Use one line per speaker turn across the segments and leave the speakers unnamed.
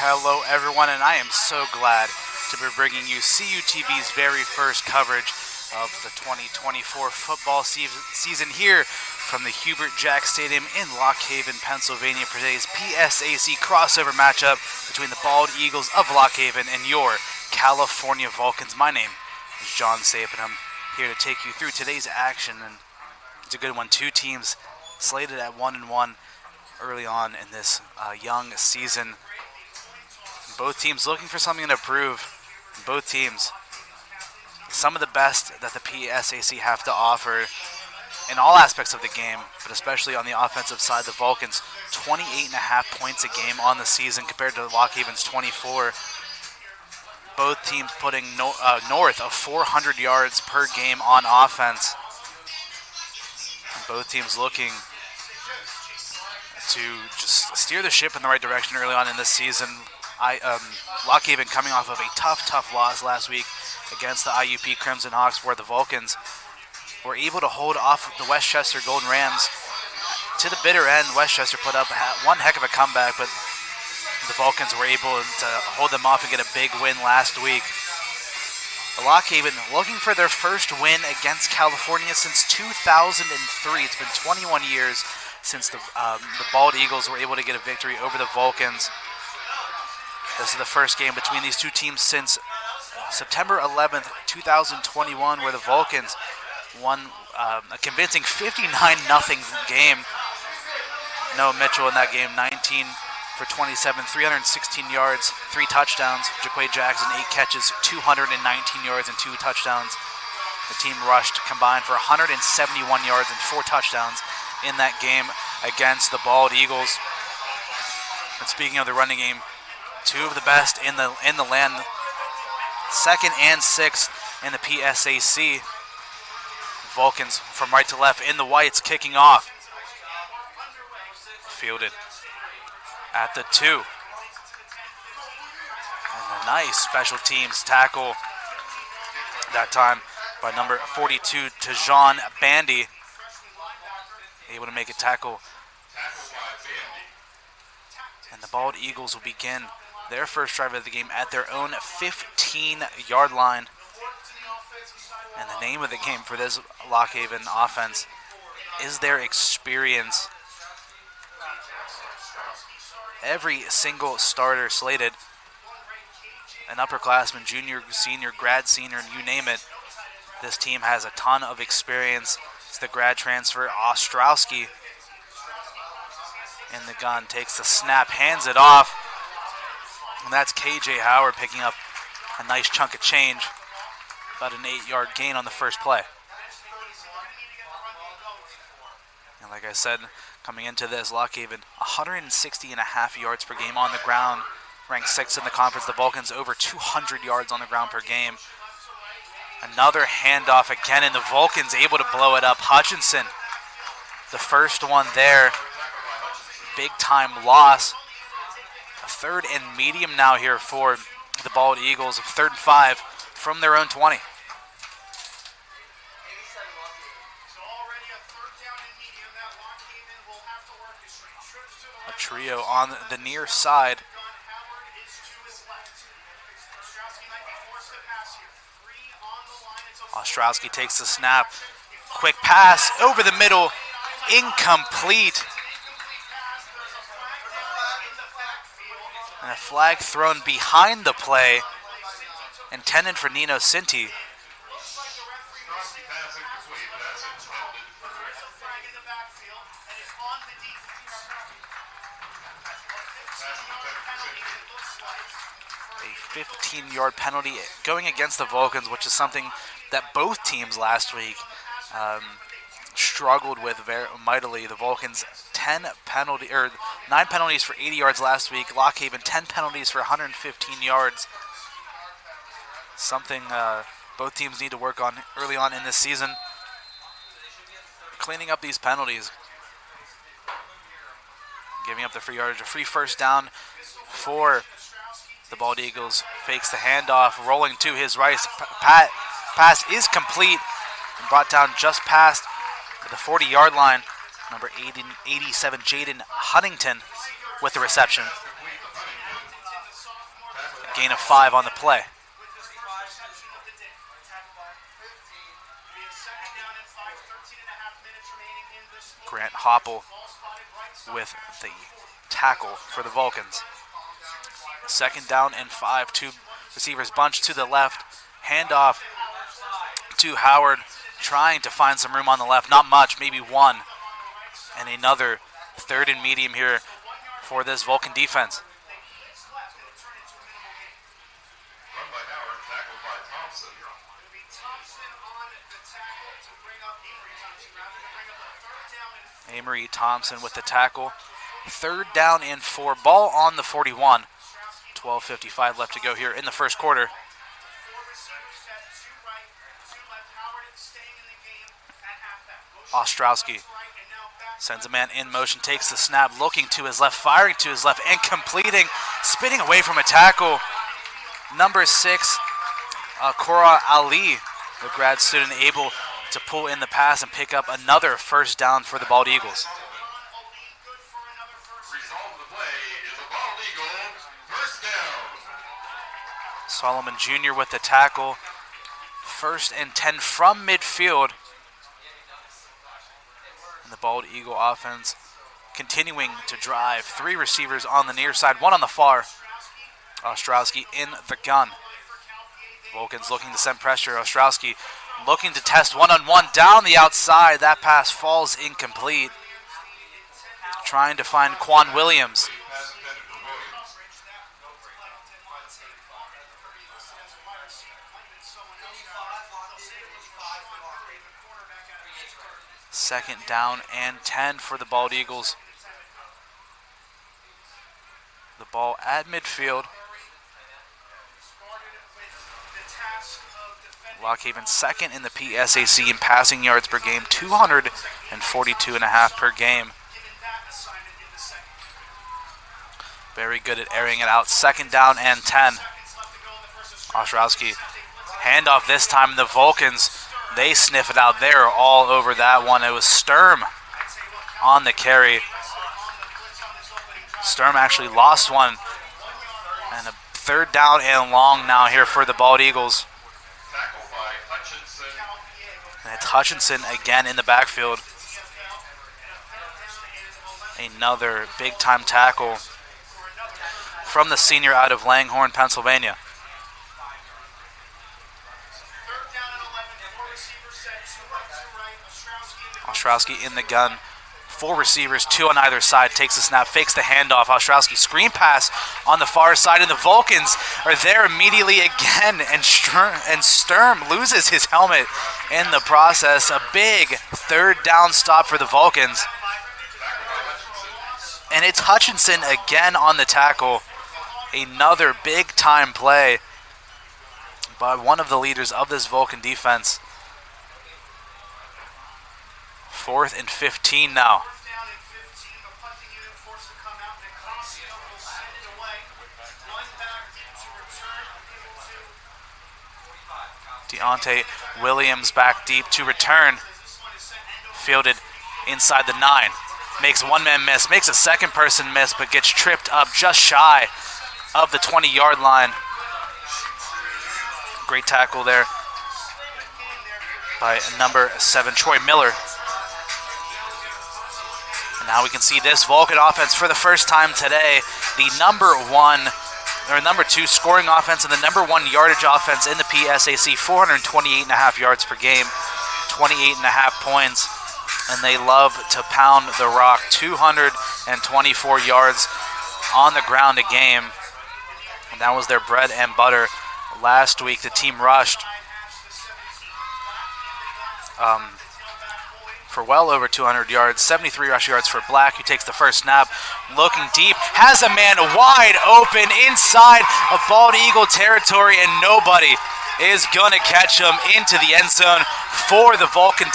Hello everyone, and I am so glad to be bringing you CUTV's very first coverage of the 2024 football season here from the Hubert Jack Stadium in Lock Haven, Pennsylvania for today's PSAC crossover matchup between the Bald Eagles of Lock Haven and your California Vulcans. My name is John Sapan. I'm here to take you through today's action, and it's a good one. Two teams slated at 1-1 early on in this young season. Both teams looking for something to prove. Both teams, some of the best that the PSAC have to offer in all aspects of the game, but especially on the offensive side. The Vulcans, 28.5 points a game on the season compared to Lock Haven's 24. Both teams putting north of 400 yards per game on offense. And both teams looking to just steer the ship in the right direction early on in this season. Lock Haven coming off of a tough loss last week against the IUP Crimson Hawks, where the Vulcans were able to hold off the Westchester Golden Rams to the bitter end. Westchester put up one heck of a comeback, but the Vulcans were able to hold them off and get a big win last week. Lock Haven looking for their first win against California since 2003. It's been 21 years since the Bald Eagles were able to get a victory over the Vulcans. This is the first game between these two teams since September 11th, 2021, where the Vulcans won a convincing 59-0 game. Noah Mitchell in that game, 19 for 27, 316 yards, 3 touchdowns. Jaquay Jackson, 8 catches, 219 yards and 2 touchdowns. The team rushed combined for 171 yards and 4 touchdowns in that game against the Bald Eagles. And speaking of the running game, two of the best in the land, second and sixth in the PSAC. Vulcans from right to left in the whites, kicking off. Fielded at the 2. And a nice special teams tackle that time by number 42, Tajon Bandy. Able to make a tackle. And the Bald Eagles will begin their first drive of the game at their own 15-yard line. And the name of the game for this Lock Haven offense is their experience. Every single starter slated, an upperclassman, junior, senior, grad senior, you name it. This team has a ton of experience. It's the grad transfer, Ostrowski. In the gun, takes the snap, hands it off. And that's KJ Howard picking up a nice chunk of change. About an 8-yard gain on the first play. And like I said, coming into this, Lock Haven, 160.5 yards per game on the ground. Ranked 6th in the conference. The Vulcans over 200 yards on the ground per game. Another handoff again, and the Vulcans able to blow it up. Hutchinson, the first one there. Big time loss. A 3rd and medium now here for the Bald Eagles. 3rd and 5 from their own 20. A trio on the near side. Ostrowski takes the snap. Quick pass over the middle. Incomplete. And a flag thrown behind the play, intended for Nino Cinti. A 15-yard penalty going against the Vulcans, which is something that both teams last week struggled with very mightily. The Vulcans 9 penalties for 80 yards last week. Lock Haven 10 penalties for 115 yards. Something both teams need to work on early on in this season. Cleaning up these penalties. Giving up the free yardage. A free first down for the Bald Eagles. Fakes the handoff, rolling to his right. Pass is complete and brought down just past the 40-yard line. Number 87, Jaden Huntington, with the reception. Gain of 5 on the play. Grant Hopple with the tackle for the Vulcans. 2nd down and 5. 2 receivers bunch to the left. Handoff to Howard, trying to find some room on the left. Not much, maybe 1. And another 3rd and medium here for this Vulcan defense. Amory Thompson with the tackle. 3rd down and 4. Ball on the 41. 12:55 left to go here in the first quarter. Ostrowski sends a man in motion, takes the snap, looking to his left, firing to his left, and completing, spinning away from a tackle. Number 6, Cora Ali, the grad student, able to pull in the pass and pick up another 1st down for the Bald Eagles. Solomon Jr. with the tackle. 1st and 10 from midfield. And the Bald Eagle offense continuing to drive. 3 receivers on the near side, 1 on the far. Ostrowski in the gun. Vulcans looking to send pressure. Ostrowski looking to test one-on-one down the outside. That pass falls incomplete. Trying to find Quan Williams. Second down and 10 for the Bald Eagles. The ball at midfield. Lockhaven 2nd in the PSAC in passing yards per game, 242.5 per game. Very good at airing it out. 2nd down and 10. Ostrowski, handoff this time. The Vulcans, they sniff it out. They're all over that one. It was Sturm on the carry. Sturm actually lost one. And a 3rd down and long now here for the Bald Eagles. And it's Hutchinson again in the backfield. Another big-time tackle from the senior out of Langhorne, Pennsylvania. Ostrowski in the gun. 4 receivers, 2 on either side. Takes the snap, fakes the handoff. Ostrowski screen pass on the far side, and the Vulcans are there immediately again. And Sturm loses his helmet in the process. A big 3rd down stop for the Vulcans. And it's Hutchinson again on the tackle. Another big-time play by one of the leaders of this Vulcan defense. 4th and 15 now. Deontay Williams back deep to return. Fielded inside the 9. Makes 1-man miss, makes a 2nd person miss, but gets tripped up just shy of the 20-yard line. Great tackle there by number 7, Troy Miller. And now we can see this Vulcan offense for the first time today. The number 2 scoring offense and the number 1 yardage offense in the PSAC. 428.5 yards per game, 28.5 points. And they love to pound the rock. 224 yards on the ground a game. And that was their bread and butter. Last week, the team rushed for well over 200 yards. 73 rush yards for Black, who takes the first snap. Looking deep, has a man wide open inside of Bald Eagle territory, and nobody is going to catch him into the end zone for the Vulcan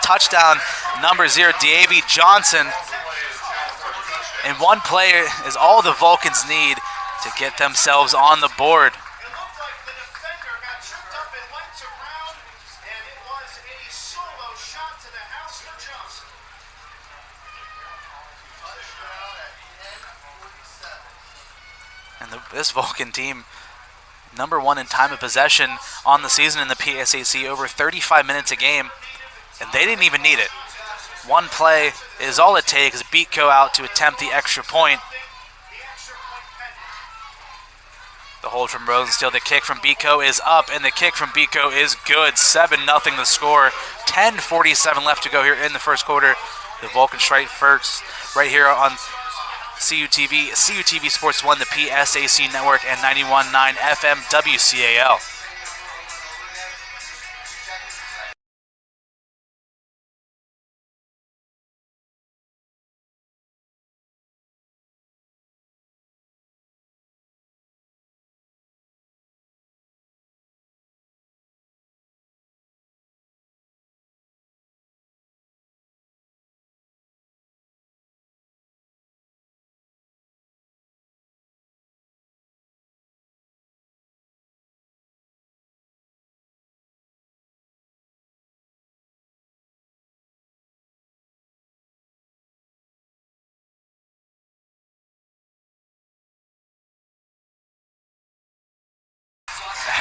touchdown. Number 0, Davey Johnson. And one play is all the Vulcans need to get themselves on the board. And this Vulcan team, number 1 in time of possession on the season in the PSAC, over 35 minutes a game, and they didn't even need it. One play is all it takes. Beatco out to attempt the extra point. The hold from Rosensteel, the kick from Beatco is up, and the kick from Beatco is good. 7-0 the score. 10:47 left to go here in the first quarter. The Vulcans strike first right here on CUTV, CUTV Sports 1, the PSAC Network, and 91.9 FM WCAL.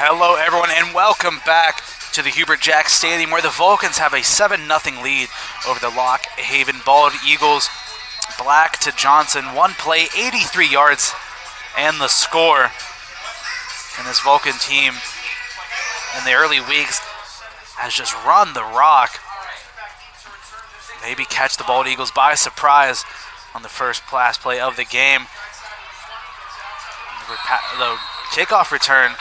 Hello, everyone, and welcome back to the Hubert Jack Stadium, where the Vulcans have a 7-0 lead over the Lock Haven Bald Eagles. Black to Johnson, one play, 83 yards, and the score. And this Vulcan team, in the early weeks, has just run the rock. Maybe catch the Bald Eagles by surprise on the first pass play of the game. The kickoff return,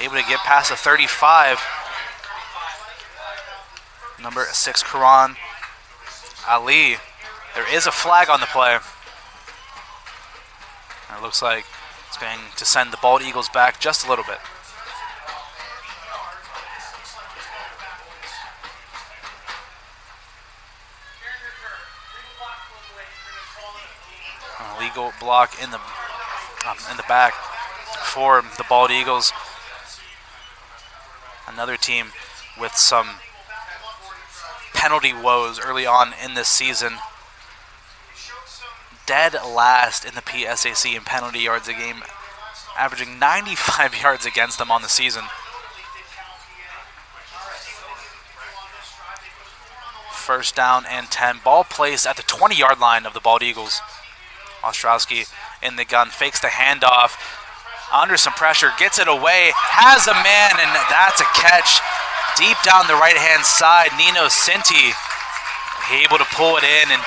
able to get past the 35. Number 6, Karan Ali. There is a flag on the play. And it looks like it's going to send the Bald Eagles back just a little bit. An illegal block in the back for the Bald Eagles. Another team with some penalty woes early on in this season. Dead last in the PSAC in penalty yards a game, averaging 95 yards against them on the season. First down and 10. Ball placed at the 20-yard line of the Bald Eagles. Ostrowski in the gun, fakes the handoff. Under some pressure, gets it away, has a man, and that's a catch. Deep down the right-hand side, Nino Cinti able to pull it in, and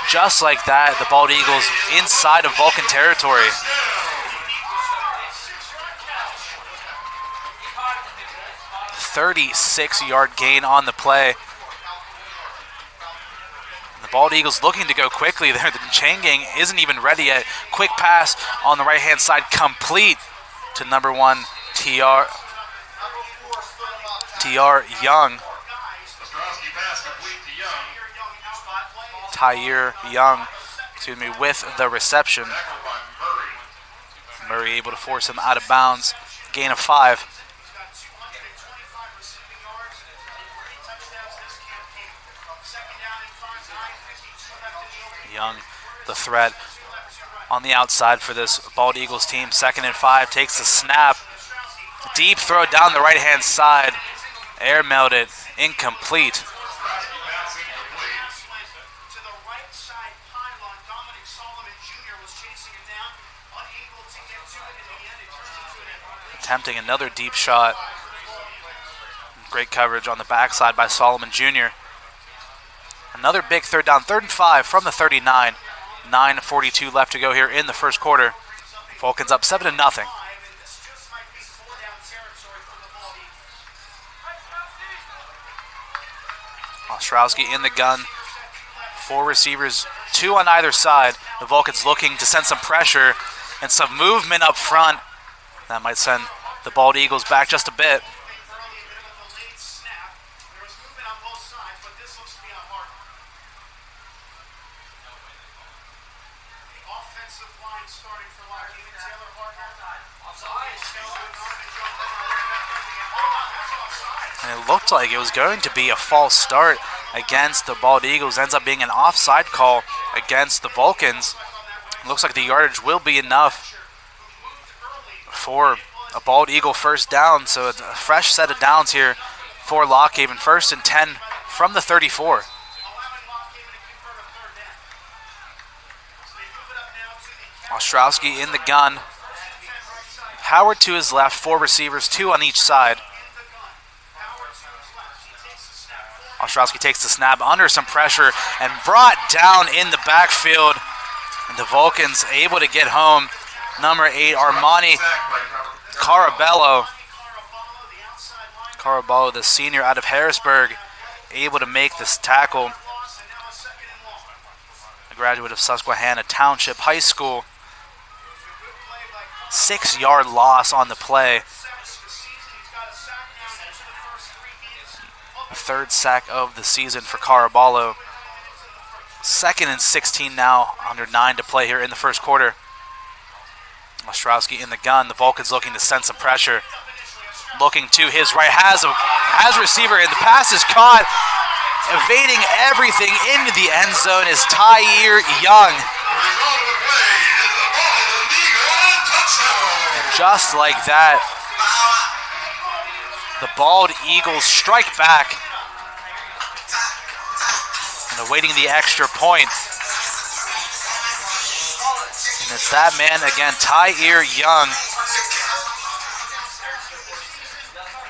just like that, the Bald Eagles inside of Vulcan territory. "36-yard gain on the play. The Bald Eagles looking to go quickly there. The chain gang isn't even ready yet. Quick pass on the right-hand side, complete to number 1, TR Young. Tyre Young, with the reception. Murray able to force him out of bounds. Gain of 5. Young, the threat on the outside for this Bald Eagles team. 2nd and 5, takes the snap. Deep throw down the right-hand side. Air melted, incomplete. Attempting another deep shot. Great coverage on the backside by Solomon Jr. Another big third down, 3rd and 5 from the 39. 9:42 left to go here in the first quarter. Vulcans up 7-0. Ostrowski in the gun. 4 receivers, 2 on either side. The Vulcans looking to send some pressure and some movement up front. That might send the Bald Eagles back just a bit. And it looked like it was going to be a false start against the Bald Eagles. Ends up being an offside call against the Vulcans. Looks like the yardage will be enough for a bald eagle first down. So a fresh set of downs here for Lock Haven. 1st and 10 from the 34. Ostrowski in the gun. Howard to his left, 4 receivers, 2 on each side. Ostrowski takes the snap under some pressure and brought down in the backfield. And the Vulcans able to get home. Number 8, Armani Caraballo. Caraballo, the senior out of Harrisburg, able to make this tackle. A graduate of Susquehanna Township High School. 6-yard loss on the play. 3rd sack of the season for Caraballo. 2nd and 16 now, under 9 to play here in the first quarter. Ostrowski in the gun. The Vulcans looking to send some pressure. Looking to his right, has a receiver, and the pass is caught. Evading everything into the end zone is Tyre Young. And just like that, the Bald Eagles strike back and awaiting the extra point. And it's that man again, Tyre Young.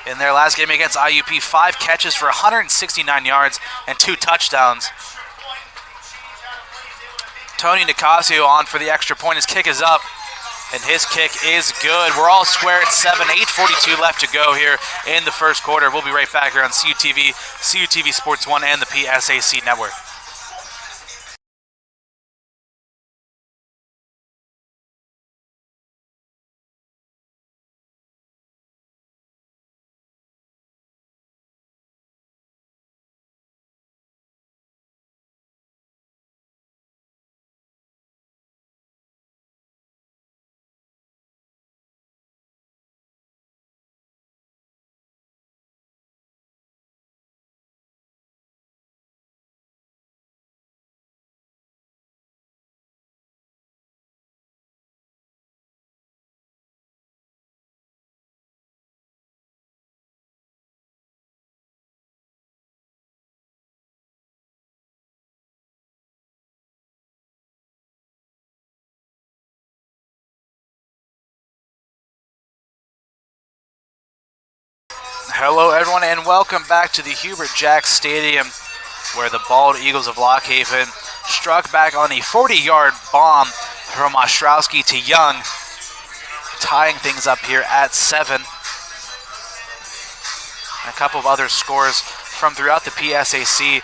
In their last game against IUP, 5 catches for 169 yards and 2 touchdowns. Tony Nicasio on for the extra point. His kick is up, and his kick is good. We're all square at 7, 8:42 left to go here in the first quarter. We'll be right back here on CUTV, CUTV Sports 1, and the PSAC Network. Hello everyone and welcome back to the Hubert Jack Stadium, where the Bald Eagles of Lock Haven struck back on a 40-yard bomb from Ostrowski to Young, tying things up here at 7. And a couple of other scores from throughout the PSAC.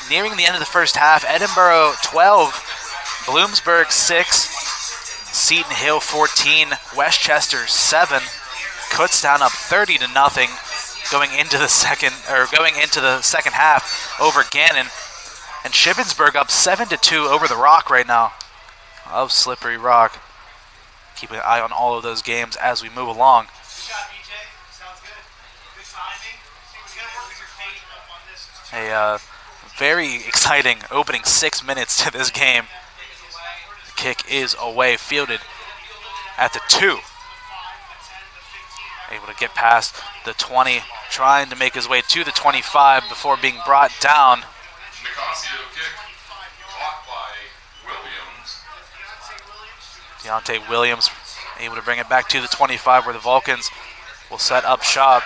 Nearing the end of the first half, Edinburgh 12, Bloomsburg 6, Seton Hill 14, Westchester 7. Kutztown up 30-0 going into the second half over Gannon, and Shippensburg up 7-2 over the Rock right now. Of Slippery Rock. Keep an eye on all of those games as we move along. A very exciting opening 6 minutes to this game. The kick is away, fielded at the 2. Able to get past the 20, trying to make his way to the 25 before being brought down.
Nicasio kick blocked by Williams.
Deontay Williams able to bring it back to the 25, where the Vulcans will set up shop.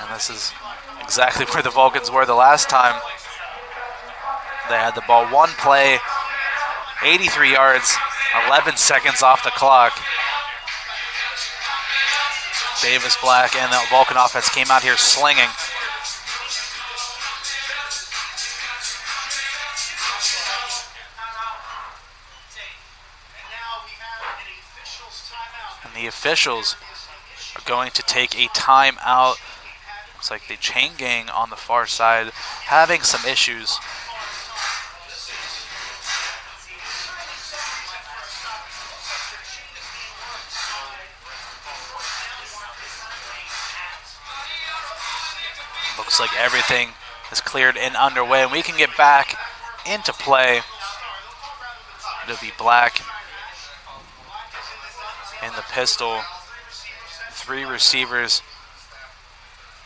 And this is exactly where the Vulcans were the last time they had the ball. One play, 83 yards, 11 seconds off the clock. Davis Black and the Vulcan offense came out here slinging. And the officials are going to take a timeout. Looks like the chain gang on the far side having some issues. Looks like everything is cleared and underway, and we can get back into play. It'll be Black in the pistol. 3 receivers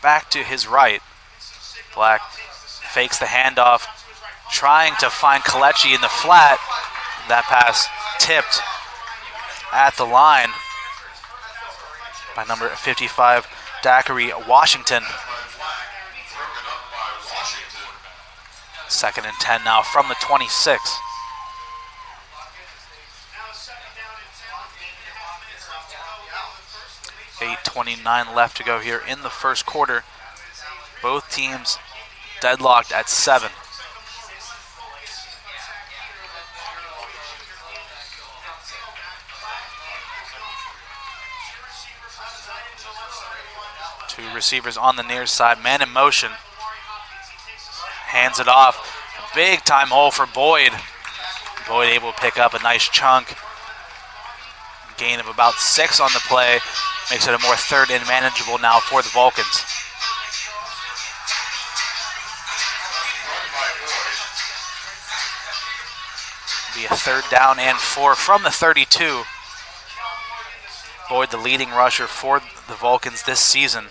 back to his right. Black fakes the handoff, trying to find Kalechi in the flat. That pass tipped at the line by number 55, Daiquiri Washington. 2nd and 10 now from the 26. .8:29 left to go here in the first quarter. Both teams deadlocked at 7. Two receivers on the near side, man in motion. Hands it off. Big time hole for Boyd. Boyd able to pick up a nice chunk. Gain of about 6 on the play. Makes it a more 3rd and manageable now for the Vulcans. Be a 3rd down and 4 from the 32. Boyd, the leading rusher for the Vulcans this season.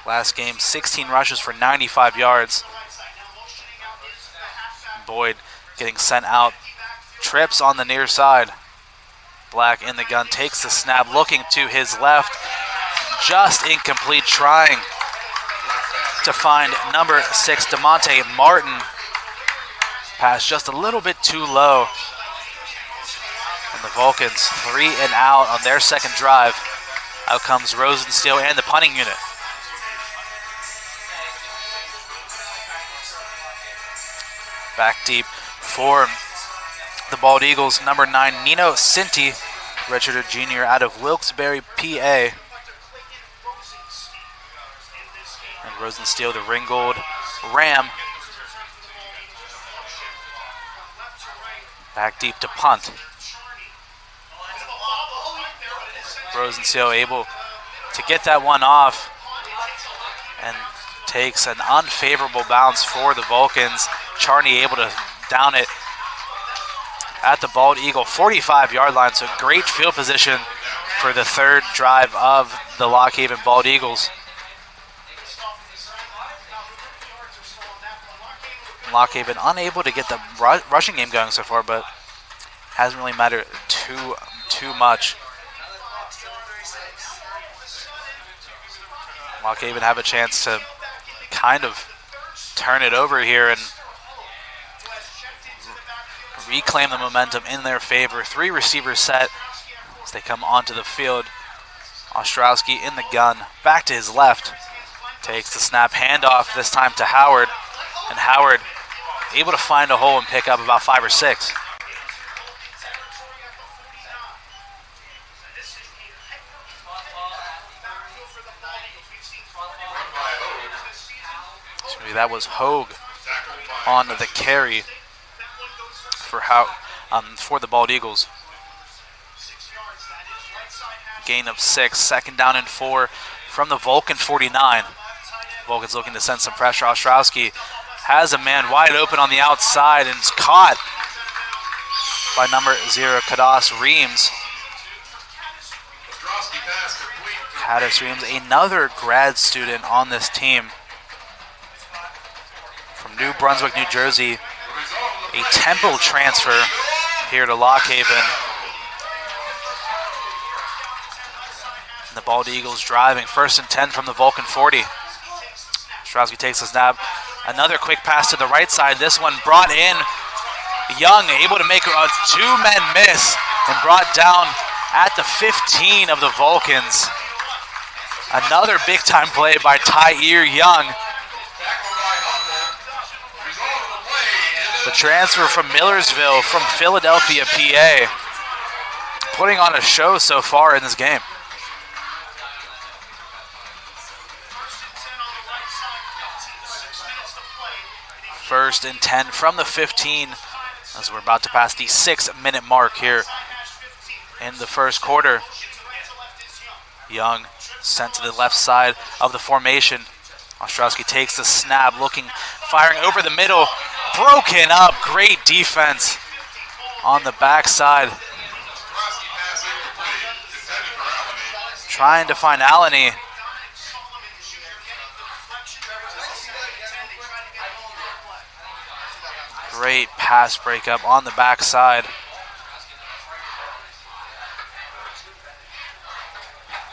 Last game, 16 rushes for 95 yards. Boyd getting sent out. Trips on the near side. Black in the gun, takes the snap, looking to his left. Just incomplete, trying to find number 6, DeMonte Martin. Pass just a little bit too low. And the Vulcans 3 and out on their 2nd drive. Out comes Rosensteel and the punting unit. Back deep for the Bald Eagles, number 9, Nino Cinti, redshirted junior out of Wilkes-Barre, PA. And Rosensteel, the Ringgold Ram. Back deep to punt. Rosensteel able to get that one off and takes an unfavorable bounce for the Vulcans. Charney able to down it at the Bald Eagle 45-yard line, so great field position for the 3rd drive of the Lock Haven Bald Eagles. Lock Haven unable to get the rushing game going so far, but hasn't really mattered too much. Lock Haven have a chance to kind of turn it over here and reclaim the momentum in their favor. 3 receivers set as they come onto the field. Ostrowski in the gun, back to his left. Takes the snap, handoff this time to Howard. And Howard able to find a hole and pick up about 5 or 6. That was Hogue on the carry for the Bald Eagles. Gain of 6, 2nd down and 4 from the Vulcan 49. Vulcan's looking to send some pressure. Ostrowski has a man wide open on the outside and is caught by number 0, Kadas Reams. Kadas Reams, another grad student on this team. From New Brunswick, New Jersey, a Temple transfer here to Lock Haven. And the Bald Eagles driving, 1st and 10 from the Vulcan 40. Ostrowski takes the snap. Another quick pass to the right side. This one brought in. Young able to make a 2-man miss and brought down at the 15 of the Vulcans. Another big-time play by Tyre Young. The transfer from Millersville, from Philadelphia, PA, putting on a show so far in this game. First and 10 from the 15 as we're about to pass the 6-minute mark here in the first quarter. Young sent to the left side of the formation. Ostrowski takes the snap, firing over the middle, broken up. Great defense on the backside. Trying to find Alany. Great pass breakup on the backside.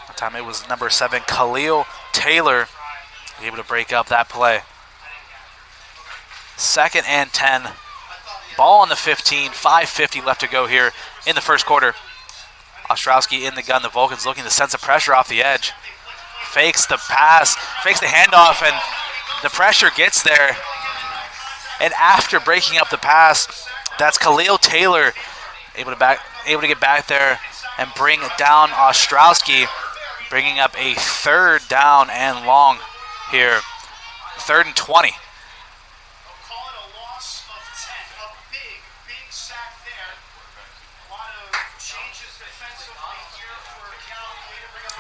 That time it was number 7, Khalil Taylor, able to break up that play. 2nd and 10. Ball on the 15, 5:50 left to go here in the first quarter. Ostrowski in the gun. The Vulcans looking to sense of pressure off the edge. Fakes the pass, fakes the handoff, and the pressure gets there. And after breaking up the pass, that's Khalil Taylor able to get back there and bring down Ostrowski, bringing up a 3rd down and long here. 3rd and 20.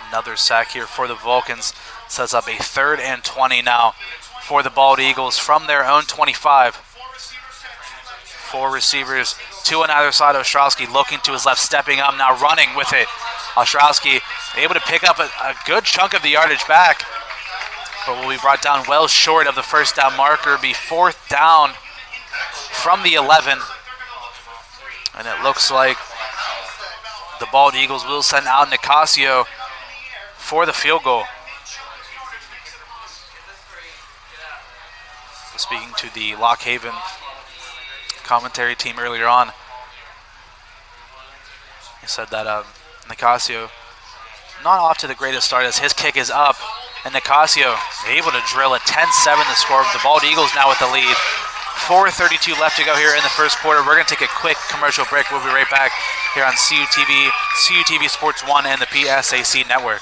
Another sack here for the Vulcans. Sets up a 3rd and 20 now for the Bald Eagles from their own 25. 4 receivers, 2 on either side. Ostrowski looking to his left, stepping up, now running with it. Ostrowski able to pick up a good chunk of the yardage back, but will be brought down well short of the 1st down marker. Be 4th down from the 11. And it looks like the Bald Eagles will send out Nicasio for the field goal. Speaking to the Lock Haven commentary team earlier on, he said that Nicasio not off to the greatest start as his kick is up, and Nicasio able to drill a 10-7 to score. The Bald Eagles now with the lead. 4:32 left to go here in the first quarter. We're going to take a quick commercial break. We'll be right back here on CUTV Sports 1 and the PSAC Network.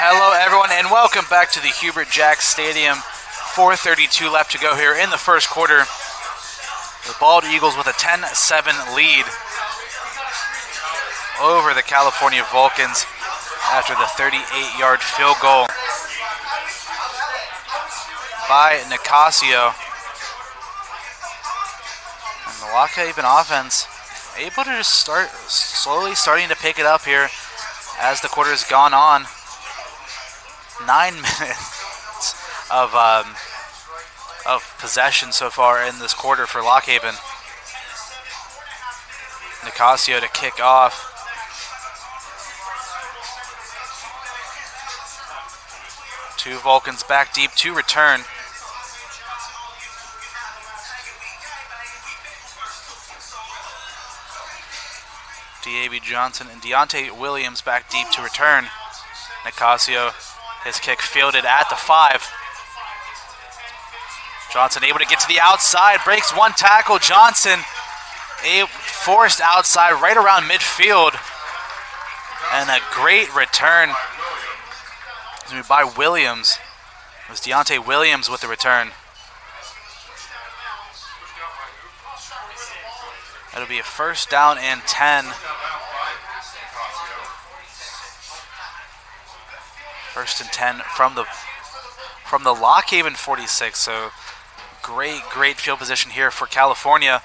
Hello everyone and welcome back to the Hubert Jack Stadium. 4:32 left to go here in the first quarter. The Bald Eagles with a 10-7 lead over the California Vulcans after the 38-yard field goal by Nicasio. And the Lock Haven offense able to just starting to pick it up here as the quarter has gone on. 9 minutes of possession so far in this quarter for Lock Haven. Nicasio to kick off. Two Vulcans back deep to return. D.A.B. Johnson and Deontay Williams back deep to return. Nicasio, his kick fielded at the 5. Johnson able to get to the outside, breaks one tackle. Johnson forced outside right around midfield. And a great return by Williams. It was Deontay Williams with the return. That'll be a 1st down and 10. 1st and 10 from the Lock Haven 46. So great field position here for California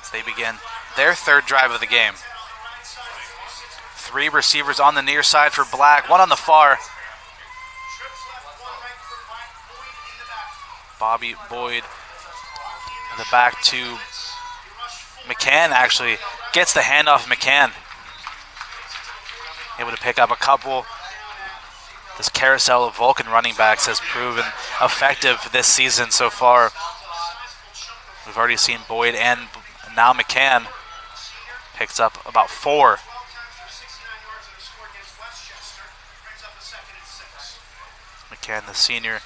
as they begin their 3rd drive of the game. 3 receivers on the near side for Black, 1 on the far. Bobby Boyd the back to McCann, actually gets the handoff. McCann able to pick up a couple. This carousel of Vulcan running backs has proven effective this season so far. We've already seen Boyd and Now McCann picks up about 4. McCann, the senior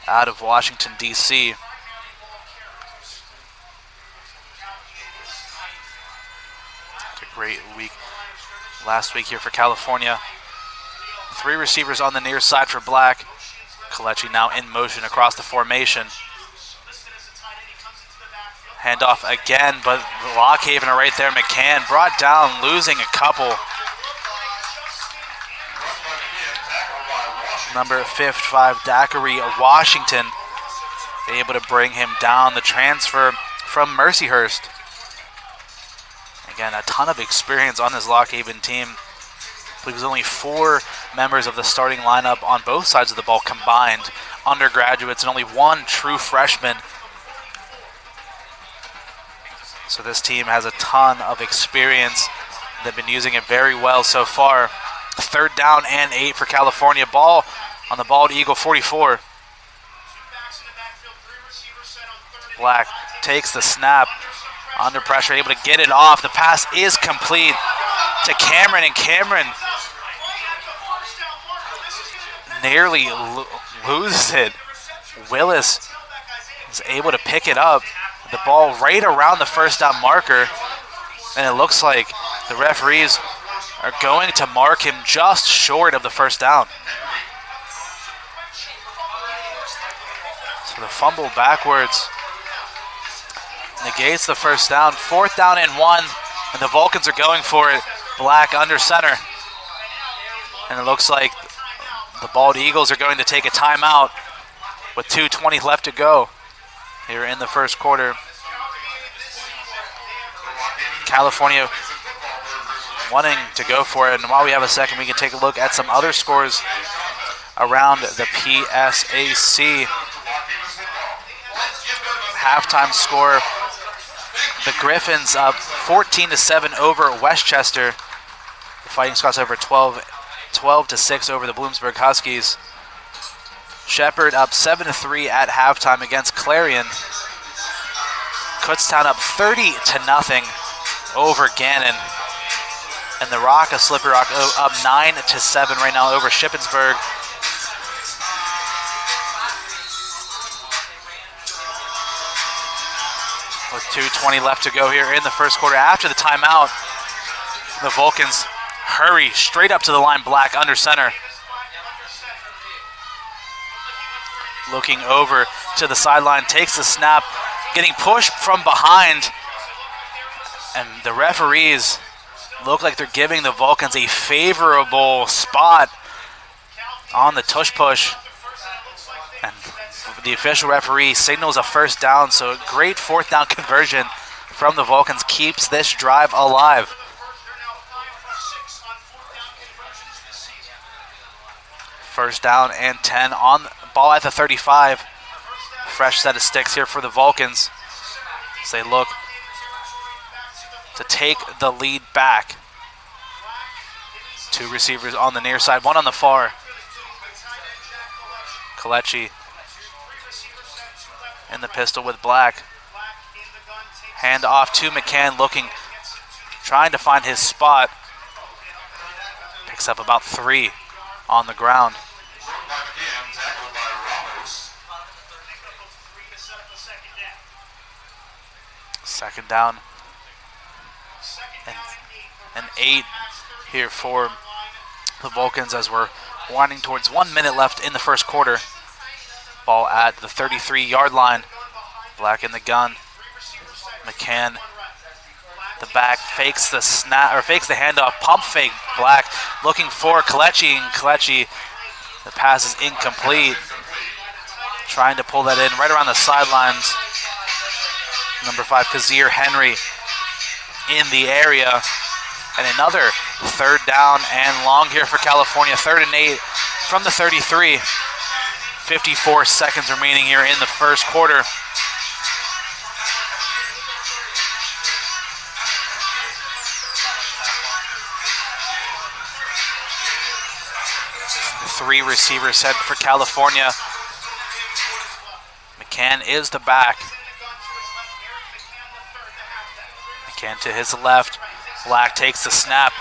out of Washington, D.C. It's a great week last week here for California. 3 receivers on the near side for Black. Kalechi now in motion across the formation. Handoff again, but Lockhaven are right there. McCann brought down, losing a couple. Number 55, Daiquiri Washington, able to bring him down. The transfer from Mercyhurst. Again, a ton of experience on this Lockhaven team. I believe there's only 4 members of the starting lineup on both sides of the ball combined, undergraduates, and only 1 true freshman. So this team has a ton of experience. They've been using it very well so far. 3rd down and 8 for California. Ball on the bald Eagle 44. Black takes the snap. Under pressure, able to get it off. The pass is complete to Cameron, and Cameron nearly loses it. Willis is able to pick it up. The ball right around the 1st down marker, and it looks like the referees are going to mark him just short of the 1st down. So the fumble backwards negates the 1st down. 4th down and 1, and the Vulcans are going for it. Black under center, and it looks like the Bald Eagles are going to take a timeout with 2:20 left to go here in the 1st quarter. California wanting to go for it, and while we have a second, we can take a look at some other scores around the PSAC. Halftime score: the Griffins up 14-7 over Westchester. The Fighting Scots over 12-6 over the Bloomsburg Huskies. Shepherd up 7-3 at halftime against Clarion. Kutztown up 30-0 over Gannon. And the Rock of Slippery Rock up 9-7 right now over Shippensburg. With 2:20 left to go here in the 1st quarter. After the timeout, the Vulcans hurry straight up to the line. Black under center. Looking over to the sideline, takes the snap, getting pushed from behind. And the referees look like they're giving the Vulcans a favorable spot on the tush push. And the official referee signals a 1st down, so a great 4th down conversion from the Vulcans keeps this drive alive. First down and 10 on the ball at the 35. Fresh set of sticks here for the Vulcans as they look to take the lead back. 2 receivers on the near side, 1 on the far. Kalechi in the pistol with Black. Hand off to McCann, trying to find his spot. Picks up about 3 on the ground. 2nd down and 8 here for the Vulcans as we're winding towards 1 minute left in the 1st quarter. Ball at the 33-yard line. Black in the gun. McCann, the back, fakes the snap or fakes the handoff. Pump fake. Black looking for Kalechi, and Kalechi, the pass is incomplete. Trying to pull that in right around the sidelines. Number 5, Kazir Henry in the area. And another 3rd down and long here for California. 3rd and 8 from the 33. 54 seconds remaining here in the 1st quarter. Three receivers set for California. McCann is the back. McCann to his left. Black takes the snap.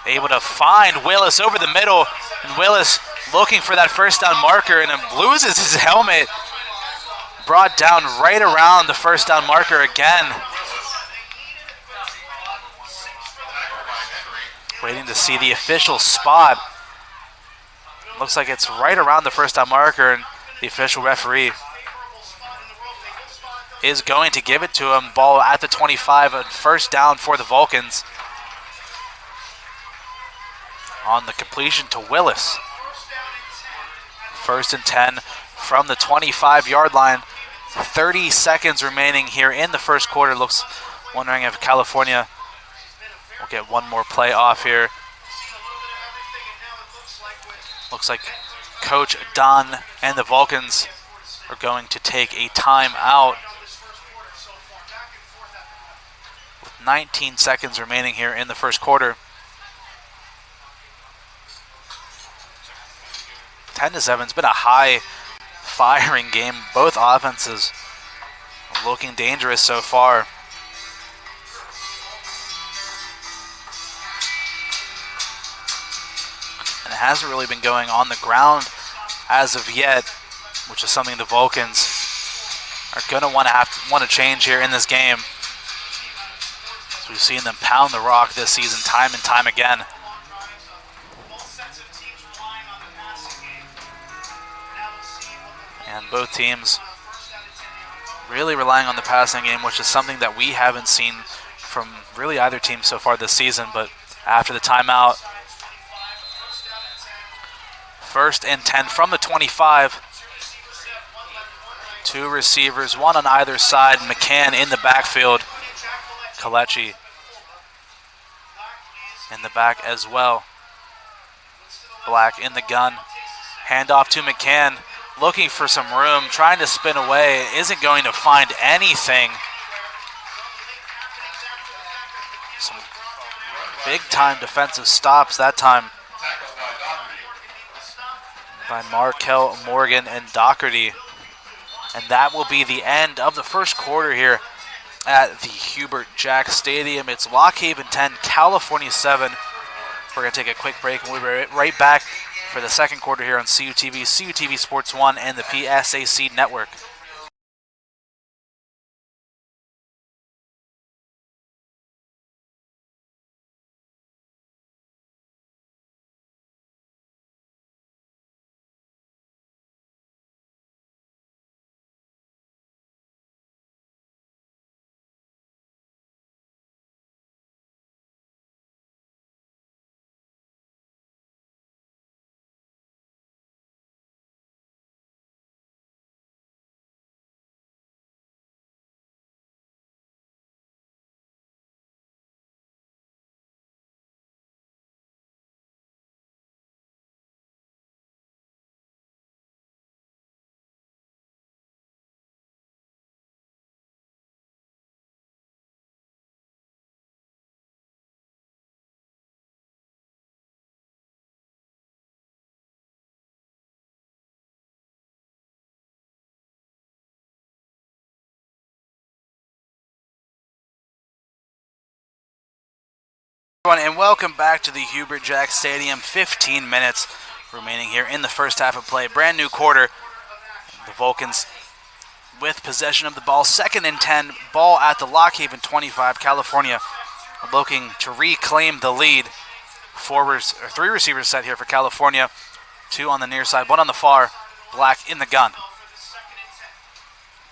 Able to find Willis over the middle. And Willis looking for that first down marker and loses his helmet. Brought down right around the first down marker again. Waiting to see the official spot. Looks like it's right around the first down marker, and the official referee is going to give it to him. Ball at the 25, a first down for the Vulcans. On the completion to Willis. 1st and 10 from the 25-yard line. 30 seconds remaining here in the first quarter. Wondering if California will get one more play off here. Looks like Coach Don and the Vulcans are going to take a timeout. With 19 seconds remaining here in the first quarter. 10-7. It's been a high-firing game. Both offenses looking dangerous so far. And it hasn't really been going on the ground as of yet, which is something the Vulcans are going to want to change here in this game. So we've seen them pound the rock this season time and time again. And both teams really relying on the passing game, which is something that we haven't seen from really either team so far this season. But after the timeout, 1st and 10 from the 25. 2 receivers, one on either side. McCann in the backfield. Kalechi in the back as well. Black in the gun. Handoff to McCann. Looking for some room, trying to spin away, isn't going to find anything. Some big-time defensive stops that time by Markel, Morgan, and Doherty. And that will be the end of the first quarter here at the Hubert Jack Stadium. It's Lock Haven 10, California 7. We're going to take a quick break, and we'll be right back for the second quarter here on CUTV, CUTV Sports 1, and the PSAC Network. And welcome back to the Hubert Jack Stadium. 15 minutes remaining here in the first half of play. Brand new quarter. The Vulcans with possession of the ball. 2nd and 10. Ball at the Lock Haven 25. California looking to reclaim the lead. 3 receivers set here for California. 2 on the near side, 1 on the far. Black in the gun.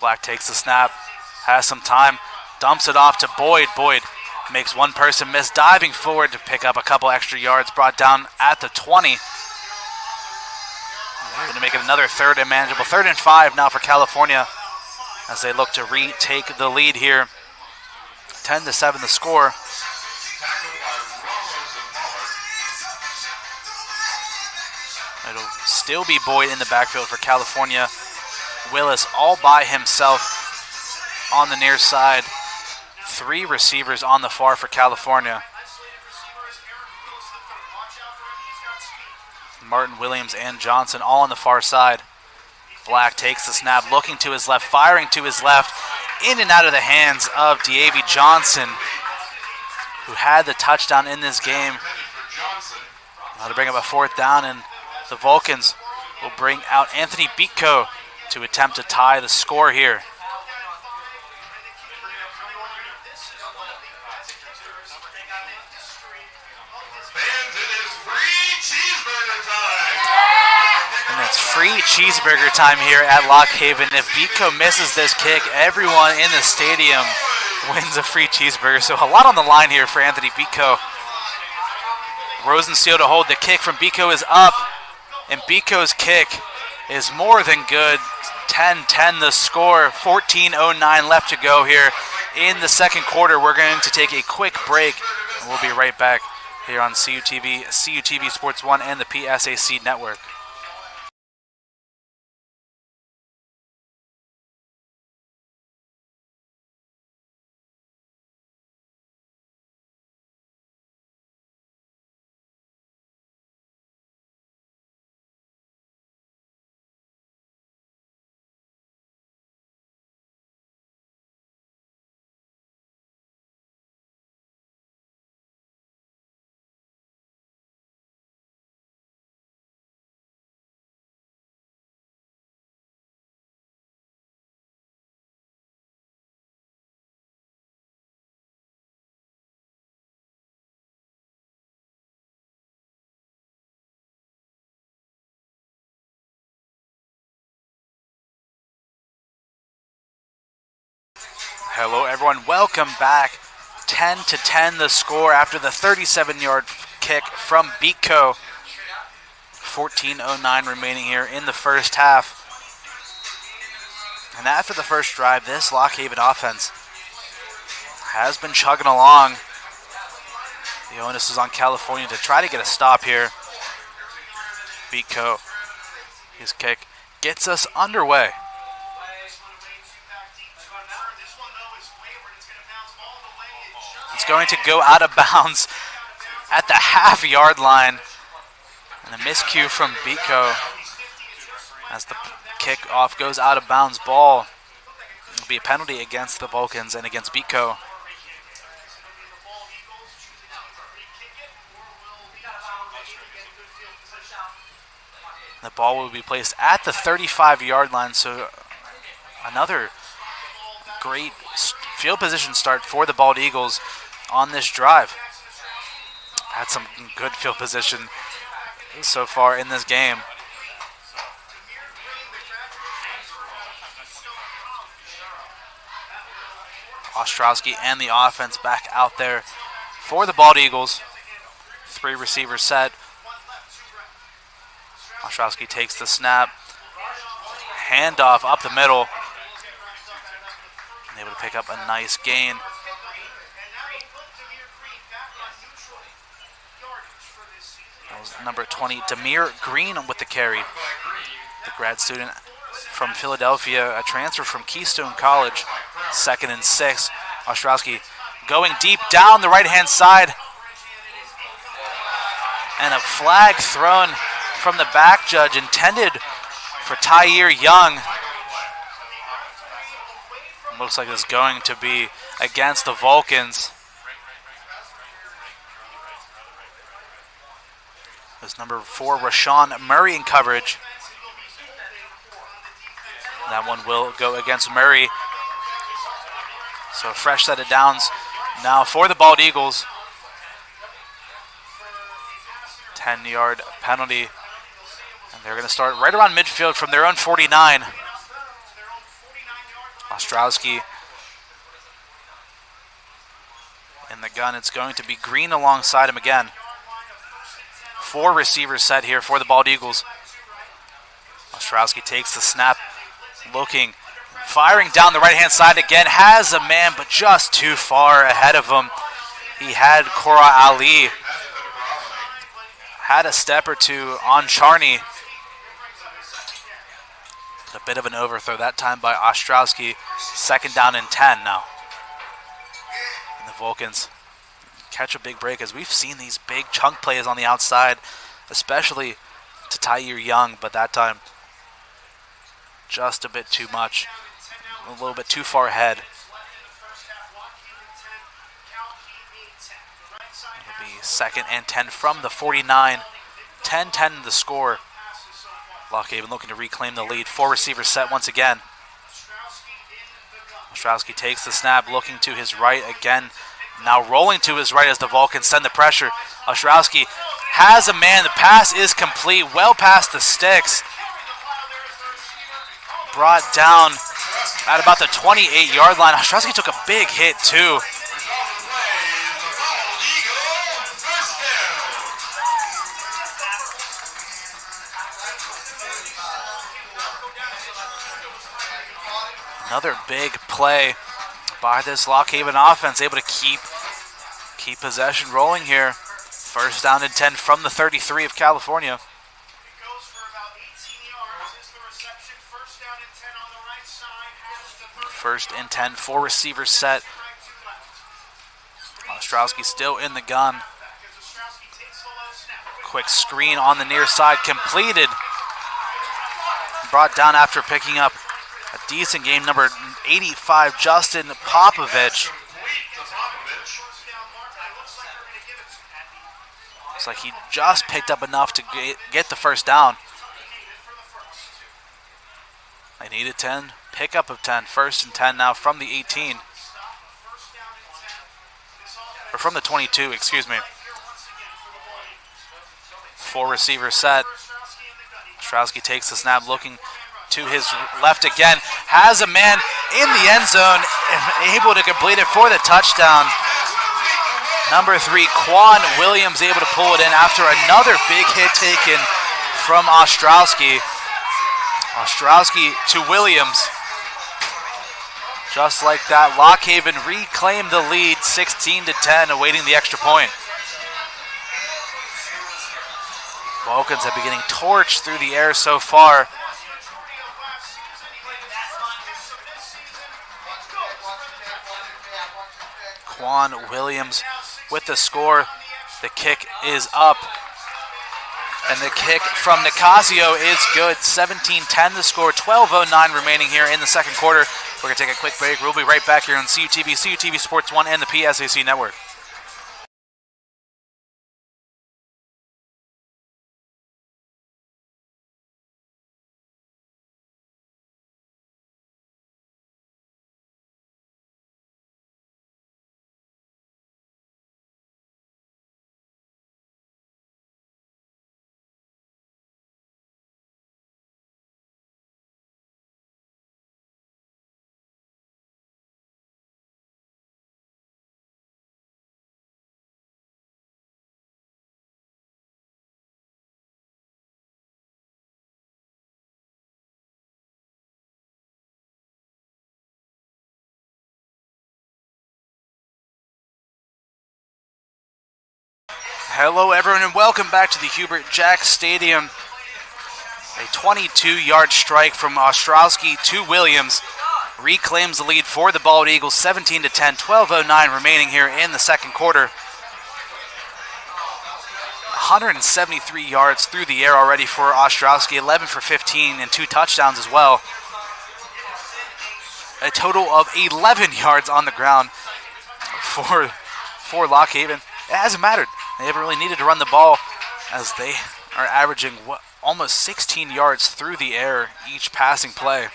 Black takes the snap. Has some time. Dumps it off to Boyd. Boyd makes one person miss, diving forward to pick up a couple extra yards, brought down at the 20. They're going to make it another 3rd and manageable. 3rd and 5 now for California as they look to retake the lead here. 10-7 the score. It'll still be Boyd in the backfield for California. Willis all by himself on the near side. 3 receivers on the far for California. Martin, Williams, and Johnson all on the far side. Black takes the snap, looking to his left, firing to his left, in and out of the hands of D'Avi Johnson. who had the touchdown in this game. Now to bring up a 4th down, and the Vulcans will bring out Anthony Bitko to attempt to tie the score here. And it's free cheeseburger time here at Lock Haven. If Bitko misses this kick, everyone in the stadium wins a free cheeseburger. So a lot on the line here for Anthony Bitko. Rosensteel to hold the kick from Bitko is up, and Bitko's kick is more than good. 10-10 the score, 14:09 left to go here in the second quarter. We're going to take a quick break, and we'll be right back here on CUTV, CUTV Sports 1, and the PSAC Network. Hello everyone, welcome back. 10-10 the score after the 37-yard kick from Bitko. 14:09 remaining here in the first half. And after the first drive, this Lock Haven offense has been chugging along. The onus is on California to try to get a stop here. Bitko, his kick gets us underway. It's going to go out of bounds at the half-yard line. And a miscue from Bitko as the kickoff goes out of bounds. Ball will be a penalty against the Vulcans and against Bitko. The ball will be placed at the 35-yard line, so another great field position start for the Bald Eagles on this drive. Had some good field position so far in this game. Ostrowski and the offense back out there for the Bald Eagles. 3 receivers set. Ostrowski takes the snap. Handoff up the middle. And able to pick up a nice gain. That was number 20, Demir Green with the carry. The grad student from Philadelphia, a transfer from Keystone College. 2nd and 6. Ostrowski going deep down the right-hand side. And a flag thrown from the back judge intended for Tyre Young. Looks like it's going to be against the Vulcans. There's number 4, Rashawn Murray in coverage. That one will go against Murray. So a fresh set of downs now for the Bald Eagles. 10-yard penalty. And they're going to start right around midfield from their own 49. Ostrowski in the gun. It's going to be Green alongside him again. 4 receivers set here for the Bald Eagles. Ostrowski takes the snap, looking, firing down the right-hand side again. Has a man, but just too far ahead of him. He had Cora Ali. Had a step or two on Charney. A bit of an overthrow that time by Ostrowski. 2nd down and 10 now. And the Vulcans catch a big break, as we've seen these big chunk plays on the outside, especially to Tyre Young, but that time just a bit too much, a little bit too far ahead. second and 10 from the 49. 10-10 the score. Lockhaven looking to reclaim the lead. 4 receivers set once again. Ostrowski takes the snap, looking to his right again. Now rolling to his right as the Vulcans send the pressure. Ostrowski has a man. The pass is complete, well past the sticks. Brought down at about the 28-yard line. Ostrowski took a big hit too. Another big play by this Lockhaven offense, able to keep possession rolling here. First down and 10 from the 33 of California. First and 10, 4 receivers set. Ostrowski still in the gun. Quick screen on the near side, completed. Brought down after picking up a decent game, number 85, Justin Popovich. Looks like he just picked up enough to get the first down. They needed 10, pickup of 10, first and 10 now from the 18. Or from the 22, excuse me. 4 receivers set. Ostrowski takes the snap, looking to his left again. Has a man in the end zone, able to complete it for the touchdown. Number 3, Quan Williams, able to pull it in after another big hit taken from Ostrowski. Ostrowski to Williams. Just like that, Lockhaven reclaimed the lead, 16-10, awaiting the extra point. Vulcans have been getting torched through the air so far. Quan Williams with the score. The kick is up. And the kick from Nicasio is good. 17-10 the score. 12:09 remaining here in the second quarter. We're going to take a quick break. We'll be right back here on CUTV, CUTV Sports 1, and the PSAC Network. Hello everyone and welcome back to the Hubert Jack Stadium. A 22-yard strike from Ostrowski to Williams reclaims the lead for the Bald Eagles, 17-10, 12:09 remaining here in the second quarter. 173 yards through the air already for Ostrowski, 11 for 15 and 2 touchdowns as well. A total of 11 yards on the ground for Lockhaven. It hasn't mattered. They haven't really needed to run the ball as they are averaging almost 16 yards through the air each passing play.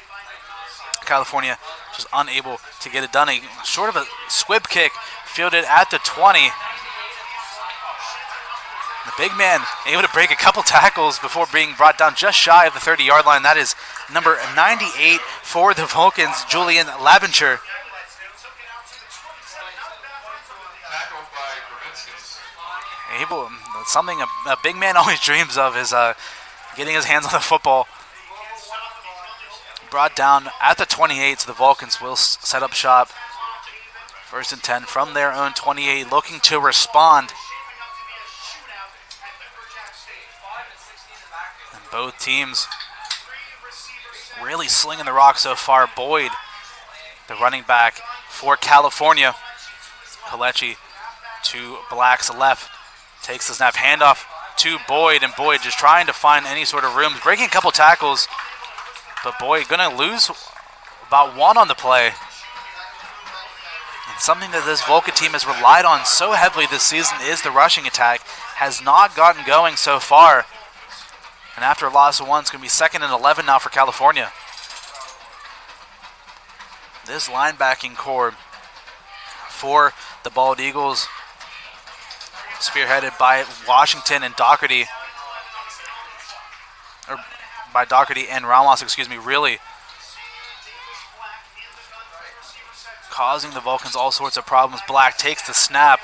California just unable to get it done. A short of a squib kick fielded at the 20. The big man able to break a couple tackles before being brought down just shy of the 30-yard line. That is number 98 for the Vulcans, Julian Laventure. Something a big man always dreams of is getting his hands on the football. Brought down at the 28, so the Vulcans will set up shop. First and 10 from their own 28, looking to respond. And both teams really slinging the rock so far. Boyd, the running back for California. Kalechi to Black's left. Takes the snap, handoff to Boyd, and Boyd just trying to find any sort of room, breaking a couple tackles, but Boyd gonna lose about 1 on the play. And Something that this Vulcan team has relied on so heavily this season is the rushing attack. Has not gotten going so far. And after a loss of one, it's going to be 2nd and 11 now for California. This linebacking core for the Bald Eagles, spearheaded by Washington and Doherty, or by Doherty and Ramos, really causing the Vulcans all sorts of problems. Black takes the snap,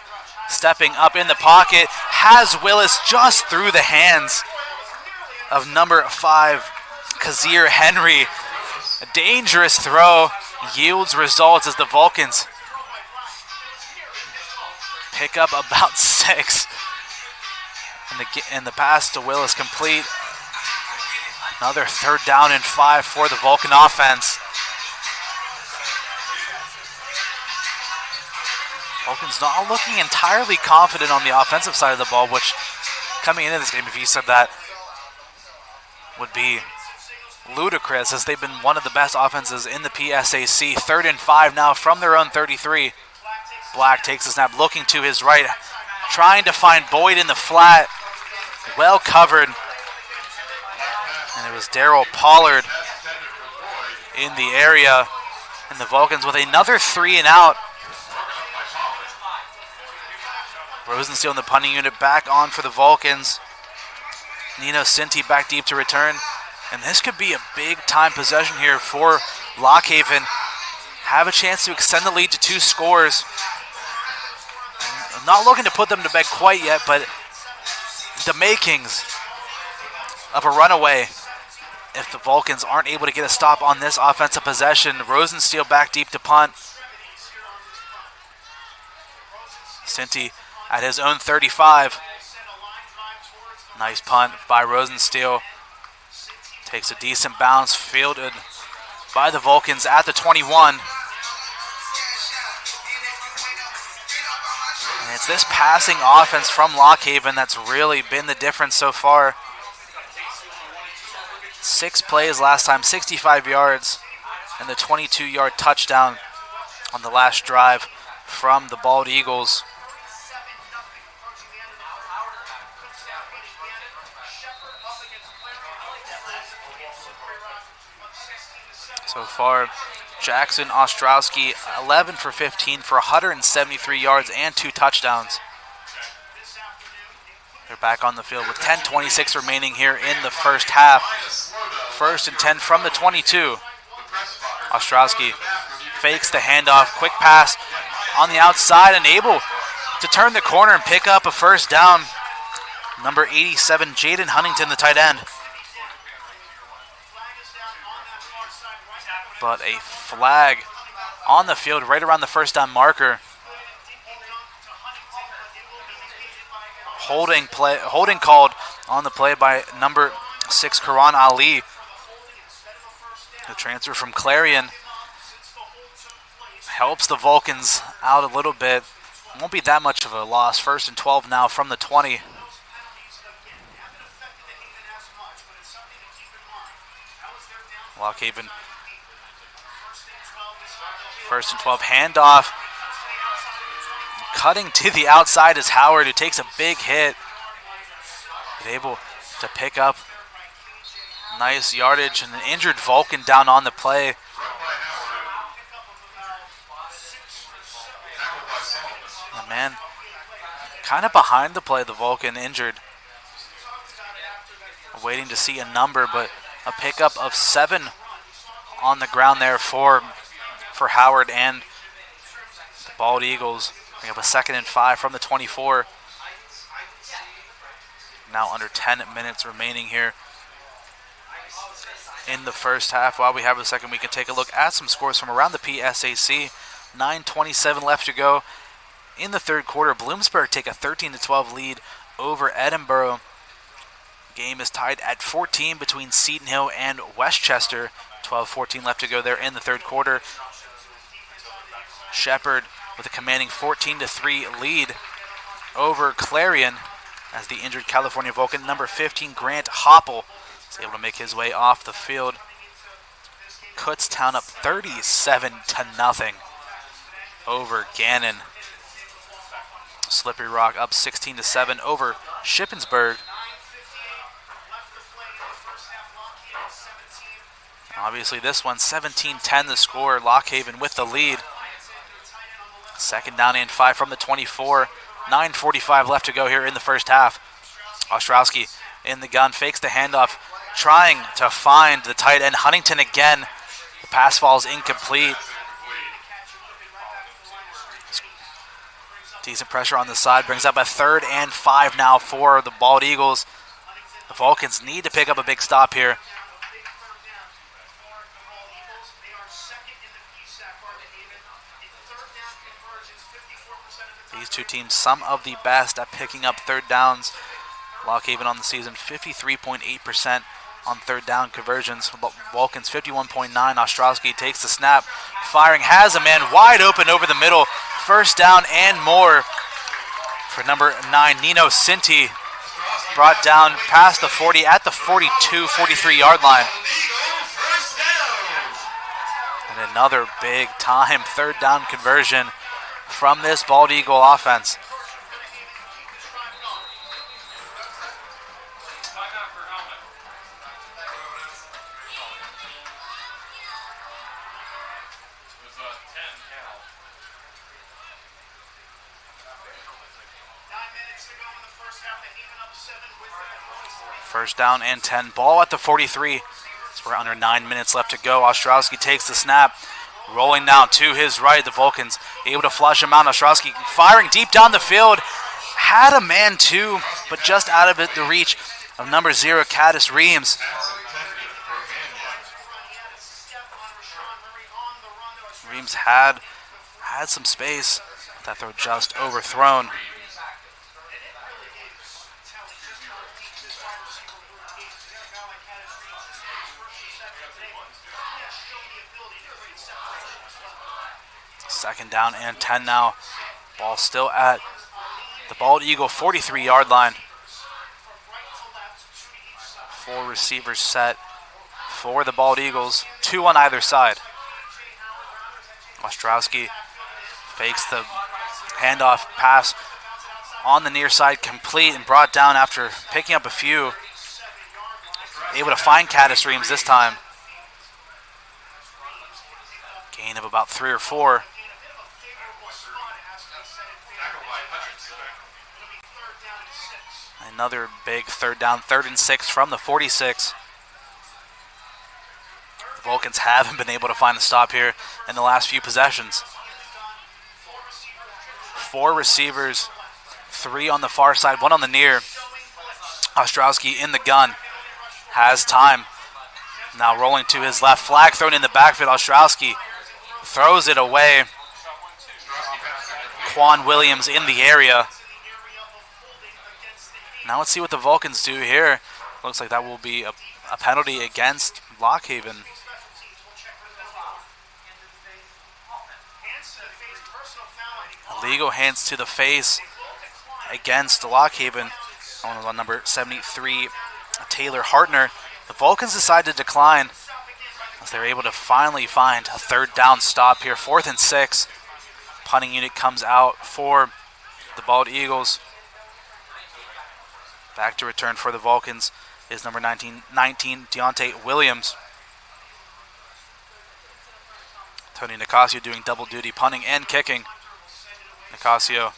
stepping up in the pocket, has Willis just through the hands of number 5, Kazir Henry. A dangerous throw yields results as the Vulcans pick up about 6. And the pass to Willis complete. Another 3rd down and 5 for the Vulcan offense. Vulcans not looking entirely confident on the offensive side of the ball, which coming into this game, if you said that, would be ludicrous, as they've been one of the best offenses in the PSAC. 3rd and 5 now from their own 33. Black takes the snap, looking to his right, trying to find Boyd in the flat. Well covered. And it was Darrell Pollard in the area. And the Vulcans with another 3 and out. Rosensteel in the punting unit back on for the Vulcans. Nino Sinti back deep to return. And this could be a big-time possession here for Lockhaven. Have a chance to extend the lead to 2 scores. I'm not looking to put them to bed quite yet, but the makings of a runaway if the Vulcans aren't able to get a stop on this offensive possession. Rosensteel back deep to punt. Sinti at his own 35. Nice punt by Rosensteel. Takes a decent bounce, fielded by the Vulcans at the 21. And it's this passing offense from Lockhaven that's really been the difference so far. 6 plays last time, 65 yards, and the 22-yard touchdown on the last drive from the Bald Eagles. So far, Jackson Ostrowski, 11 for 15 for 173 yards and 2 touchdowns. They're back on the field with 10:26 remaining here in the first half. 1st and 10 from the 22. Ostrowski fakes the handoff, quick pass on the outside and able to turn the corner and pick up a 1st down. Number 87, Jaden Huntington, the tight end. But a flag on the field right around the 1st down marker. Holding called on the play by number 6, Karan Ali. The transfer from Clarion helps the Vulcans out a little bit. Won't be that much of a loss. 1st and 12 now from the 20. Lockhaven. 1st and 12, handoff. Cutting to the outside is Howard, who takes a big hit. But able to pick up nice yardage, and an injured Vulcan down on the play. Oh, man, kind of behind the play, the Vulcan injured. Waiting to see a number, but a pickup of 7 on the ground there for Howard and the Bald Eagles. We have a 2nd and 5 from the 24. Now under 10 minutes remaining here in the first half. While we have a second, we can take a look at some scores from around the PSAC. 9:27 left to go in the 3rd quarter. Bloomsburg take a 13-12 lead over Edinburgh. Game is tied at 14 between Seton Hill and Westchester. 12:14 left to go there in the 3rd quarter. Shepherd with a commanding 14-3 lead over Clarion as the injured California Vulcan number 15, Grant Hopple, is able to make his way off the field. Kutztown up 37-0. over Gannon. Slippery Rock up 16-7 over Shippensburg. Obviously this one 17-10 the score. Lockhaven with the lead. Second down and 5 from the 24. 9:45 left to go here in the first half. Ostrowski in the gun, fakes the handoff, trying to find the tight end Huntington again. The pass falls incomplete. Decent pressure on the side, brings up a 3rd and 5 now for the Bald Eagles. The Vulcans need to pick up a big stop here. These two teams, some of the best at picking up third downs. Lockhaven on the season, 53.8% on third down conversions. Vulcans, 51.9. Ostrowski takes the snap, firing, has a man wide open over the middle. First down and more for number 9, Nino Sinti. Brought down past the 40 at the 42, 43-yard line. And another big time third down conversion from this Bald Eagle offense. First down and 10. Ball at the 43. So we're under 9 minutes left to go. Ostrowski takes the snap. Rolling down to his right. The Vulcans able to flush him out. Ostrowski firing deep down the field. Had a man too, but just out of the reach of number 0, Caddis Reams. Reams had some space. That throw just overthrown. Second down and 10 now. Ball still at the Bald Eagle 43-yard line. 4 receivers set for the Bald Eagles. 2 on either side. Ostrowski fakes the handoff pass on the near side, complete and brought down after picking up a few. Able to find Caddis Reams this time. Gain of about 3 or 4. Another big third down, 3rd and 6 from the 46. The Vulcans haven't been able to find the stop here in the last few possessions. 4 receivers, 3 on the far side, 1 on the near. Ostrowski in the gun, has time. Now rolling to his left, flag thrown in the backfield. Ostrowski throws it away. Quan Williams in the area. Now let's see what the Vulcans do here. Looks like that will be a penalty against Lockhaven. Illegal hands to the face against Lockhaven. On number 73, Taylor Hartner. The Vulcans decide to decline as they're able to finally find a third down stop here. 4th and 6. Punting unit comes out for the Bald Eagles. Back to return for the Vulcans is number 19 Deontay Williams. Tony Nicasio doing double duty, punting and kicking. Nicasio,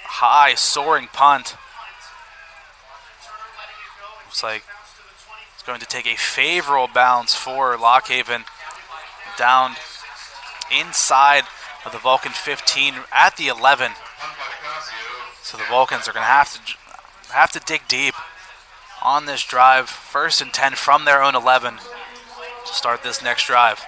high soaring punt. Looks like it's going to take a favorable bounce for Lockhaven. Down inside of the Vulcan 15 at the 11. So the Vulcans are going to have to dig deep on this drive. 1st and 10 from their own 11 to start this next drive.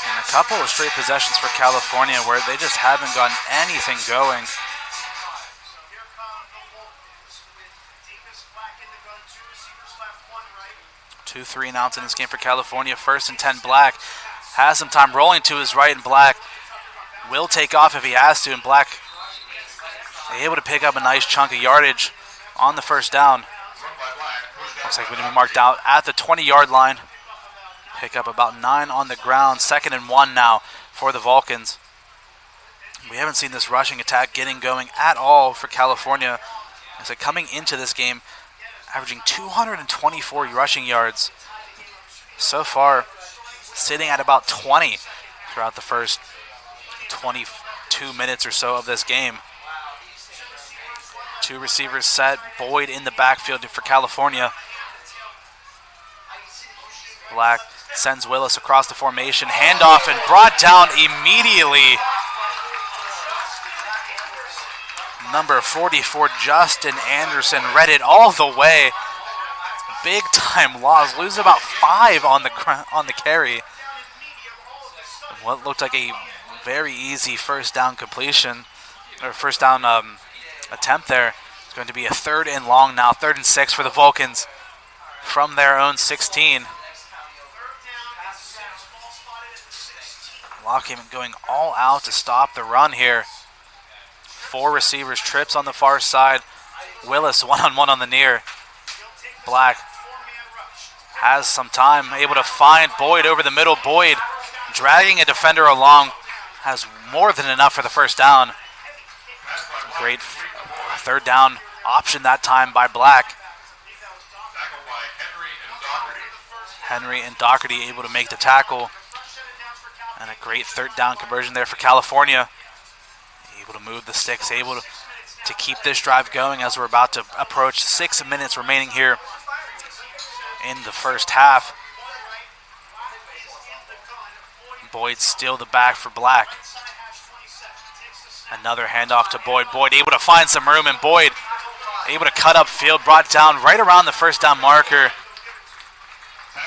And a couple of straight possessions for California where they just haven't gotten anything going. 2 3 and outs in this game for California. 1st and 10, Black has some time rolling to his right, and Black will take off if he has to, and Black able to pick up a nice chunk of yardage on the first down. Looks like we're going to be marked out at the 20-yard line. Pick up about 9 on the ground. 2nd and 1 now for the Vulcans. We haven't seen this rushing attack getting going at all for California. So coming into this game, averaging 224 rushing yards. So far, sitting at about 20 throughout the first 22 minutes or so of this game. 2 receivers set. Boyd in the backfield for California. Black sends Willis across the formation. Handoff and brought down immediately. Number 44, Justin Anderson, read it all the way. Big time loss. Lose about 5 on the carry. What looked like a very easy first down completion, or first down attempt there. It's going to be a 3rd and long now. 3rd and 6 for the Vulcans from their own 16. Lockhaven going all out to stop the run here. 4 receivers, trips on the far side. Willis one-on-one on the near. Black has some time, able to find Boyd over the middle. Boyd dragging a defender along, has more than enough for the first down. Great 3rd down option that time by Black. Henry and Doherty able to make the tackle. And a great 3rd down conversion there for California. Able to move the sticks, able to keep this drive going as we're about to approach 6 minutes remaining here in the first half. Boyd still the back for Black. Another handoff to Boyd. Boyd able to find some room, and Boyd able to cut up field, brought down right around the first down marker.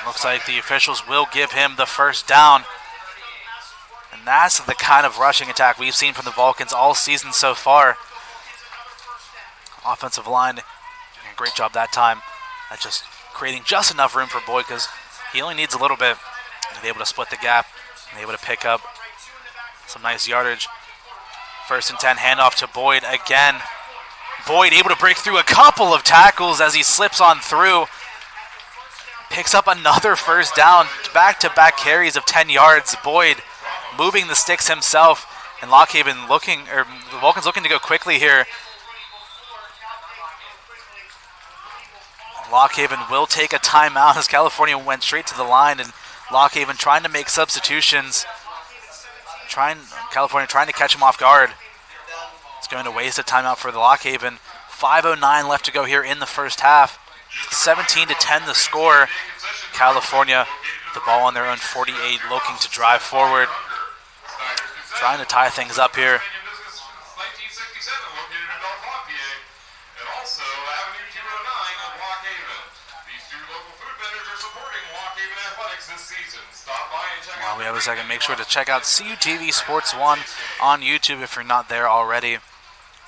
Looks like the officials will give him the first down. And that's the kind of rushing attack we've seen from the Vulcans all season so far. Offensive line doing a great job that time at just creating just enough room for Boyd, because he only needs a little bit. And able to split the gap and able to pick up some nice yardage. 1st and 10, handoff to Boyd again. Boyd able to break through a couple of tackles as he slips on through. Picks up another first down. Back-to-back carries of 10 yards. Boyd moving the sticks himself, and Lockhaven the Vulcans looking to go quickly here. Lockhaven will take a timeout as California went straight to the line, and Lockhaven trying to make substitutions. California trying to catch him off guard. It's going to waste a timeout for the Lockhaven. 5:09 left to go here in the first half. 17-10 the score. California, the ball on their own 48, looking to drive forward. Trying to tie things up here. While we have a second, make sure to check out CUTV Sports 1 on YouTube if you're not there already.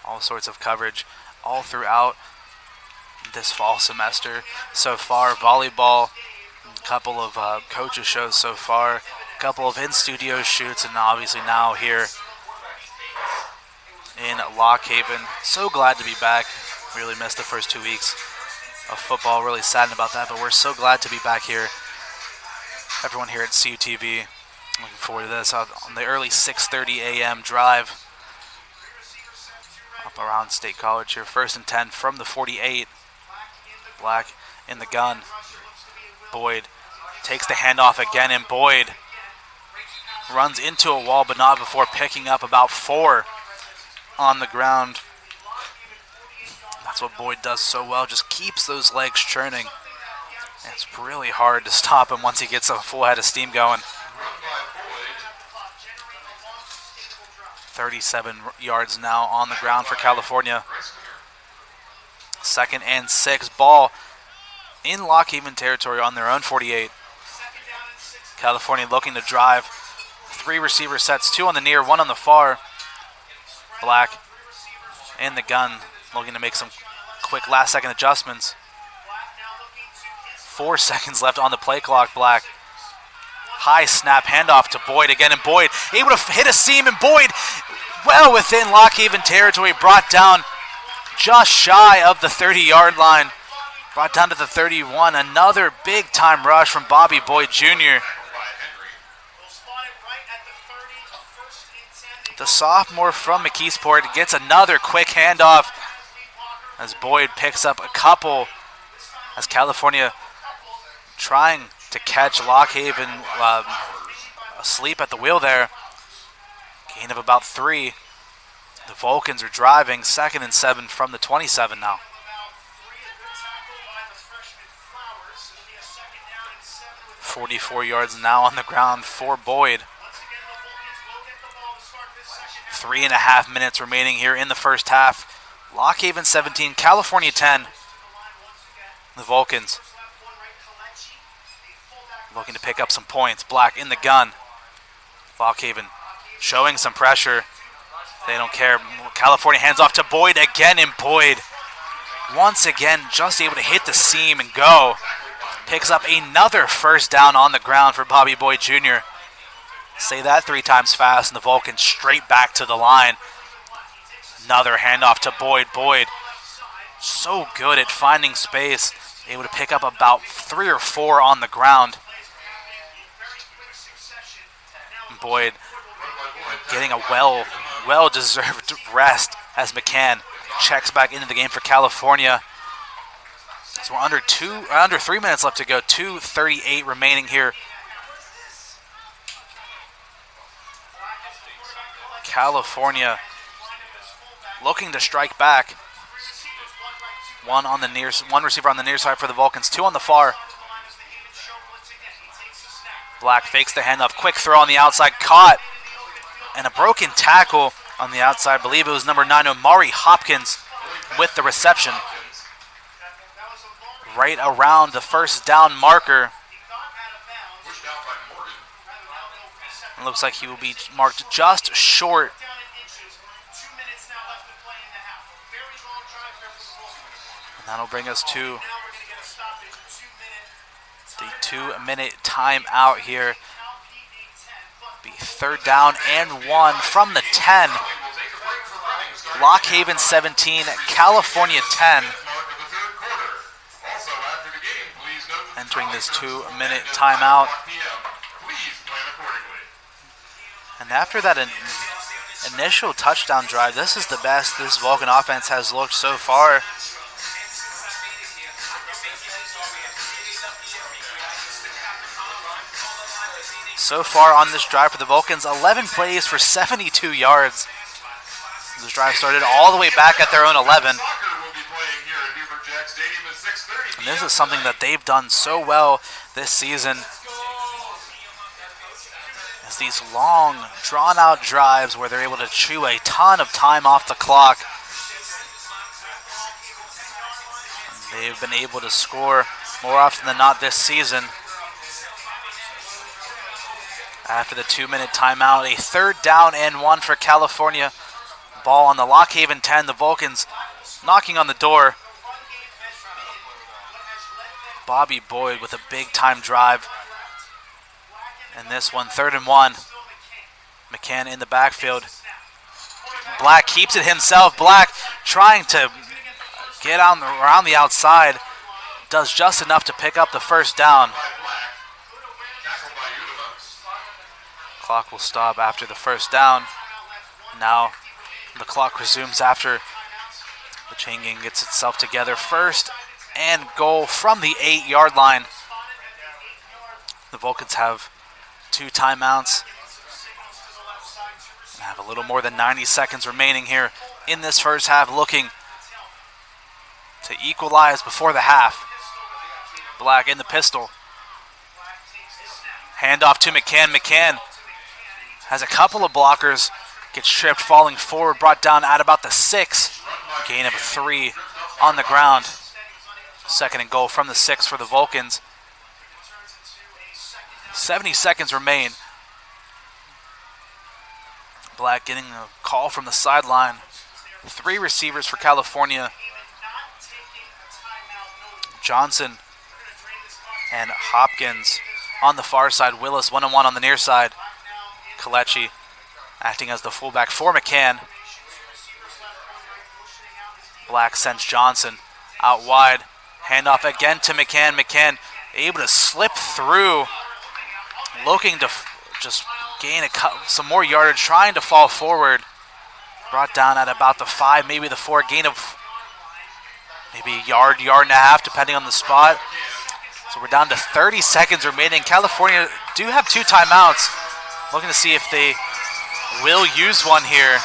All sorts of coverage all throughout this fall semester so far. Volleyball, a couple of coaches shows so far, a couple of in-studio shoots, and obviously now here in Lockhaven. So glad to be back. Really missed the first 2 weeks of football. Really saddened about that, but we're so glad to be back here. Everyone here at CUTV, looking forward to this on the early 6:30 a.m. drive up around State College here. 1st and 10 from the 48. Black in the gun. Boyd takes the handoff again, and Boyd runs into a wall, but not before picking up about 4 on the ground. That's what Boyd does so well, just keeps those legs churning. It's really hard to stop him once he gets a full head of steam going. 37 yards now on the ground for California. 2nd and 6, ball in Lockhaven territory on their own 48. California looking to drive. 3 receiver sets, 2 on the near, 1 on the far. Black in the gun, looking to make some quick last-second adjustments. 4 seconds left on the play clock. Black. High snap, handoff to Boyd again, and Boyd able to hit a seam, and Boyd well within Lock Haven territory, brought down just shy of the 30-yard line. Brought down to the 31. Another big-time rush from Bobby Boyd Jr. The sophomore from McKeesport gets another quick handoff as Boyd picks up a couple, as California trying to catch Lock Haven asleep at the wheel there. Gain of about 3. The Vulcans are driving, 2nd and 7 from the 27 now. 44 yards now on the ground for Boyd. 3.5 minutes remaining here in the first half. Lock Haven 17, California 10. The Vulcans looking to pick up some points. Black in the gun. Lock Haven showing some pressure. They don't care. California hands off to Boyd again, and Boyd once again just able to hit the seam and go. Picks up another first down on the ground for Bobby Boyd Jr. Say that 3 times fast, and the Vulcans straight back to the line. Another handoff to Boyd. Boyd so good at finding space, able to pick up about 3 or 4 on the ground. And Boyd getting a well-deserved rest as McCann checks back into the game for California. So we're under 3 minutes left to go. 2:38 remaining here. California looking to strike back. One receiver on the near side for the Vulcans, 2 on the far. Black fakes the handoff, quick throw on the outside, caught, and a broken tackle on the outside. I believe it was number 9, Omari Hopkins, with the reception. Right around the first down marker. It looks like he will be marked just short. And that'll bring us to the 2-minute timeout here. Be 3rd down and 1 from the 10. Lock Haven 17, California 10. Entering this 2-minute timeout. And after that initial touchdown drive, this is the best this Vulcan offense has looked so far. So far on this drive for the Vulcans, 11 plays for 72 yards. This drive started all the way back at their own 11. And this is something that they've done so well this season. Is these long, drawn-out drives where they're able to chew a ton of time off the clock. And they've been able to score more often than not this season. After the 2-minute timeout, a 3rd down and 1 for California. Ball on the Lock Haven 10. The Vulcans knocking on the door. Bobby Boyd with a big-time drive. And this one, 3rd and 1. McCann in the backfield. Black keeps it himself. Black trying to get around the outside. Does just enough to pick up the first down. Clock will stop after the first down. Now the clock resumes after the chain gang gets itself together. 1st and goal from the 8-yard line. The Vulcans have 2 timeouts. And have a little more than 90 seconds remaining here in this first half, looking to equalize before the half. Black in the pistol. Handoff to McCann. McCann has a couple of blockers, gets tripped, falling forward, brought down at about the 6. Gain of 3 on the ground. 2nd and goal from the 6 for the Vulcans. 70 seconds remain. Black getting a call from the sideline. 3 receivers for California. Johnson and Hopkins on the far side. Willis 1-on-1 on the near side. Kalechi acting as the fullback for McCann. Black sends Johnson out wide. Handoff again to McCann. McCann able to slip through, looking to just gain some more yardage, trying to fall forward. Brought down at about the 5, maybe the 4, gain of maybe a yard and a half, depending on the spot. So we're down to 30 seconds remaining. California do have 2 timeouts. Looking to see if they will use one here.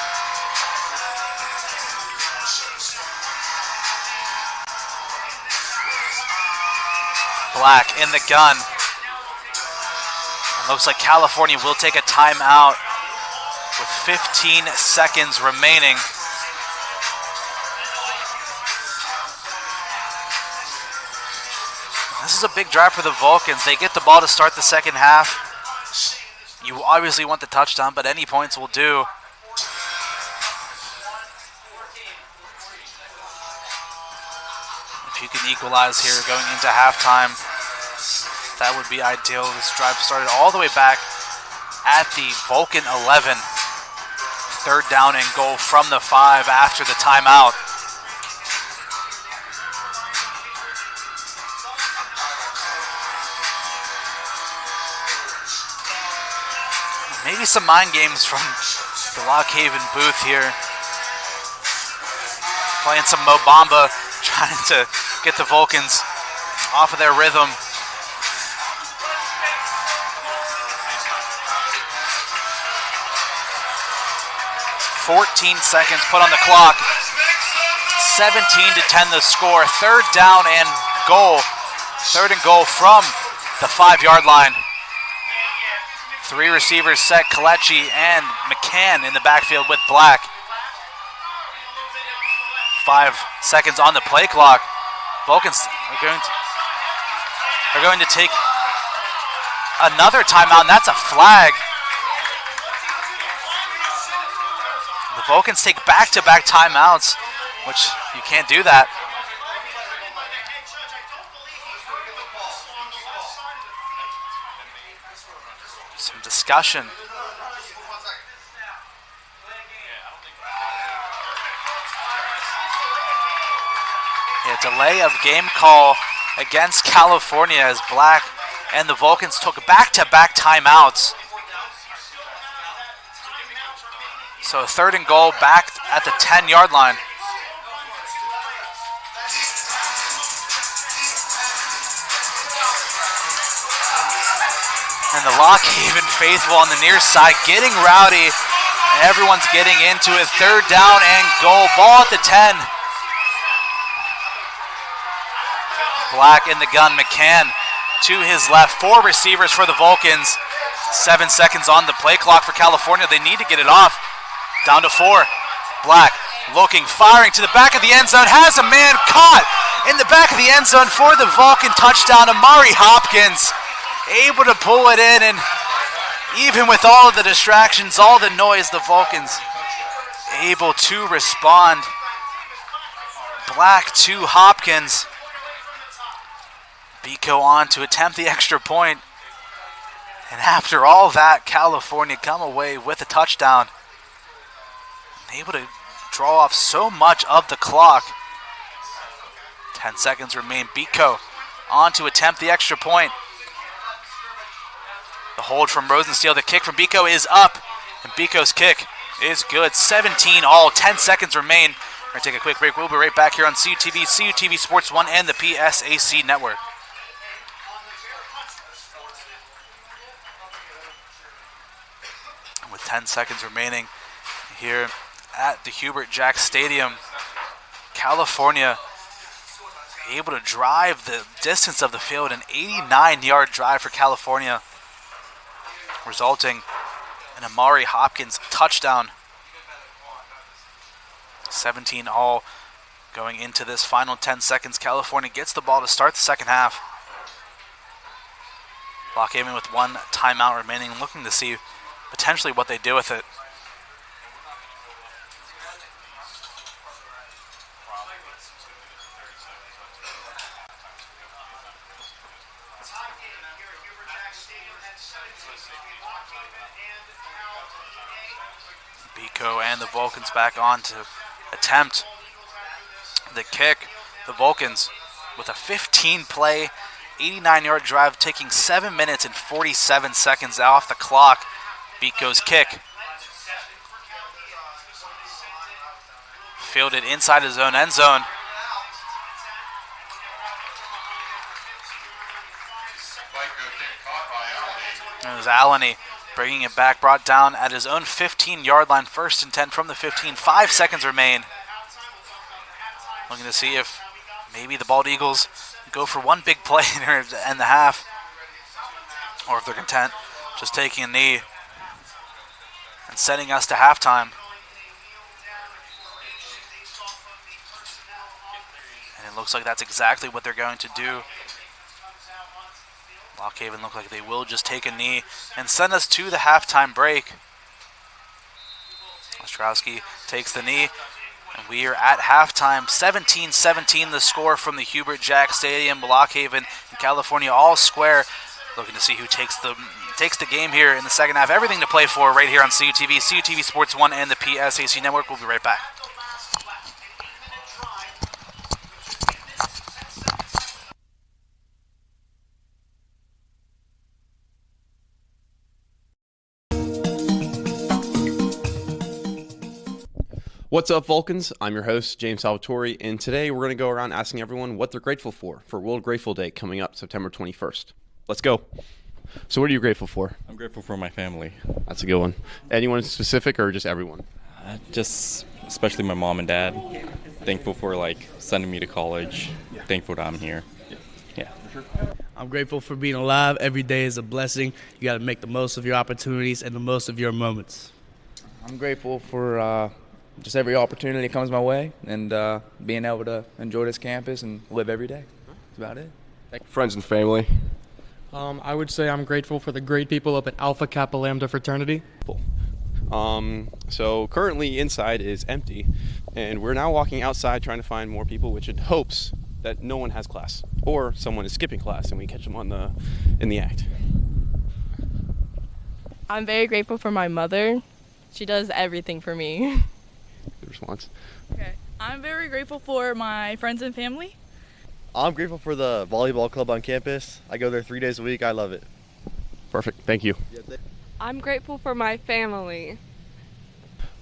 Black in the gun. It looks like California will take a timeout with 15 seconds remaining. This is a big drive for the Vulcans. They get the ball to start the second half. You obviously want the touchdown, but any points will do. If you can equalize here going into halftime, that would be ideal. This drive started all the way back at the Vulcan 11. 3rd down and goal from the 5 after the timeout. Maybe some mind games from the Lock Haven booth here. Playing some Mo Bamba, trying to get the Vulcans off of their rhythm. .14 seconds put on the clock. 17-10 the score. 3rd down and goal. 3rd and goal from the 5-yard line. 3 receivers set, Kalechi and McCann in the backfield with Black. 5 seconds on the play clock. Vulcans are going to take another timeout, and that's a flag. The Vulcans take back-to-back timeouts, which you can't do that. Some discussion. Yeah, delay of game call against California as Black and the Vulcans took back-to-back timeouts. So 3rd and goal back at the 10-yard line. And the Lock Haven faithful on the near side getting rowdy. Everyone's getting into it. 3rd down and goal. Ball at the 10. Black in the gun. McCann to his left. 4 receivers for the Vulcans. 7 seconds on the play clock for California. They need to get it off. Down to 4. Black looking, firing to the back of the end zone. Has a man caught in the back of the end zone for the Vulcan touchdown. Amari Hopkins able to pull it in, and even with all of the distractions, all the noise, the Vulcans able to respond. Black to Hopkins. Biko on to attempt the extra point. And after all that, California come away with a touchdown. Able to draw off so much of the clock. 10 seconds remain. Biko on to attempt the extra point. The hold from Rosensteel. The kick from Biko is up. And Biko's kick is good. 17 all. 10 seconds remain. We're going to take a quick break. We'll be right back here on CUTV, CUTV Sports 1, and the PSAC Network. And with 10 seconds remaining here at the Hubert Jack Stadium, California able to drive the distance of the field. An 89-yard drive for California, resulting in Amari Hopkins touchdown. 17 all going into this final 10 seconds. California gets the ball to start the second half. Lock Haven with 1 timeout remaining, looking to see potentially what they do with it. Biko and the Vulcans back on to attempt the kick. The Vulcans with a 15-play, 89-yard drive, taking 7 minutes and 47 seconds off the clock. Biko's kick fielded inside his own end zone. It was Alany bringing it back, brought down at his own 15-yard line, 1st and 10 from the 15. 5 seconds remain. Looking to see if maybe the Bald Eagles go for one big play to end the half, or if they're content just taking a knee and sending us to halftime. And it looks like that's exactly what they're going to do. Lockhaven look like they will just take a knee and send us to the halftime break. Ostrowski takes the knee, and we are at halftime. 17-17 the score from the Hubert Jack Stadium. Lockhaven and California all square. Looking to see who takes the game here in the second half. Everything to play for right here on CUTV, CUTV Sports 1 and the PSAC Network. We'll be right back.
What's up, Vulcans? I'm your host, James Salvatore, and today we're going to go around asking everyone what they're grateful for World Grateful Day coming up September 21st. Let's go. So what are you grateful for?
I'm grateful for my family.
That's a good one. Anyone specific or just everyone?
Just especially my mom and dad. Thankful for sending me to college.
Yeah.
Thankful that I'm here. Yeah.
For sure.
I'm grateful for being alive. Every day is a blessing. You got to make the most of your opportunities and the most of your moments.
I'm grateful for just every opportunity that comes my way and being able to enjoy this campus and live every day. That's about it.
Friends and family.
I would say I'm grateful for the great people up at Alpha Kappa Lambda fraternity.
Cool. So currently inside is empty, and we're now walking outside trying to find more people, which in hopes that no one has class or someone is skipping class and we catch them in the act.
I'm very grateful for my mother. She does everything for me.
Good response.
Okay. I'm very grateful for my friends and family.
I'm grateful for the volleyball club on campus. I go there 3 days a week. I love it.
Perfect. Thank you.
I'm grateful for my family.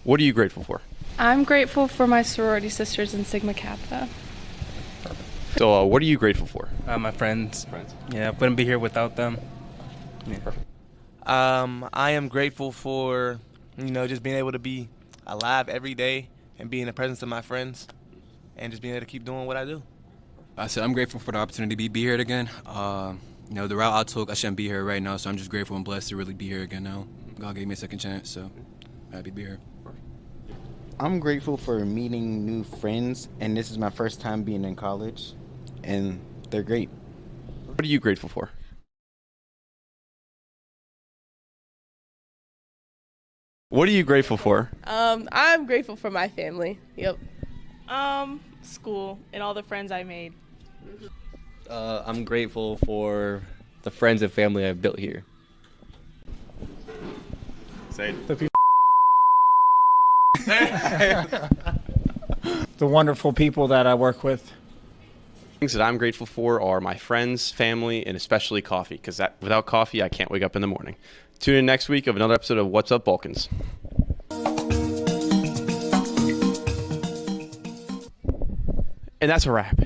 What are you grateful for?
I'm grateful for my sorority sisters in Sigma Kappa.
So what are you grateful for?
My friends. Yeah, I wouldn't be here without them. Yeah.
Perfect.
I am grateful for, just being able to be alive every day and be in the presence of my friends and just being able to keep doing what I do.
I said I'm grateful for the opportunity to be here again. The route I took, I shouldn't be here right now, so I'm just grateful and blessed to really be here again now. God gave me a second chance, so happy to be here.
I'm grateful for meeting new friends, and this is my first time being in college, and they're great.
What are you grateful for? What are you grateful for?
I'm grateful for my family. Yep.
School and all the friends I made.
I'm grateful for the friends and family I've built here.
Say it.
The wonderful people that I work with.
Things that I'm grateful for are my friends, family, and especially coffee, because without coffee, I can't wake up in the morning. Tune in next week of another episode of What's Up, Vulcans. And that's a wrap.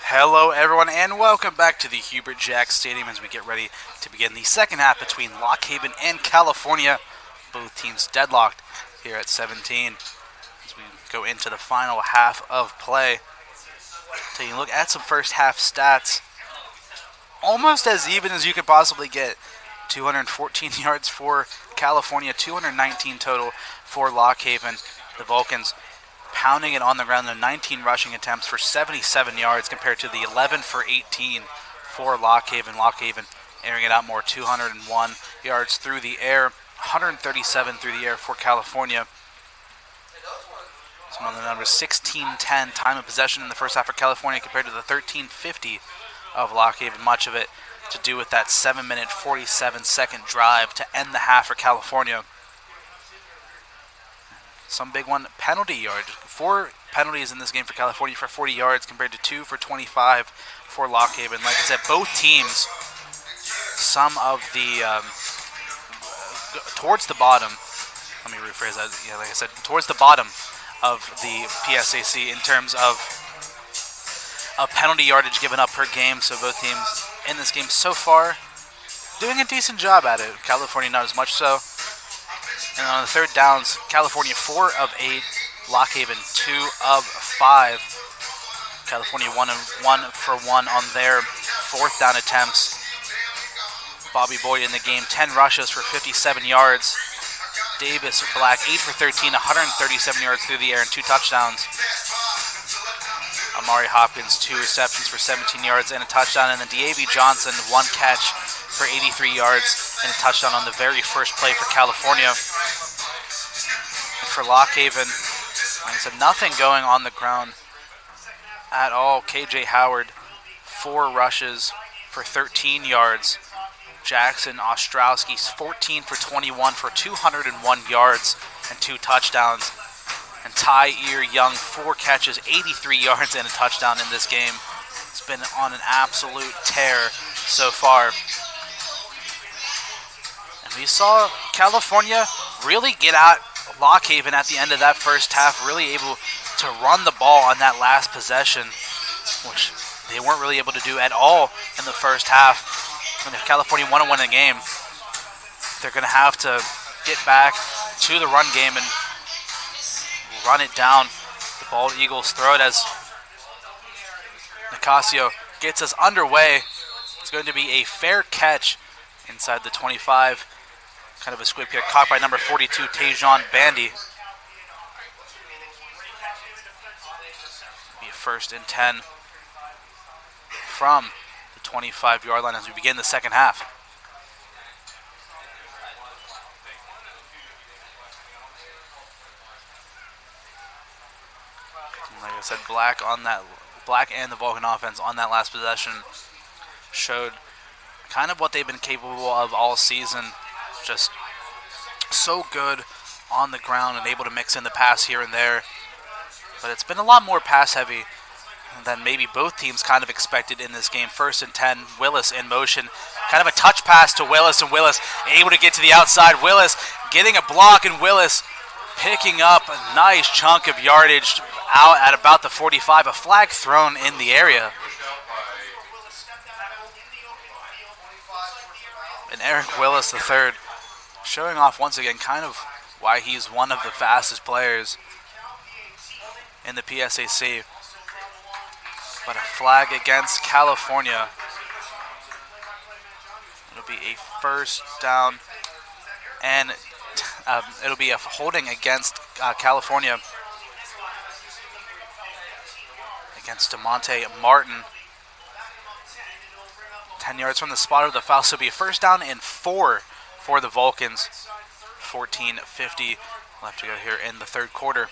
Hello, everyone, and welcome back to the Hubert Jack Stadium as we get ready to begin the second half between Lock Haven and California. Both teams deadlocked here at 17 as we go into the final half of play. Taking a look at some first half stats, almost as even as you could possibly get. 214 yards for California, 219 total for Lock Haven. The Vulcans pounding it on the ground, the 19 rushing attempts for 77 yards compared to the 11 for 18 for Lock Haven. Lock Haven airing it out more, 201 yards through the air, 137 through the air for California. Some of the numbers, 16-10 time of possession in the first half for California compared to the 13-50 of Lock Haven. Much of it to do with that 7-minute, 47-second drive to end the half for California. Some big one, penalty yard. 4 penalties in this game for California for 40 yards compared to 2 for 25 for Lock Haven. Like I said, both teams, some of the, towards the bottom, let me rephrase that, yeah, like I said, towards the bottom of the PSAC in terms of penalty yardage given up per game. So both teams in this game so far doing a decent job at it. California not as much so. And on the third downs, California 4 of 8, Lock Haven 2 of 5. California 1 for 1 on their fourth down attempts. Bobby Boyd in the game, 10 rushes for 57 yards. Davis Black 8 for 13, 137 yards through the air and 2 touchdowns. Amari Hopkins 2 receptions for 17 yards and a touchdown, and then D'Avi Johnson 1 catch for 83 yards and a touchdown on the very first play for California. And for Lock Haven, like I said, nothing going on the ground at all. KJ Howard 4 rushes for 13 yards. Jackson Ostrowski 14 for 21 for 201 yards and 2 touchdowns. And Ty Young 4 catches, 83 yards and a touchdown in this game. It's been on an absolute tear so far. And we saw California really get out Lock Haven at the end of that first half, really able to run the ball on that last possession, which they weren't really able to do at all in the first half. And if California want to win the game, they're going to have to get back to the run game and run it down the Bald Eagles' throat as Nicasio gets us underway. It's going to be a fair catch inside the 25. Kind of a squib kick caught by number 42, Tajon Bandy. Be a 1st and 10 from the 25-yard line as we begin the second half. Like I said, Black and the Vulcan offense on that last possession showed kind of what they've been capable of all season. Just so good on the ground and able to mix in the pass here and there. But it's been a lot more pass heavy than maybe both teams kind of expected in this game. 1st and 10, Willis in motion. Kind of a touch pass to Willis, and Willis able to get to the outside. Willis getting a block, and Willis picking up a nice chunk of yardage out at about the 45. A flag thrown in the area. And Eric Willis III showing off once again kind of why he's one of the fastest players in the PSAC. But a flag against California. It'll be a 1st down, and it'll be a holding against California against DeMonte Martin. 10 yards from the spot of the foul, so it'll be a 1st down and 4 for the Vulcans. 14:50 left to go here in the third quarter.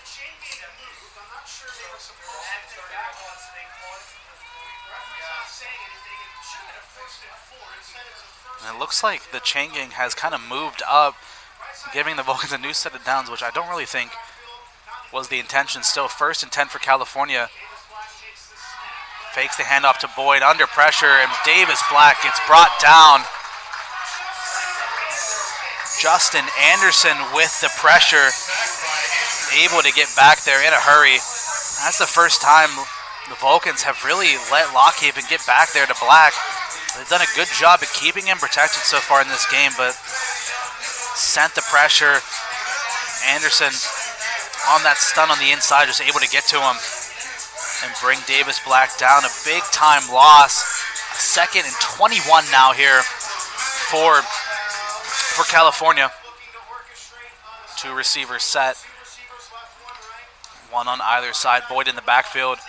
And it looks like the chain gang has kind of moved up, giving the Vulcans a new set of downs, which I don't really think was the intention. Still 1st and 10 for California. Fakes the handoff to Boyd under pressure, and Davis Black gets brought down. Justin Anderson with the pressure, able to get back there in a hurry. That's the first time The Vulcans have really let Lockhaven get back there to Black. They've done a good job at keeping him protected so far in this game, but sent the pressure. Anderson on that stun on the inside, just able to get to him and bring Davis Black down. A big-time loss. 2nd and 21 now here for California. 2 receivers set. 1 on either side. Boyd in the backfield.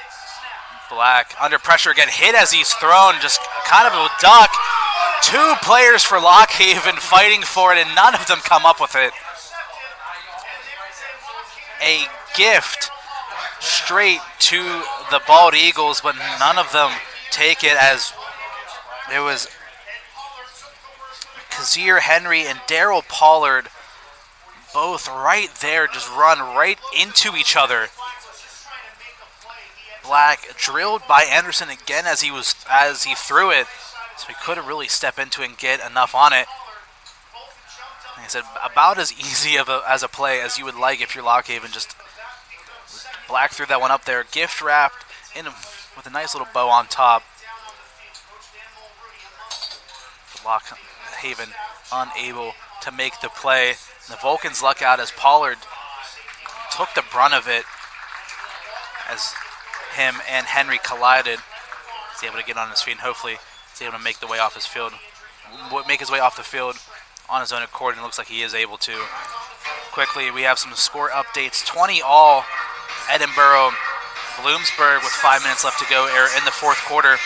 Black under pressure again, hit as he's thrown, just kind of a duck. 2 players for Lockhaven fighting for it, and none of them come up with it. A gift straight to the Bald Eagles, but none of them take it, as it was Kazir Henry and Daryl Pollard both right there, just run right into each other. Black drilled by Anderson again as he threw it, so he couldn't really step into it and get enough on it. Like I said, about as easy as a play as you would like if you're Lockhaven. Just Black threw that one up there, gift wrapped in with a nice little bow on top. Lockhaven unable to make the play. And the Vulcans luck out as Pollard took the brunt of it as him and Henry collided. He's able to get on his feet, and hopefully he's able to make the way off his field, make his way off the field on his own accord, and it looks like he is able to. Quickly, we have some score updates. 20-all Edinburgh, Bloomsburg with 5 minutes left to go in the 4th quarter.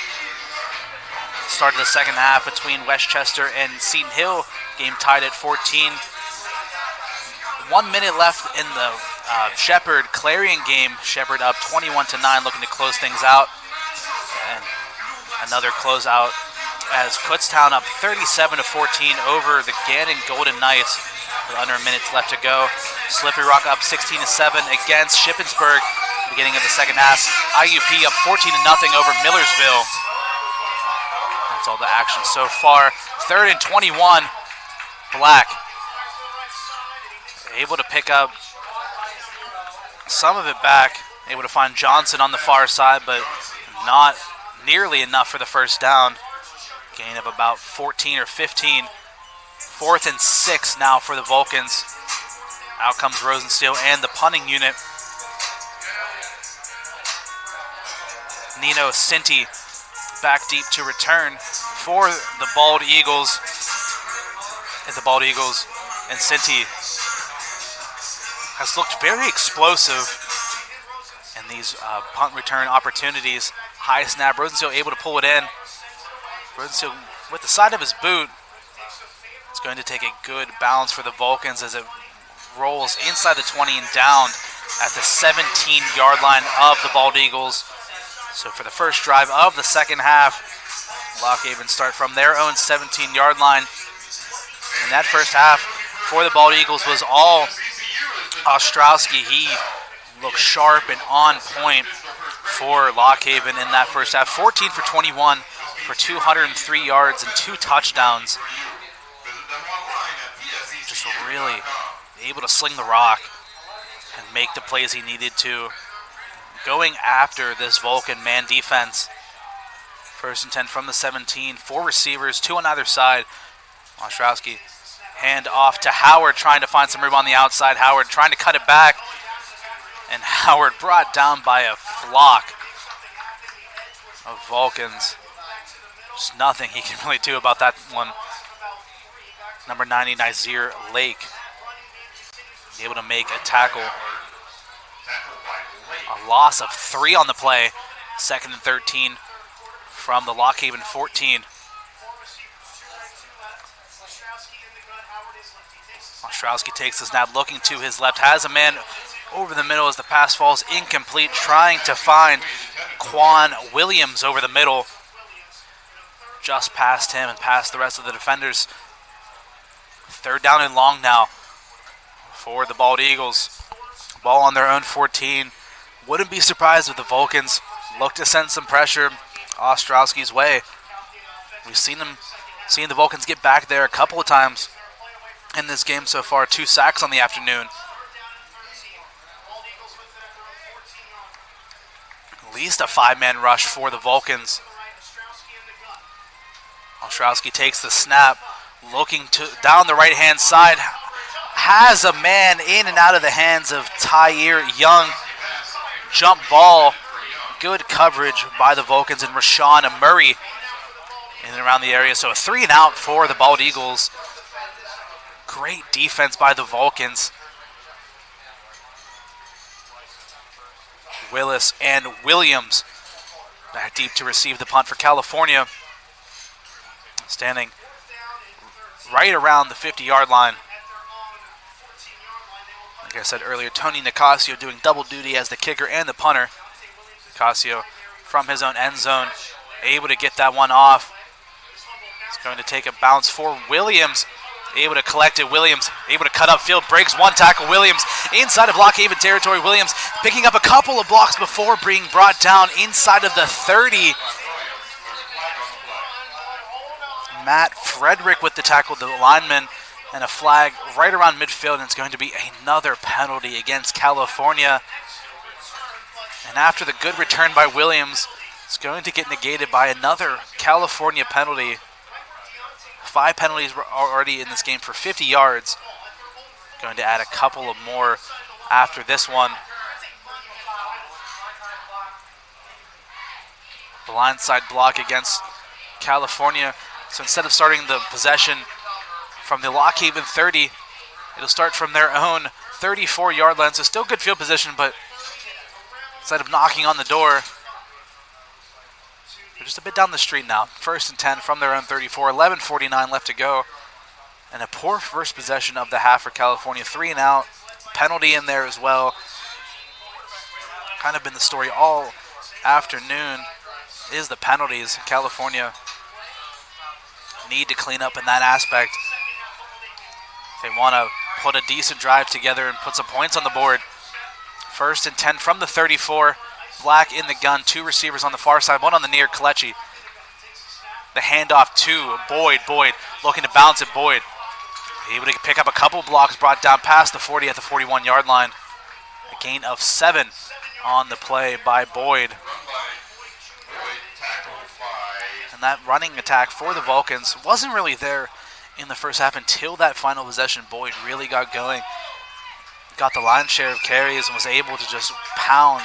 Started the second half between Westchester and Seton Hill. Game tied at 14. 1 minute left in the Shepherd Clarion game. Shepherd up 21-9, looking to close things out. And another closeout as Kutztown up 37-14 over the Gannon Golden Knights with under a minute left to go. Slippery Rock up 16-7 against Shippensburg. Beginning of the second half. IUP up 14-0 over Millersville. That's all the action so far. 3rd and 21. Black able to pick up some of it back. Able to find Johnson on the far side, but not nearly enough for the first down. Gain of about 14 or 15. 4th and 6 now for the Vulcans. Out comes Rosensteel and the punting unit. Nino Sinti back deep to return for the Bald Eagles. And Sinti has looked very explosive in these punt return opportunities. High snap, Rosensteel able to pull it in. Rosensteel with the side of his boot. It's going to take a good bounce for the Vulcans as it rolls inside the 20 and down at the 17-yard line of the Bald Eagles. So for the first drive of the second half, Lockhaven start from their own 17-yard line. And that first half for the Bald Eagles was all Ostrowski. He looked sharp and on point for Lockhaven in that first half. 14 for 21 for 203 yards and 2 touchdowns. Just really able to sling the rock and make the plays he needed to. Going after this Vulcan man defense. 1st and 10 from the 17. 4 receivers, 2 on either side. Ostrowski hand off to Howard, trying to find some room on the outside. Howard trying to cut it back. And Howard brought down by a flock of Vulcans. Just nothing he can really do about that one. Number 90, Nazir Lake, able to make a tackle. A loss of 3 on the play. 2nd and 13 from the Lockhaven 14. Ostrowski takes the snap, looking to his left, has a man over the middle as the pass falls incomplete, trying to find Quan Williams over the middle. Just past him and past the rest of the defenders. 3rd down and long now for the Bald Eagles. Ball on their own 14. Wouldn't be surprised if the Vulcans look to send some pressure Ostrowski's way. We've seen the Vulcans get back there a couple of times in this game so far. 2 sacks on the afternoon. At least a 5-man rush for the Vulcans. Ostrowski takes the snap, looking down the right-hand side. Has a man in and out of the hands of Tyre Young. Jump ball. Good coverage by the Vulcans and Rashawn Murray in and around the area. So a 3-and-out for the Bald Eagles. Great defense by the Vulcans. Willis and Williams back deep to receive the punt for California. Standing right around the 50-yard line. Like I said earlier, Tony Nicasio doing double duty as the kicker and the punter. Nicasio from his own end zone, able to get that one off. It's going to take a bounce for Williams. Able to collect it. Williams able to cut upfield, breaks one tackle. Williams inside of Blockhaven territory. Williams picking up a couple of blocks before being brought down inside of the 30. Matt Frederick with the tackle, the lineman, and a flag right around midfield, and it's going to be another penalty against California. And after the good return by Williams, it's going to get negated by another California penalty. 5 penalties were already in this game for 50 yards. Going to add a couple of more after this one. Blindside block against California. So instead of starting the possession from the Lockhaven 30, it'll start from their own 34-yard line. So still good field position, but instead of knocking on the door, they're just a bit down the street now. 1st and 10 from their own 34, 11:49 left to go. And a poor first possession of the half for California. 3-and-out, penalty in there as well. Kind of been the story all afternoon is the penalties. California need to clean up in that aspect. They want to put a decent drive together and put some points on the board. 1st and 10 from the 34. Black in the gun, 2 receivers on the far side, 1 on the near, Kalechi. The handoff to Boyd. Boyd looking to bounce it. Boyd able to pick up a couple blocks, brought down past the 40 at the 41-yard line. A gain of 7 on the play by Boyd. And that running attack for the Vulcans wasn't really there in the first half until that final possession. Boyd really got going, got the lion's share of carries, and was able to just pound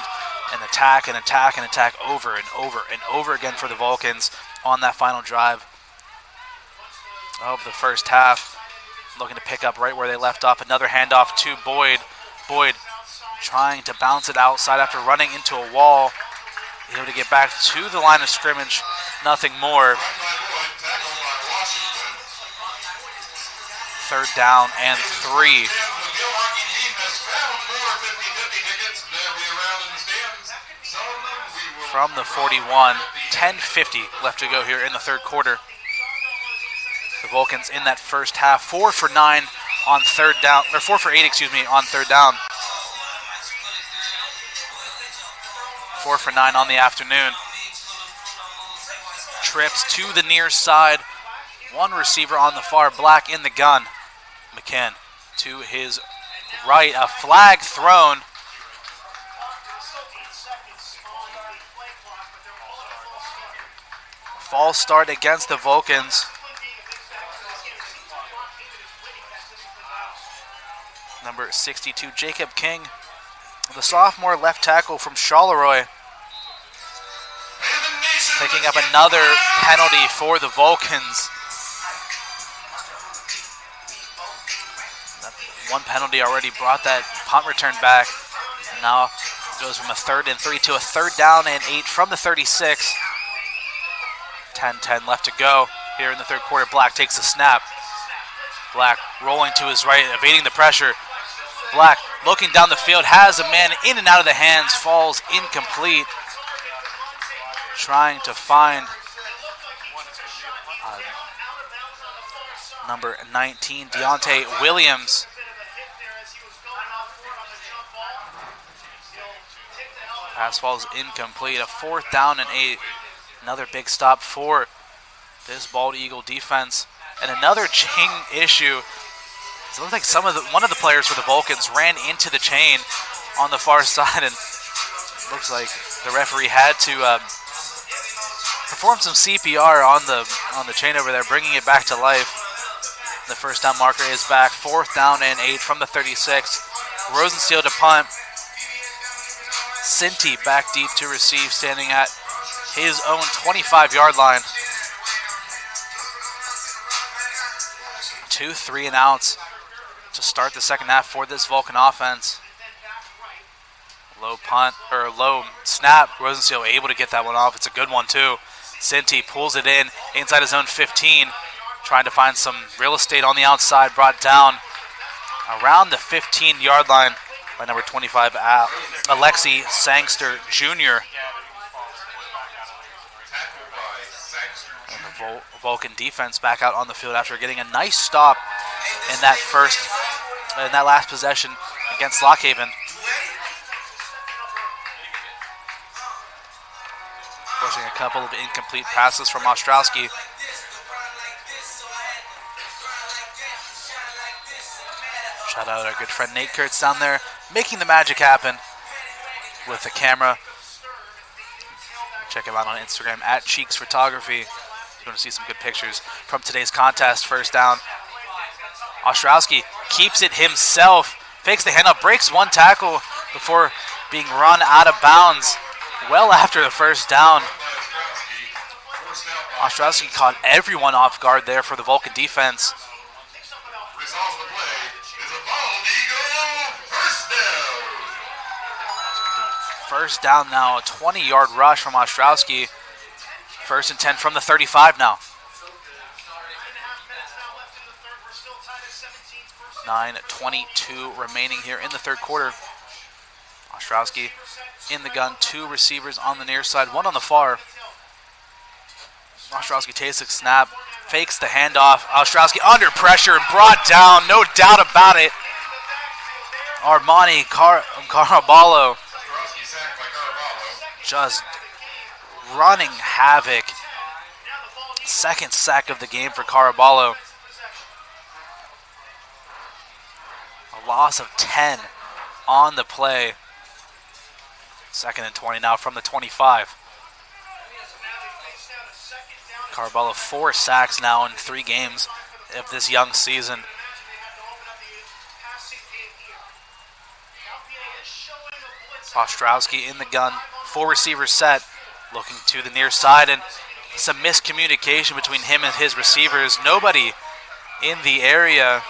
and attack and attack and attack over and over and over again for the Vulcans on that final drive of the first half. Looking to pick up right where they left off. Another handoff to Boyd. Boyd trying to bounce it outside after running into a wall. Able to get back to the line of scrimmage. Nothing more. 3rd down and 3. From the 41, 10:50 left to go here in the 3rd quarter. The Vulcans in that first half, 4 for 9 on 3rd down, or 4 for 8, on 3rd down. 4 for 9 on the afternoon. Trips to the near side. 1 receiver on the far, Black in the gun. McKinn to his right, a flag thrown. False start against the Vulcans. Number 62, Jacob King, the sophomore left tackle from Charleroi, picking up another penalty for the Vulcans. That 1 penalty already brought that punt return back. And now it goes from a 3rd and 3 to a 3rd down and 8 from the 36. 10-10 left to go here in the 3rd quarter. Black takes the snap. Black rolling to his right, evading the pressure. Black looking down the field, has a man in and out of the hands, falls incomplete. Trying to find number 19, Deontay Williams. Pass falls incomplete. A 4th down and 8. Another big stop for this Bald Eagle defense. And another chain issue. It looks like one of the players for the Vulcans ran into the chain on the far side, and looks like the referee had to perform some CPR on the chain over there, bringing it back to life. The first down marker is back. 4th down and 8 from the 36. Rosensteel to punt. Sinti back deep to receive, standing at his own 25-yard line. 2 3 and outs to start the second half for this Vulcan offense. Low punt, or low snap. Rosensteel able to get that one off. It's a good one too. Sinti pulls it in inside his own 15, trying to find some real estate on the outside, brought down around the 15-yard line by number 25, Alexi Sangster Jr. And the Vulcan defense back out on the field after getting a nice stop in that last possession against Lockhaven. Forcing a couple of incomplete passes from Ostrowski. Shout out our good friend Nate Kurtz down there, making the magic happen with the camera. Check him out on Instagram at Cheeks Photography if you want to see some good pictures from today's contest. First down. Ostrowski keeps it himself, fakes the handoff, breaks one tackle before being run out of bounds well after the first down. Ostrowski caught everyone off guard there for the Vulcan defense. First down now, a 20-yard rush from Ostrowski. 1st and 10 from the 35 now. 9:22 remaining here in the third quarter. Ostrowski in the gun, 2 receivers on the near side, 1 on the far. Ostrowski takes the snap, fakes the handoff. Ostrowski under pressure and brought down, no doubt about it. Armani Caraballo just running havoc. 2nd sack of the game for Caraballo. A loss of 10 on the play. 2nd and 20 now from the 25. Caraballo 4 sacks now in 3 games of this young season. Ostrowski in the gun, 4 receivers set, looking to the near side, and some miscommunication between him and his receivers. Nobody in the area.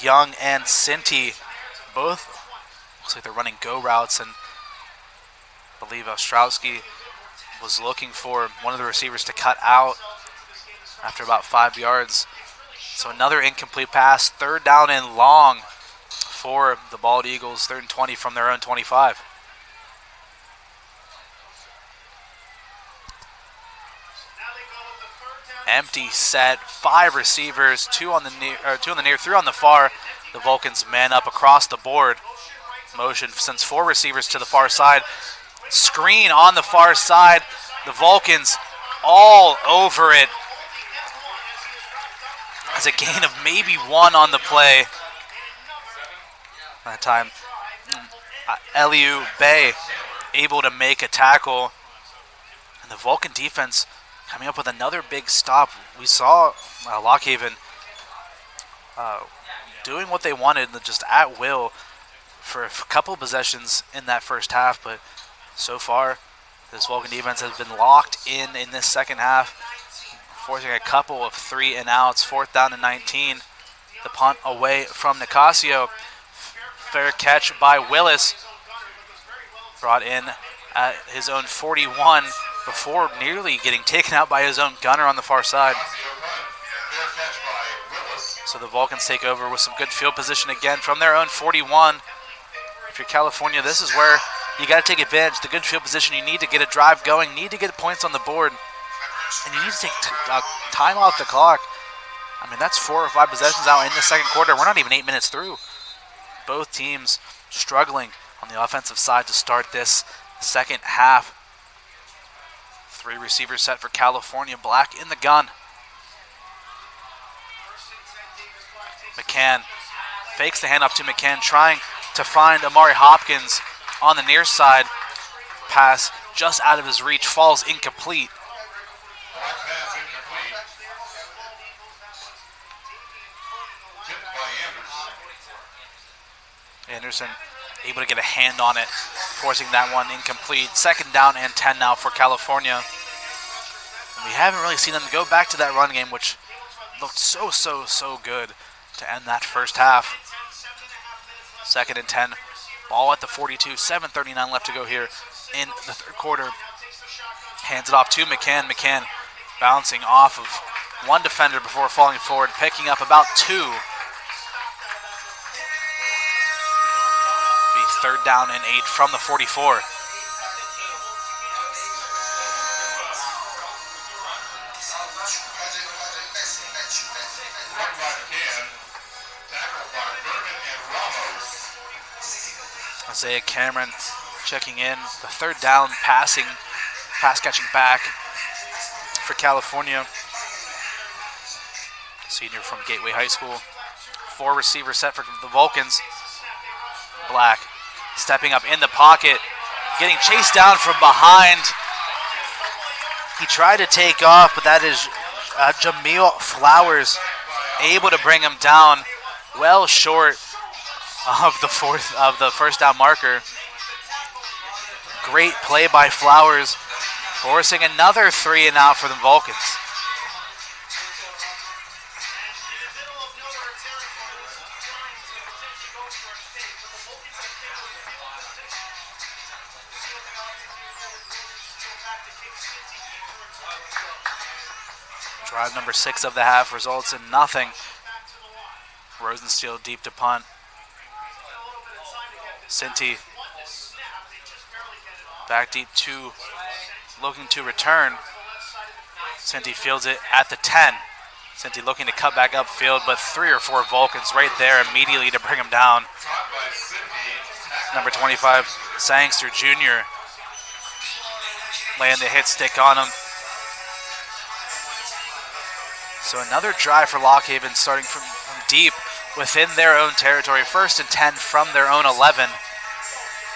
Young and Sinti both looks like they're running go routes, and I believe Ostrowski was looking for one of the receivers to cut out after about 5 yards. So another incomplete pass. 3rd down and long for the Bald Eagles. 3rd and 20 from their own 25. Empty set, 5 receivers, 2 on the near, 3 on the far. The Vulcans man up across the board. Motion sends 4 receivers to the far side. Screen on the far side. The Vulcans all over it. As a gain of maybe 1 on the play. That time, Eliu Bay able to make a tackle. And the Vulcan defense coming up with another big stop. We saw Lockhaven doing what they wanted, just at will for a couple of possessions in that first half. But so far, this Vulcan defense has been locked in this second half, forcing a couple of 3 and outs. 4th down and 19. The punt away from Nicasio. Fair catch by Willis. Brought in at his own 41 before nearly getting taken out by his own gunner on the far side. So the Vulcans take over with some good field position again from their own 41. If you're California, this is where you got to take advantage. The good field position, you need to get a drive going, need to get points on the board, and you need to take time off the clock. I mean, that's 4 or 5 possessions out in the second quarter. We're not even 8 minutes through. Both teams struggling on the offensive side to start this second half. 3 receivers set for California. Black in the gun. McCann fakes the handoff to McCann, trying to find Amari Hopkins on the near side. Pass just out of his reach, falls incomplete. Anderson able to get a hand on it, forcing that one incomplete. 2nd down and 10 now for California. And we haven't really seen them go back to that run game, which looked so good to end that first half. 2nd and 10. Ball at the 42. 7:39 left to go here in the third quarter. Hands it off to McCann. McCann bouncing off of one defender before falling forward, picking up about 2. Be 3rd down and 8 from the 44. Isaiah Cameron checking in. The 3rd down pass catching back for California. Senior from Gateway High School. 4 receivers set for the Vulcans. Black stepping up in the pocket, getting chased down from behind. He tried to take off, but that is Jameel Flowers able to bring him down, well short of the 1st down marker. Great play by Flowers, forcing another 3 and out for the Vulcans. Drive number 6 of the half results in nothing. Rosensteel deep to punt. Sinti back deep 2, looking to return. Sinti fields it at the 10. Sinti looking to cut back upfield, but 3 or 4 Vulcans right there immediately to bring him down. Number 25, Sangster Jr. laying the hit stick on him. So another drive for Lockhaven, starting from deep within their own territory. 1st and 10 from their own 11.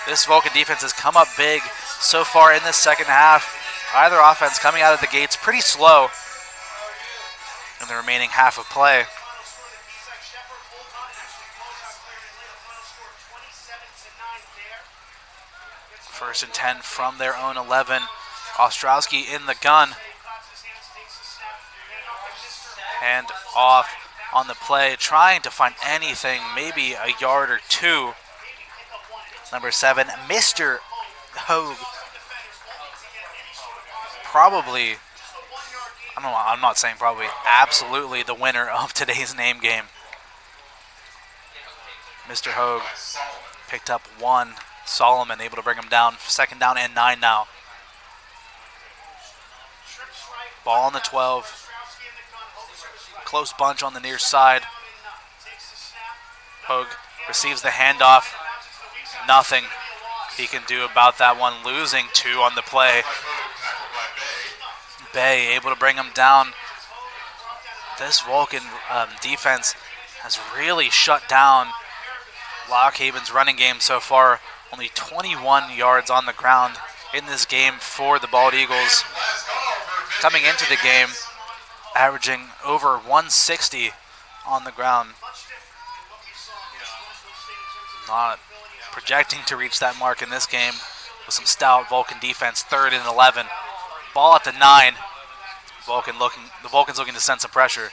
This Vulcan defense has come up big so far in this second half. Either offense coming out of the gates pretty slow in the remaining half of play. First and 10 from their own 11. Ostrowski in the gun. Hand off on the play, trying to find anything, maybe a yard or 2. Number 7, Mr. Hogue. Probably, I'm not saying probably, absolutely the winner of today's name game. Mr. Hogue picked up 1. Solomon able to bring him down. 2nd down and 9 now. Ball on the 12. Close bunch on the near side. Hogue receives the handoff. Nothing he can do about that one, losing 2 on the play. Bay able to bring him down. This Vulcan defense has really shut down Lockhaven's running game so far. Only 21 yards on the ground in this game for the Bald Eagles. Coming into the game, averaging over 160 on the ground. Not projecting to reach that mark in this game with some stout Vulcan defense. 3rd and 11. Ball at the 9. The Vulcans looking to send some pressure.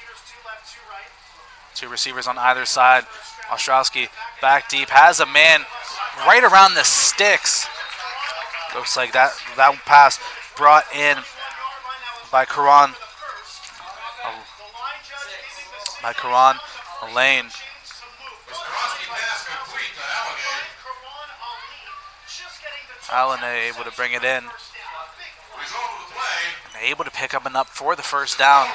2 receivers on either side. Ostrowski back deep, has a man right around the sticks. Looks like that pass brought in by Karan Lane. Allen able to bring it in. And able to pick up and up for the 1st down.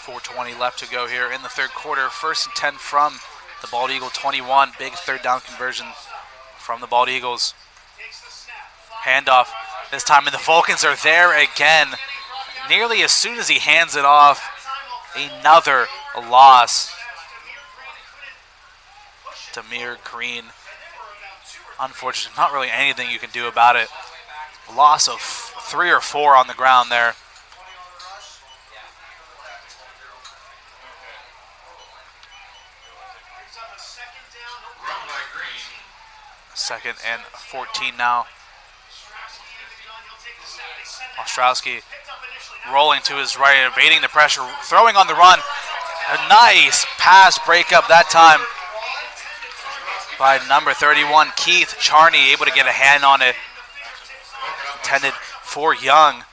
4:20 left to go here in the third quarter. 1st and 10 from the Bald Eagle 21. Big 3rd down conversion from the Bald Eagles. Handoff this time, and the Vulcans are there again. Nearly as soon as he hands it off, another loss. Demir Green. Unfortunately, not really anything you can do about it. Loss of 3 or 4 on the ground there. Second and 14 now. Ostrowski rolling to his right, evading the pressure, throwing on the run. A nice pass breakup that time by number 31, Keith Charney, able to get a hand on it. Intended for Young.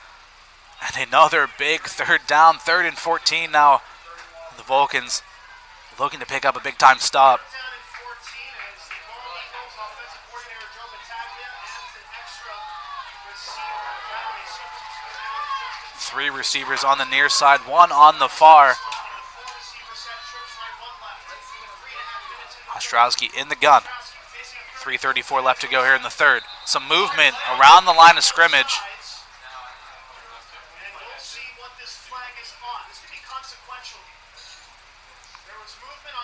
And another big third down, 3rd and 14 now. The Vulcans looking to pick up a big-time stop. Three receivers on the near side, 1 on the far. Ostrowski in the gun. 3:34 left to go here in the third. Some movement around the line of scrimmage.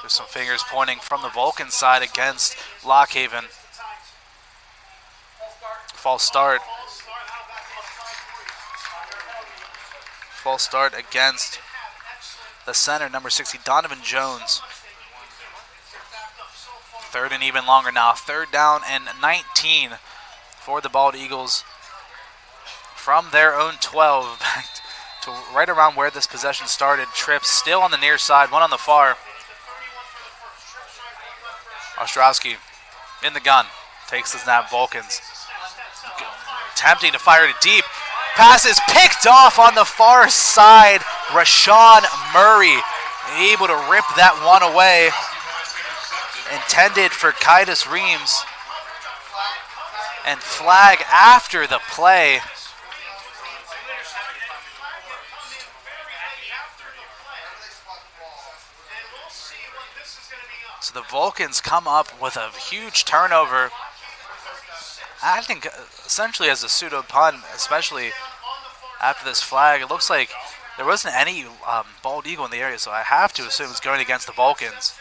There's some fingers pointing from the Vulcan side against Lockhaven. False start. False start against the center, number 60, Donovan Jones. 3rd and even longer now. 3rd down and 19 for the Bald Eagles from their own 12 back to right around where this possession started. Trips still on the near side, 1 on the far. Ostrowski in the gun, takes the snap. Vulcans attempting to fire it deep. Pass is picked off on the far side. Rashawn Murray able to rip that one away. Intended for Kitus Reams. And flag after the play. So the Vulcans come up with a huge turnover. I think essentially as a pseudo punt, especially after this flag. It looks like there wasn't any bald eagle in the area, so I have to assume it's going against the Vulcans.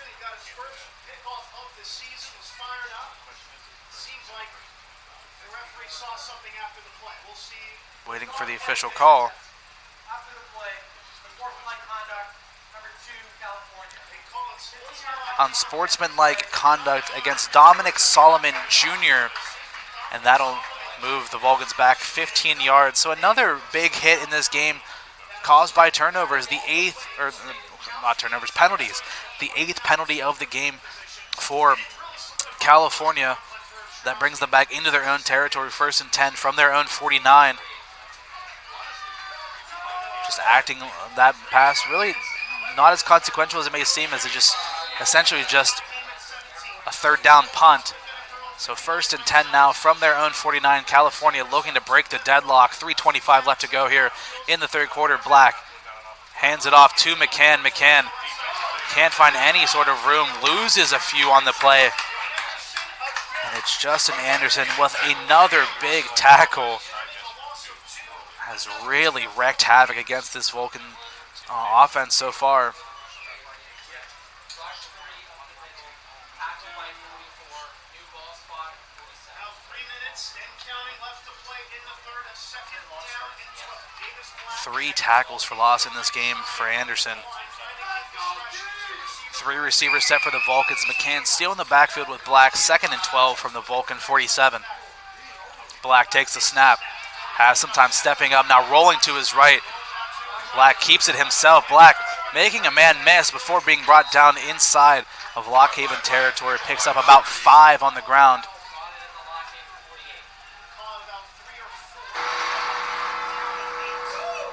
Waiting for the official call. Unsportsmanlike conduct against Dominic Solomon Jr., and that'll move the Vulcans back 15 yards. So another big hit in this game caused by turnovers. The 8th, or not turnovers, penalties. The 8th penalty of the game for California. That brings them back into their own territory, 1st and 10 from their own 49. Just acting that pass really not as consequential as it may seem, as it just essentially just a 3rd down punt. So 1st and 10 now from their own 49. California looking to break the deadlock. 3:25 left to go here in the 3rd quarter. Black hands it off to McCann. McCann can't find any sort of room, loses a few on the play. And it's Justin Anderson with another big tackle. Has really wreaked havoc against this Vulcan offense so far. Three tackles for loss in this game for Anderson. 3 receivers set for the Vulcans. McCann still in the backfield with Black. 2nd and 12 from the Vulcan 47. Black takes the snap. Has some time stepping up, now rolling to his right. Black keeps it himself. Black making a man miss before being brought down inside of Lockhaven territory. Picks up about 5 on the ground.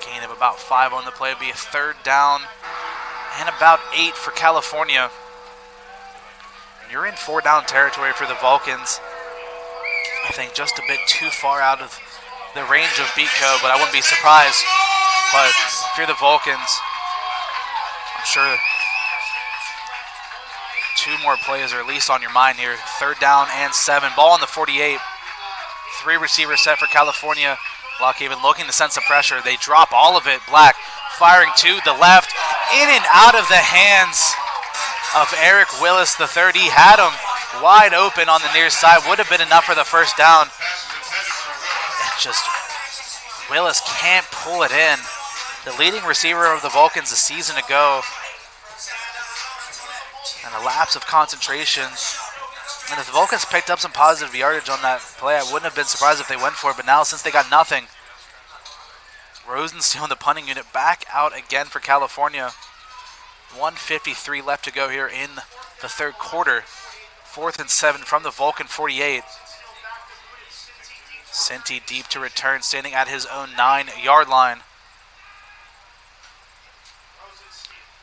Gain of about 5 on the play. It'll be a 3rd down and about 8 for California. You're in 4 down territory for the Vulcans. I think just a bit too far out of the range of beat code, but I wouldn't be surprised. But if you're the Vulcans, I'm sure 2 more plays are at least on your mind here. 3rd down and 7. Ball on the 48. 3 receivers set for California. Lockhaven looking to sense the pressure. They drop all of it. Black firing to the left. In and out of the hands of Eric Willis III. He had him wide open on the near side. Would have been enough for the first down. And just Willis can't pull it in. The leading receiver of the Vulcans a season ago. And a lapse of concentration. And if the Vulcans picked up some positive yardage on that play, I wouldn't have been surprised if they went for it. But now, since they got nothing, Rosensteel in the punting unit back out again for California. 1:53 left to go here in the third quarter. 4th and 7 from the Vulcan 48. Sinti deep to return, standing at his own 9-yard line.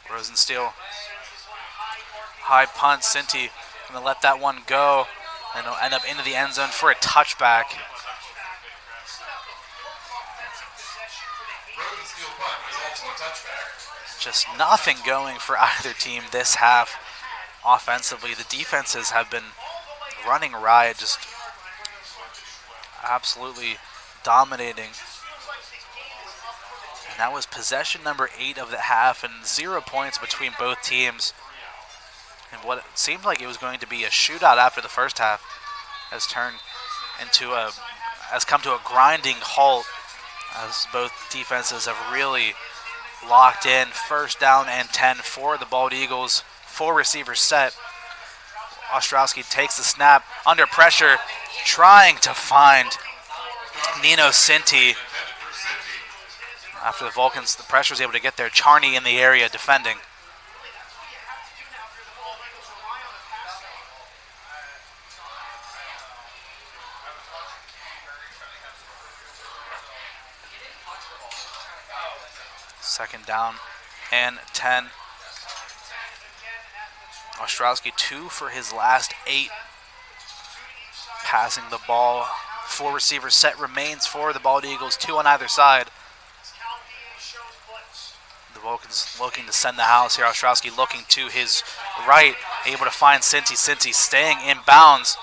Rosensteel. High punt. Sinti going to let that one go. And it'll end up into the end zone for a touchback. Just nothing going for either team this half offensively. The defenses have been running riot, just absolutely dominating. And that was possession number 8 of the half, and 0 points between both teams. And what it seemed like it was going to be a shootout after the first half has come to a grinding halt as both defenses have really locked in. 1st down and 10 for the Bald Eagles. 4 receivers set. Ostrowski takes the snap under pressure, trying to find Nino Sinti. After the Vulcans, the pressure was able to get there. Charney in the area defending. Second down and 10. Ostrowski 2 for his last 8. Passing the ball. 4 receivers set remains for the Bald Eagles, 2 on either side. The Vulcans looking to send the house here. Ostrowski looking to his right, able to find Sinti. Sinti staying in bounds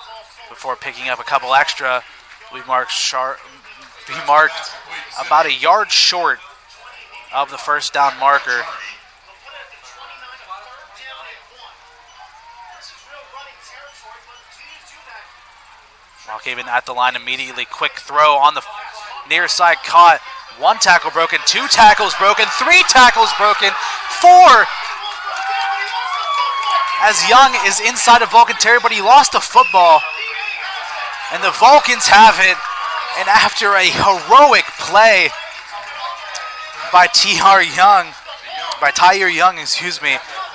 before picking up a couple extra. We marked about a yard short of the first down marker. Walkhaven at the line immediately. Quick throw on the near side, caught. 1 tackle broken, 2 tackles broken, 3 tackles broken, 4. As Young is inside of Vulcan territory, but he lost the football. And the Vulcans have it. And after a heroic play by Tyre Young,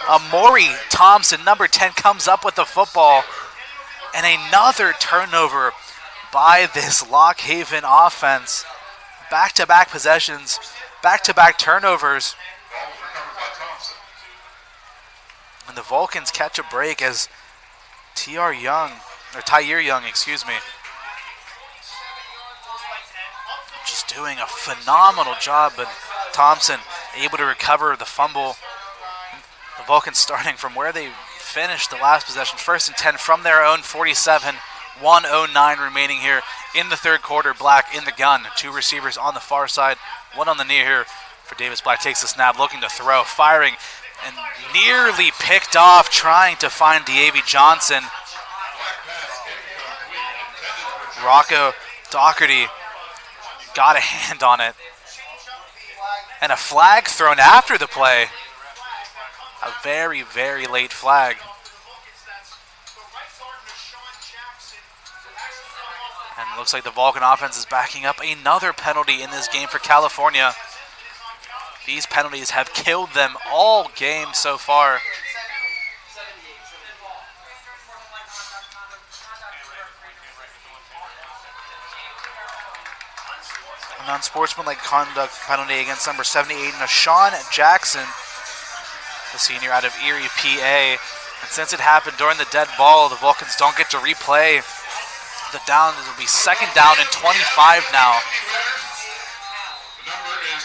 Amori Thompson, number 10, comes up with the football. And another turnover by this Lock Haven offense. Back-to-back possessions, back-to-back turnovers. And the Vulcans catch a break as Tyre Young, just doing a phenomenal job, but Thompson able to recover the fumble. The Vulcans starting from where they finished the last possession. 1st and 10 from their own 47. 1:09 remaining here in the third quarter. Black in the gun. 2 receivers on the far side. 1 on the near here for Davis. Black takes the snap, looking to throw, firing, and nearly picked off, trying to find Davy Johnson. Rocco Doherty got a hand on it. And a flag thrown after the play. A very, very late flag. And it looks like the Vulcan offense is backing up another penalty in this game for California. These penalties have killed them all game so far. An unsportsmanlike conduct penalty against number 78, Nashawn Jackson, the senior out of Erie, PA. And since it happened during the dead ball, the Vulcans don't get to replay the down. It will be 2nd down and 25 now.
The number is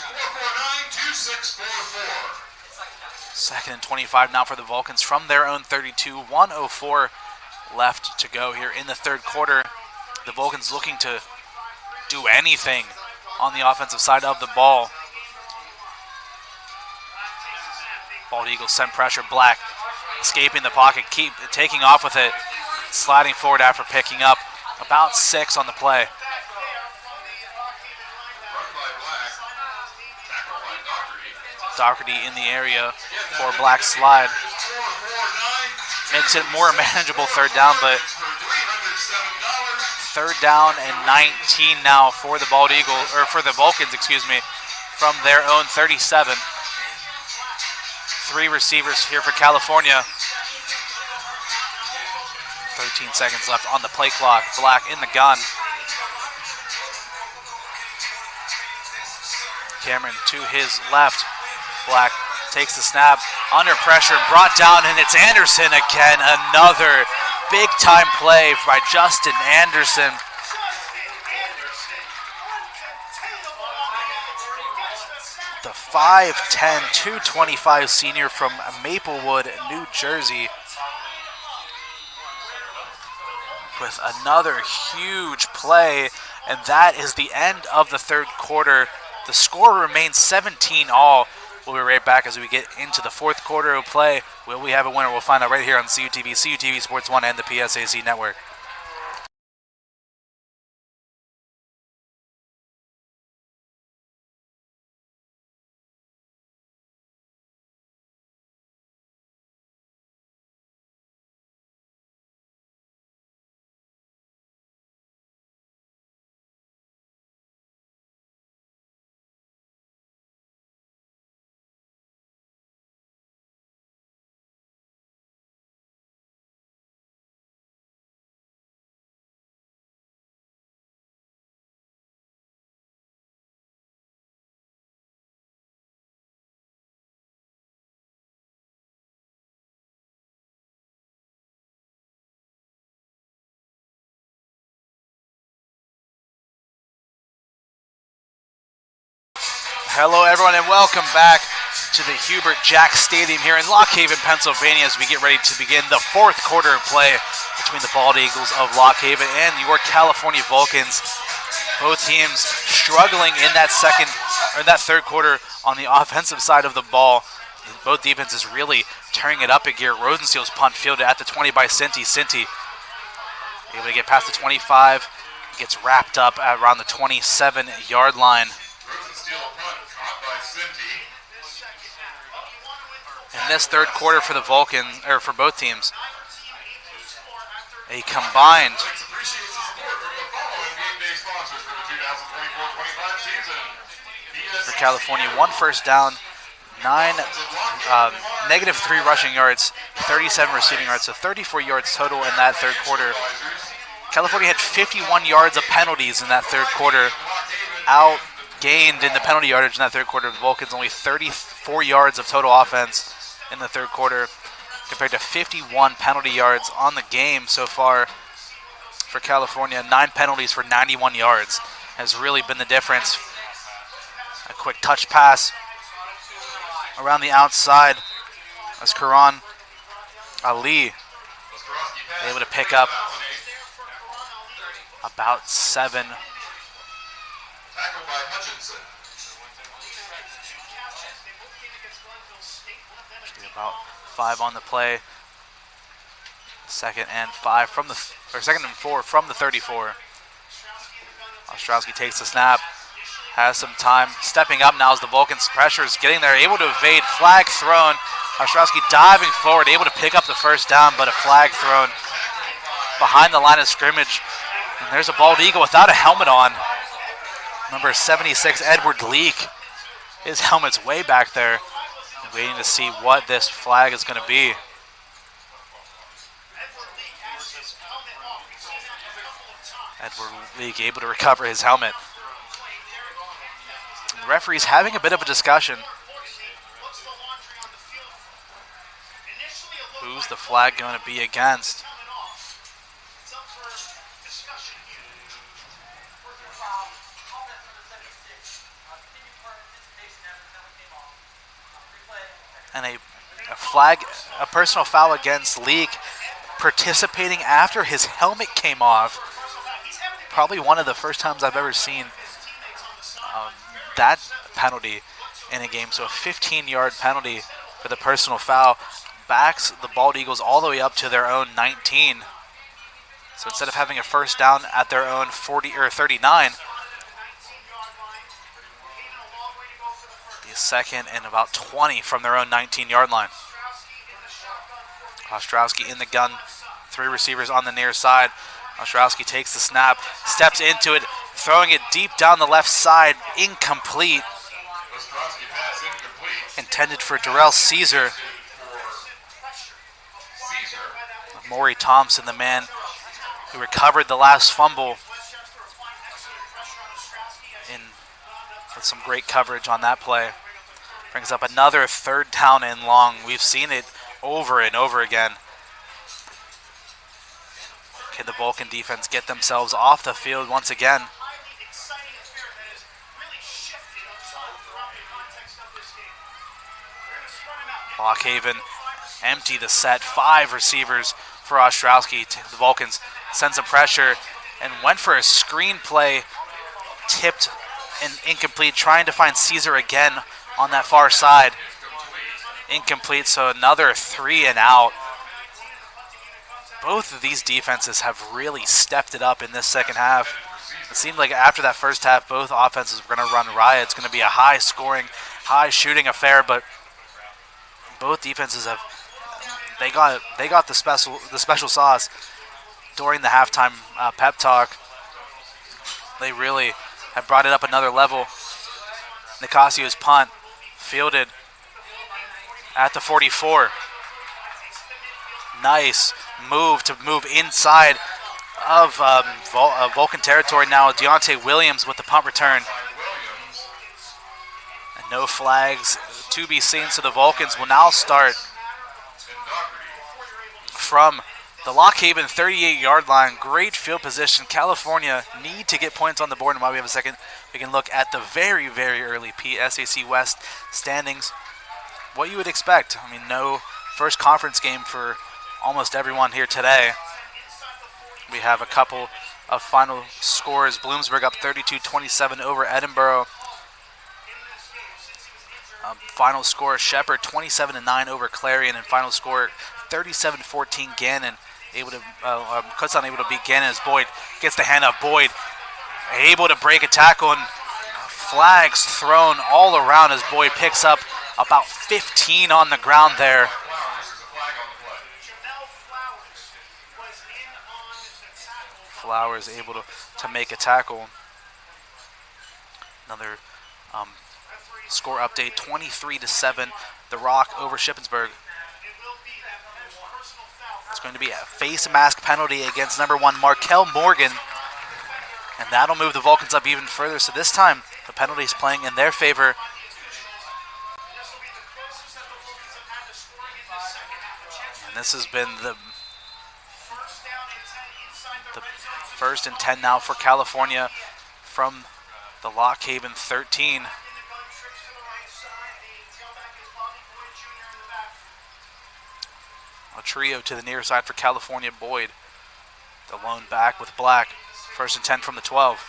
449-2644.
2nd and 25 now for the Vulcans from their own 32. 1:04 left to go here in the third quarter. The Vulcans looking to do anything on the offensive side of the ball. Bald Eagles send pressure. Black escaping the pocket, keep taking off with it. sliding forward after picking up about 6 on the play. Doherty in the area for Black slide. Makes it more manageable third down, but third down and 19 now for the Bald Eagles, or for the Vulcans, excuse me, from their own 37. 3 receivers here for California. 13 seconds left on the play clock. Black in the gun. Cameron to his left. Black takes the snap, under pressure, brought down, and it's Anderson again. Another big-time play by Justin Anderson. The 5'10", 225 senior from Maplewood, New Jersey, with another huge play, and that is the end of the third quarter. The score remains 17-all. We'll be right back as we get into the fourth quarter of play. Will we have a winner? We'll find out right here on CUTV, CUTV Sports 1, and the PSAC Network. Hello, everyone, and welcome back to the Hubert Jack Stadium here in Lock Haven, Pennsylvania, as we get ready to begin the fourth quarter of play between the Bald Eagles of Lock Haven and your California Vulcans. Both teams struggling in that third quarter on the offensive side of the ball. Both defenses really turning it up a gear. Rosensteel's punt fielded at the 20 by Sinti. Sinti able to get past the 25, gets wrapped up at around the 27-yard line. In this third quarter for the Vulcans, or for both teams, a combined for California, 1 first down, negative 3 rushing yards, 37 receiving yards, so 34 yards total in that third quarter. California had 51 yards of penalties in that third quarter, outgained in the penalty yardage in that third quarter. The Vulcans only 34 yards of total offense in the third quarter, compared to 51 penalty yards on the game so far for California. 9 penalties for 91 yards has really been the difference. A quick touch pass around the outside as Karan Ali able to pick up about 7. About 5 on the play. Second and 4 from the 34. Ostrowski takes the snap, has some time, stepping up now as the Vulcans pressure is getting there, able to evade, flag thrown. Ostrowski diving forward, able to pick up the first down, but a flag thrown behind the line of scrimmage. And there's a Bald Eagle without a helmet on. Number 76, Edward Leak. His helmet's way back there. Waiting to see what this flag is going to be. Edward Leak able to recover his helmet. The referee's having a bit of a discussion. Who's the flag going to be against? And a personal foul against Leak, participating after his helmet came off. Probably one of the first times I've ever seen that penalty in a game. So a 15-yard penalty for the personal foul backs the Bald Eagles all the way up to their own 19. So instead of having a first down at their own 40 or 39, be a second and about 20 from their own 19-yard line. Ostrowski in the gun, 3 receivers on the near side. Ostrowski takes the snap, steps into it, throwing it deep down the left side, incomplete. Intended for Darrell Caesar. Maury Thompson, the man who recovered the last fumble, with some great coverage on that play. Brings up another third down and long. We've seen it over and over again. Can the Vulcan defense get themselves off the field once again? Lockhaven empty the set. 5 receivers for Ostrowski. The Vulcans send some pressure and went for a screen play, tipped and incomplete, trying to find Caesar again on that far side. Incomplete, so another 3 and out. Both of these defenses have really stepped it up in this second half. It seemed like after that first half, both offenses were going to run riot. It's going to be a high-scoring, high-shooting affair, but both defenses have they got the special sauce during the halftime pep talk. They really have brought it up another level. Nicasio's punt fielded at the 44. Nice move to move inside of Vulcan territory now. Deontay Williams with the punt return. And no flags to be seen, so the Vulcans will now start from the Lockhaven 38-yard line. Great field position. California need to get points on the board, and while we have a second, we can look at the very, very early SAC West standings. What you would expect. I mean, no first conference game for almost everyone here today. We have a couple of final scores. Bloomsburg up 32-27 over Edinburgh. Final score, Shepherd 27-9 over Clarion, and final score 37-14 Gannon. Kutzon able to beat Gannon as Boyd gets the hand up. Boyd able to break a tackle, and flags thrown all around as Boyd picks up about 15 on the ground there. Flowers able to make a tackle. Another score update, 23-7, The Rock over Shippensburg. It's going to be a face mask penalty against number 1 Markel Morgan, and that'll move the Vulcans up even further. So this time, the penalty is playing in their favor. And this has been the 1st and 10 now for California from the Lockhaven 13. A trio to the near side for California. Boyd, the lone back with Black. 1st and 10 from the 12.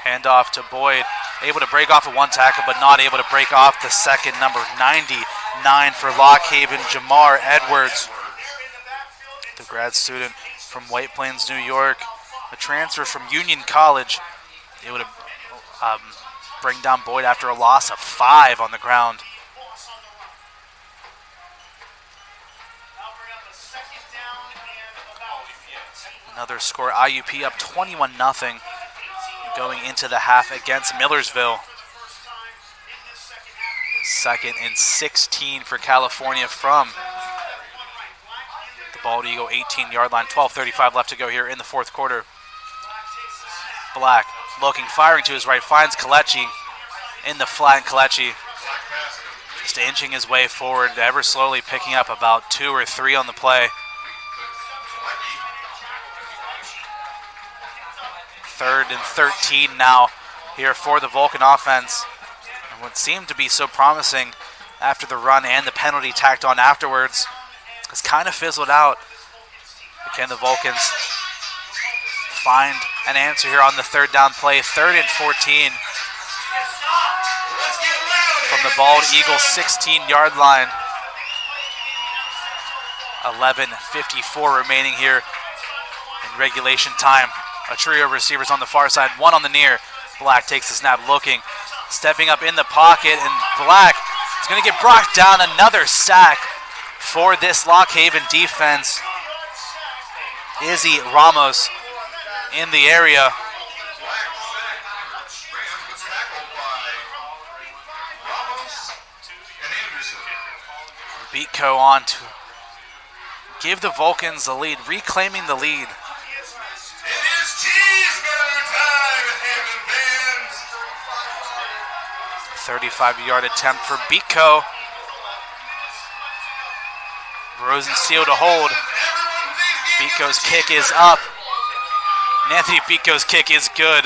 Handoff to Boyd. Able to break off a one tackle, but not able to break off the second. Number 99 for Lockhaven, Jamar Edwards, the grad student from White Plains, New York. A transfer from Union College. Able to bring down Boyd after a loss of 5 on the ground. Another score, IUP up 21-0 going into the half against Millersville. 2nd and 16 for California from the Bald Eagle 18-yard line. 12:35 left to go here in the 4th quarter. Black looking, firing to his right, finds Kalechi in the flat, and Kalechi just inching his way forward, ever slowly picking up about 2 or 3 on the play. 3rd and 13 now here for the Vulcan offense. And what seemed to be so promising after the run and the penalty tacked on afterwards has kind of fizzled out. But can the Vulcans find an answer here on the 3rd down play? 3rd and 14 from the Bald Eagle 16-yard line. 11:54 remaining here in regulation time. A trio of receivers on the far side, one on the near. Black takes the snap, looking, stepping up in the pocket, and Black is going to get brought down. Another sack for this Lock Haven defense. Izzy Ramos in the area. Beatco on to give the Vulcans the lead, reclaiming the lead. 35-yard attempt for Beatco. Rosensteel to hold. Beatco's kick is up. And Anthony Beatco's kick is good.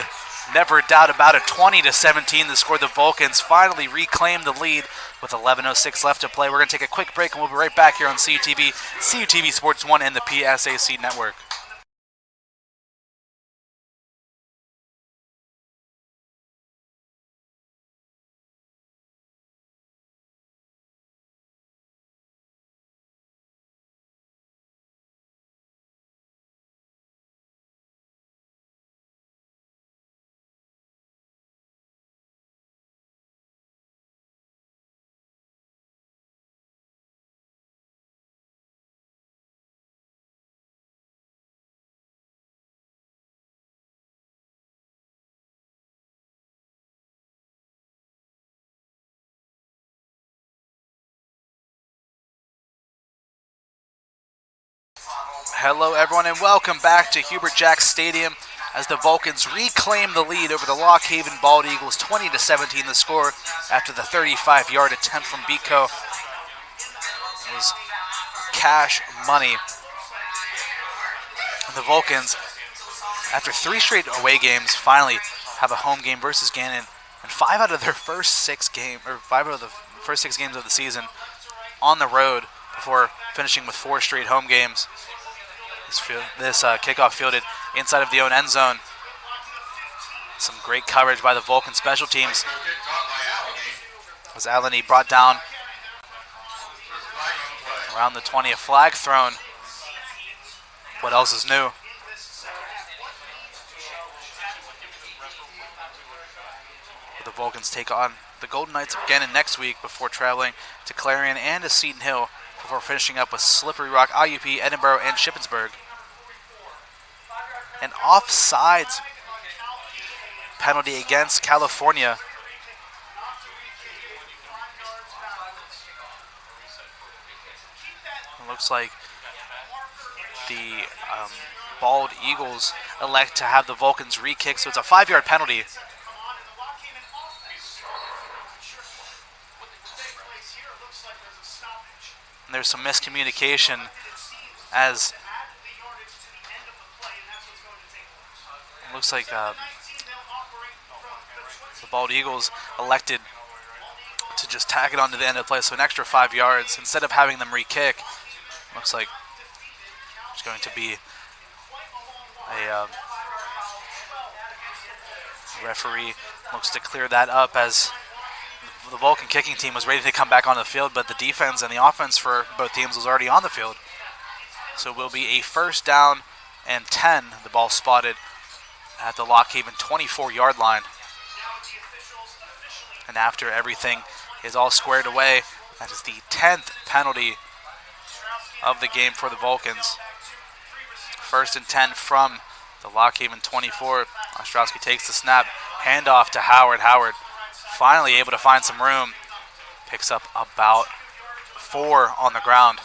Never a doubt about it. 20-17 the score. The Vulcans finally reclaim the lead with 11:06 left to play. We're going to take a quick break and we'll be right back here on CUTV, CUTV Sports 1 and the PSAC Network. Hello everyone and welcome back to Hubert Jack Stadium as the Vulcans reclaim the lead over the Lock Haven Bald Eagles. 20-17 the score after the 35-yard attempt from Beatco. It was cash money. And the Vulcans, after 3 straight away games, finally have a home game versus Gannon, and 5 out of the first 6 games of the season on the road before finishing with 4 straight home games. This kickoff fielded inside of the own end zone. Some great coverage by the Vulcan special teams. Was Alani brought down around the 20th, flag thrown. What else is new? The Vulcans take on the Golden Knights again next week before traveling to Clarion and to Seton Hill before finishing up with Slippery Rock, IUP, Edinburgh, and Shippensburg. An offsides penalty against California. It looks like the Bald Eagles elect to have the Vulcans re-kick, so it's a 5-yard penalty. And there's some miscommunication as it looks like the Bald Eagles elected to just tack it onto the end of the play, so an extra 5 yards instead of having them re-kick. Looks like there's going to be a referee looks to clear that up as the Vulcan kicking team was ready to come back on the field, but the defense and the offense for both teams was already on the field. So it will be a 1st down and 10. The ball spotted at the Lock Haven 24-yard line. And after everything is all squared away, that is the 10th penalty of the game for the Vulcans. 1st and 10 from the Lock Haven 24. Ostrowski takes the snap, handoff to Howard. Howard finally able to find some room. Picks up about 4 on the ground.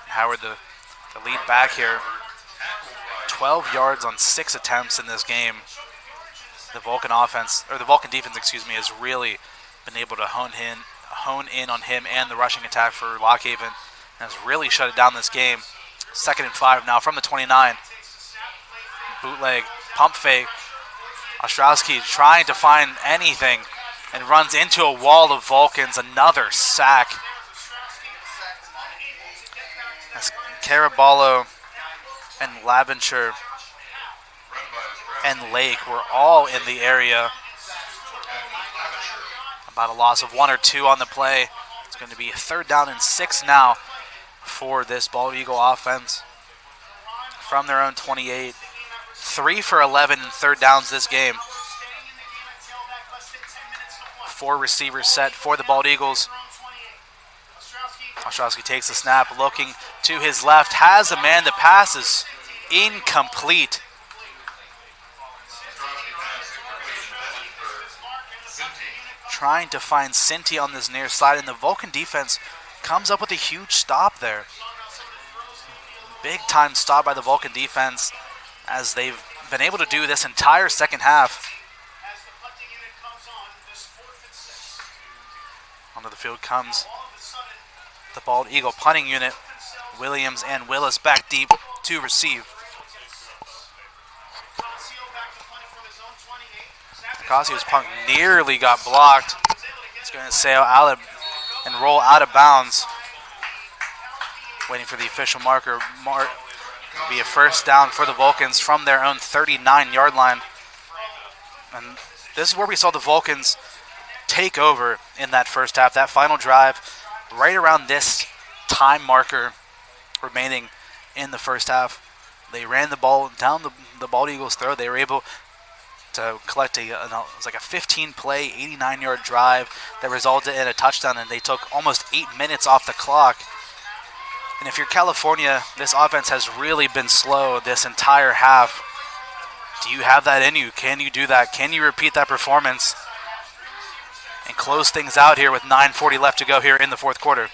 Howard, the lead back here. 12 yards on 6 attempts in this game. The Vulcan defense, has really been able to hone in on him and the rushing attack for Lock Haven, and has really shut it down this game. 2nd and 5 now from the 29. Bootleg, pump fake. Ostrowski trying to find anything and runs into a wall of Vulcans. Another sack. As Caraballo and Laventure and Lake were all in the area. About a loss of 1 or 2 on the play. It's going to be a 3rd down and 6 now for this Bald Eagle offense. from their own 28. 3 for 11 in third downs this game. 4 receivers set for the Bald Eagles. Ostrowski takes the snap, looking to his left, has a man. The pass is incomplete. Trying to find Cinti on this near side, and the Vulcan defense comes up with a huge stop there. Big time stop by the Vulcan defense, as they've been able to do this entire second half. Onto the field comes the Bald Eagle punting unit. Williams and Willis back deep to receive. Ocasio's punt nearly got blocked. It's going to sail out and roll out of bounds. Waiting for the official marker. Be a first down for the Vulcans from their own 39-yard line. And this is where we saw the Vulcans take over in that first half. That final drive, right around this time marker remaining in the first half. They ran the ball down the Bald Eagles' throat. They were able to collect it was like a 15-play, 89-yard drive that resulted in a touchdown, and they took almost 8 minutes off the clock. And if you're California, this offense has really been slow this entire half. Do you have that in you? Can you do that? Can you repeat that performance and close things out here with 9:40 left to go here in the fourth quarter?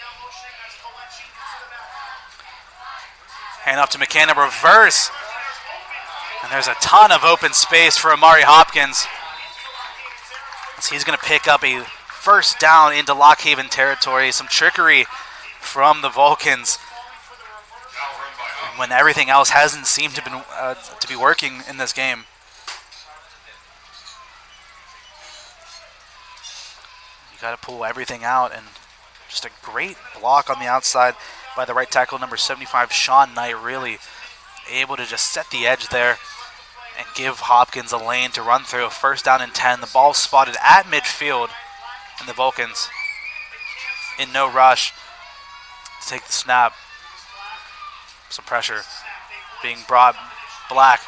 Hand off to McCann, reverse. And there's a ton of open space for Amari Hopkins, as he's going to pick up a first down into Lock Haven territory. Some trickery from the Vulcans when everything else hasn't seemed to be working in this game. You got to pull everything out, and just a great block on the outside by the right tackle, number 75, Sean Knight, really able to just set the edge there and give Hopkins a lane to run through. First down and 10. The ball spotted at midfield, and the Vulcans in no rush to take the snap. Some pressure being brought. Black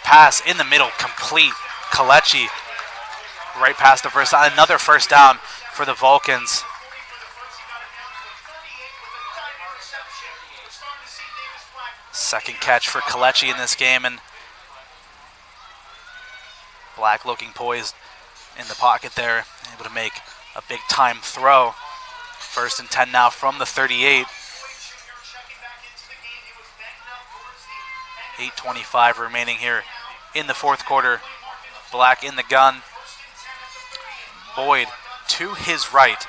pass in the middle, complete. Kalechi right past the first down. Another first down for the Vulcans. Second catch for Kalechi in this game, and Black looking poised in the pocket there, able to make a big time throw. First and 10 now from the 38. 8:25 remaining here in the fourth quarter. Black in the gun. Boyd to his right.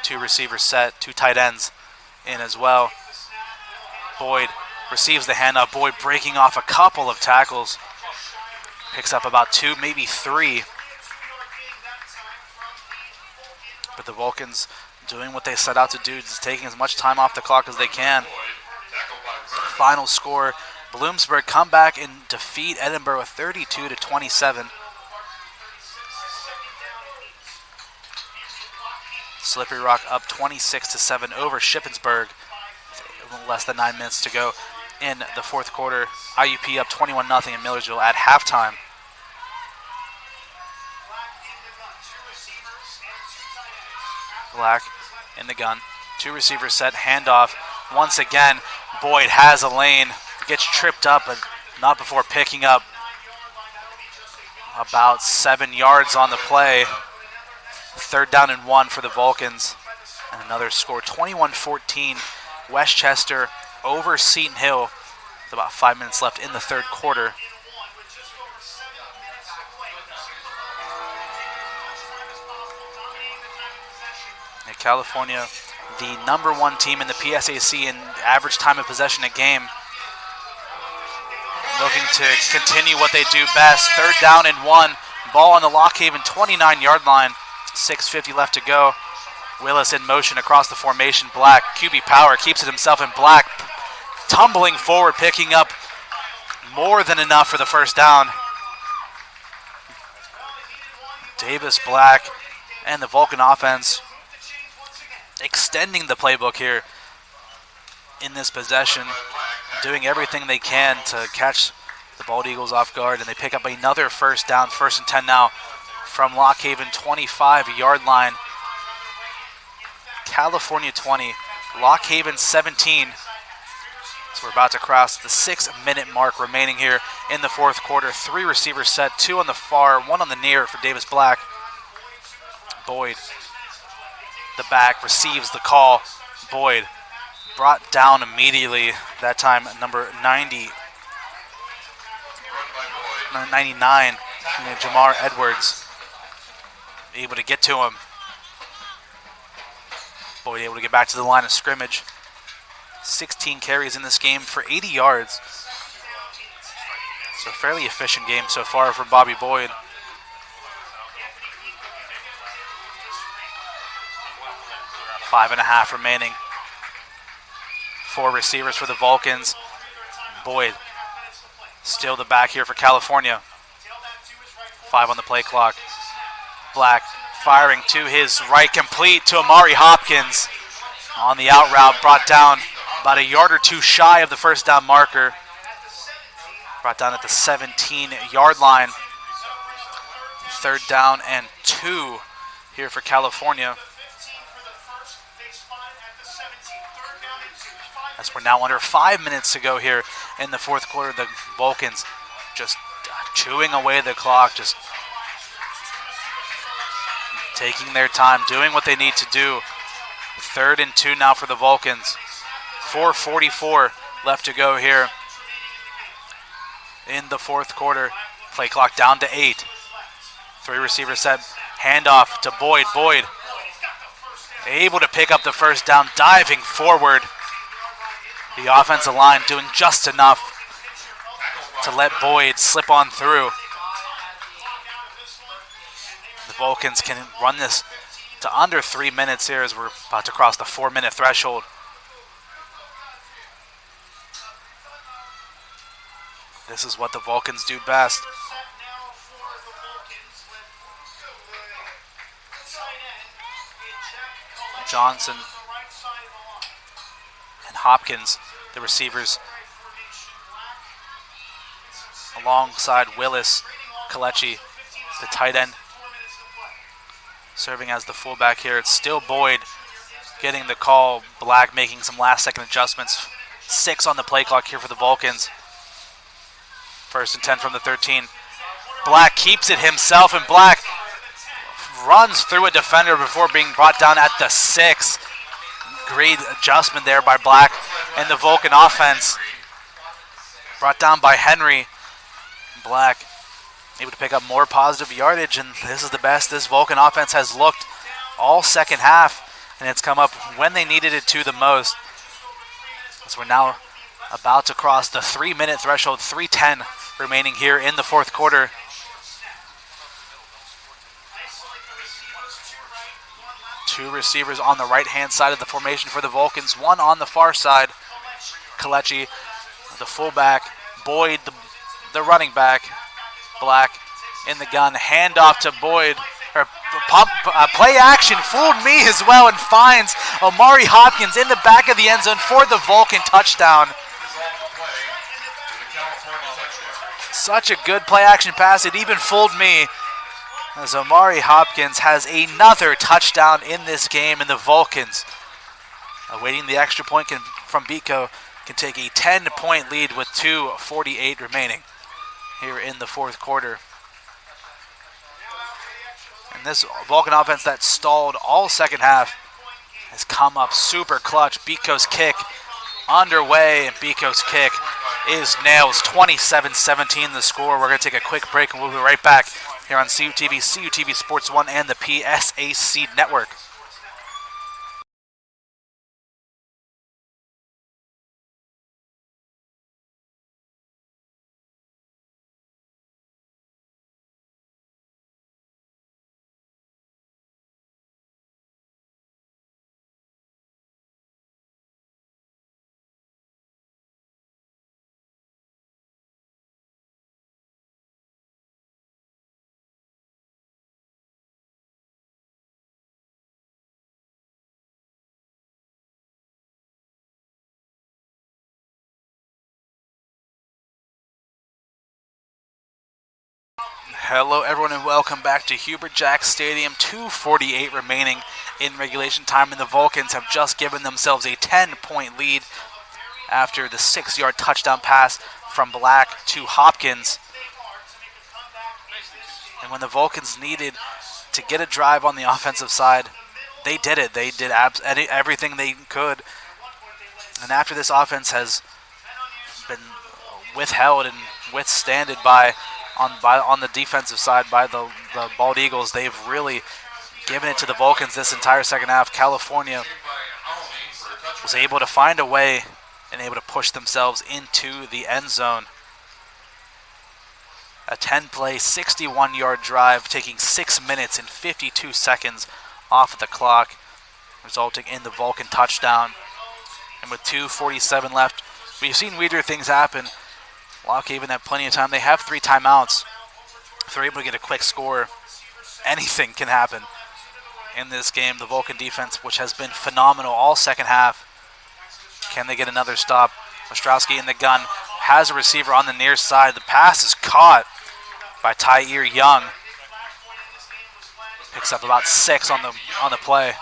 2 receivers set, 2 tight ends in as well. Boyd receives the handoff. Boyd breaking off a couple of tackles. Picks up about 2, maybe 3. But the Vulcans doing what they set out to do, just taking as much time off the clock as they can. Final score, Bloomsburg come back and defeat Edinburgh with 32-27. Slippery Rock up 26-7 over Shippensburg. Less than 9 minutes to go in the fourth quarter. IUP up 21-0 in Millersville at halftime. Black in the gun. 2 receivers set, handoff. Once again, Boyd has a lane. Gets tripped up, but not before picking up about 7 yards on the play. Third down and 1 for the Vulcans. And another score, 21-14. Westchester over Seton Hill with about 5 minutes left in the third quarter. And California, the #1 team in the PSAC in average time of possession a game, looking to continue what they do best. Third down and 1. Ball on the Lock Haven 29-yard line. 6:50 left to go. Willis in motion across the formation. Black, QB power, keeps it himself, and Black tumbling forward, picking up more than enough for the first down. Davis, Black, and the Vulcan offense extending the playbook here in this possession. doing everything they can to catch the Bald Eagles off guard, and they pick up another first down, 1st and 10 now from Lock Haven 25-yard line. California 20, Lock Haven 17. So we're about to cross the 6-minute mark remaining here in the fourth quarter. 3 receivers set, 2 on the far, 1 on the near for Davis Black. Boyd, the back, receives the call. Boyd brought down immediately, that time number 99, Jamar Edwards, able to get to him. Boyd able to get back to the line of scrimmage. 16 carries in this game for 80 yards. So a fairly efficient game so far for Bobby Boyd. Five and a half remaining. 4 receivers for the Vulcans. Boyd still the back here for California. 5 on the play clock. Black firing to his right, complete to Amari Hopkins. On the out route, brought down about a yard or 2 shy of the first down marker. Brought down at the 17-yard line. 3rd down and 2 here for California. As we're now under 5 minutes to go here in the fourth quarter, the Vulcans just chewing away the clock, just taking their time, doing what they need to do. 3rd and 2 now for the Vulcans. 4:44 left to go here in the fourth quarter. Play clock down to 8. 3 receivers set. Handoff to Boyd. Boyd able to pick up the first down, diving forward. The offensive line doing just enough to let Boyd slip on through. The Vulcans can run this to under 3 minutes here as we're about to cross the 4-minute threshold. This is what the Vulcans do best. Johnson and Hopkins, the receivers, alongside Willis, Kalechi, the tight end, serving as the fullback here. It's still Boyd getting the call. Black making some last-second adjustments. 6 on the play clock here for the Vulcans. 1st and 10 from the 13. Black keeps it himself, and Black runs through a defender before being brought down at the 6. Great adjustment there by Black and the Vulcan offense. Brought down by Henry. Black able to pick up more positive yardage, and this is the best this Vulcan offense has looked all second half, and it's come up when they needed it to the most. As we're now about to cross the 3-minute threshold, 3:10 remaining here in the fourth quarter. Two receivers on the right-hand side of the formation for the Vulcans, 1 on the far side. Kalechi, the fullback. Boyd, the running back. Black in the gun. Handoff to Boyd. Play action fooled me as well, and finds Amari Hopkins in the back of the end zone for the Vulcan touchdown. Such a good play action pass, it even fooled me, as Amari Hopkins has another touchdown in this game, and the Vulcans, awaiting the extra point from Biko, can take a 10-point lead with 2:48 remaining here in the fourth quarter. And this Vulcan offense that stalled all second half has come up super clutch. Biko's kick underway, and Biko's kick is nails. 27-17 the score. We're going to take a quick break, and we'll be right back here on CUTV, CUTV Sports 1, and the PSAC Network. Hello, everyone, and welcome back to Hubert Jack Stadium. 2:48 remaining in regulation time, and the Vulcans have just given themselves a 10-point lead after the 6-yard touchdown pass from Black to Hopkins. And when the Vulcans needed to get a drive on the offensive side, they did it. They did everything they could. And after this offense has been withheld and withstanded on the defensive side by the Bald Eagles, they've really given it to the Vulcans this entire second half. California was able to find a way and able to push themselves into the end zone. A 10-play, 61-yard drive taking 6 minutes and 52 seconds off of the clock, resulting in the Vulcan touchdown. And with 2:47 left, we've seen weirder things happen. Lockhaven have plenty of time. They have 3 timeouts. If they're able to get a quick score, anything can happen in this game. The Vulcan defense, which has been phenomenal all second half, can they get another stop? Ostrowski in the gun, has a receiver on the near side. The pass is caught by Tyre Young. Picks up about 6 on the play.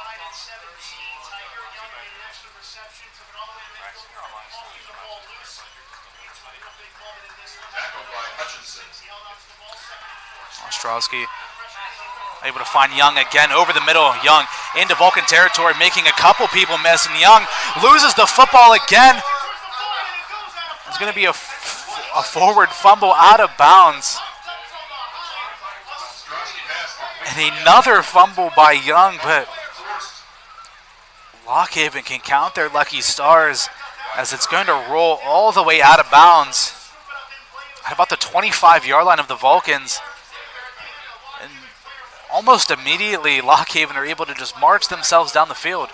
Ostrowski able to find Young again over the middle. Young into Vulcan territory, making a couple people miss, and Young loses the football again. It's going to be a forward fumble out of bounds. And another fumble by Young, but Lockhaven can count their lucky stars as it's going to roll all the way out of bounds at about the 25-yard line of the Vulcans. And almost immediately, Lockhaven are able to just march themselves down the field.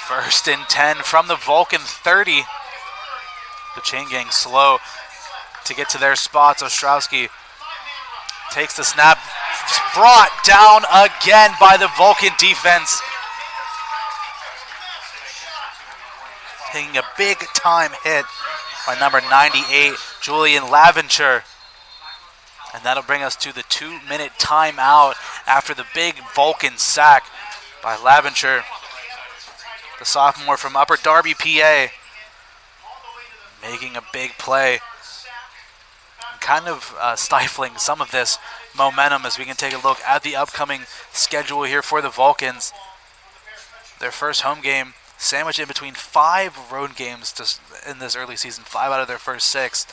First and 10 from the Vulcan 30. The chain gang slow to get to their spots. Ostrowski takes the snap. It's brought down again by the Vulcan defense. Taking a big time hit by number 98, Julian Laventure. And that'll bring us to the 2-minute timeout after the big Vulcan sack by Laventure, the sophomore from Upper Darby, PA. Making a big play. Kind of stifling some of this momentum as we can take a look at the upcoming schedule here for the Vulcans. Their first home game sandwiched in between 5 road games in this early season, 5 out of their first 6.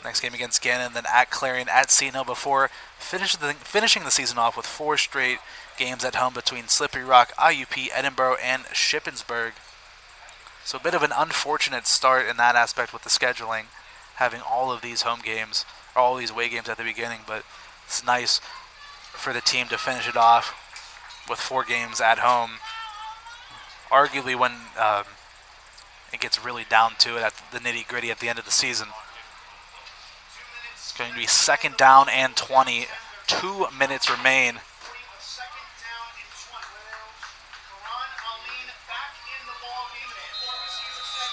Next game against Gannon, then at Clarion, at Cena, before finishing the season off with 4 straight games at home between Slippery Rock, IUP, Edinburgh, and Shippensburg. So a bit of an unfortunate start in that aspect with the scheduling, having all of these home games, or all these away games at the beginning, but it's nice for the team to finish it off with 4 games at home. Arguably when it gets really down to it at the nitty-gritty at the end of the season. It's going to be 2nd down and 20. 2 minutes remain.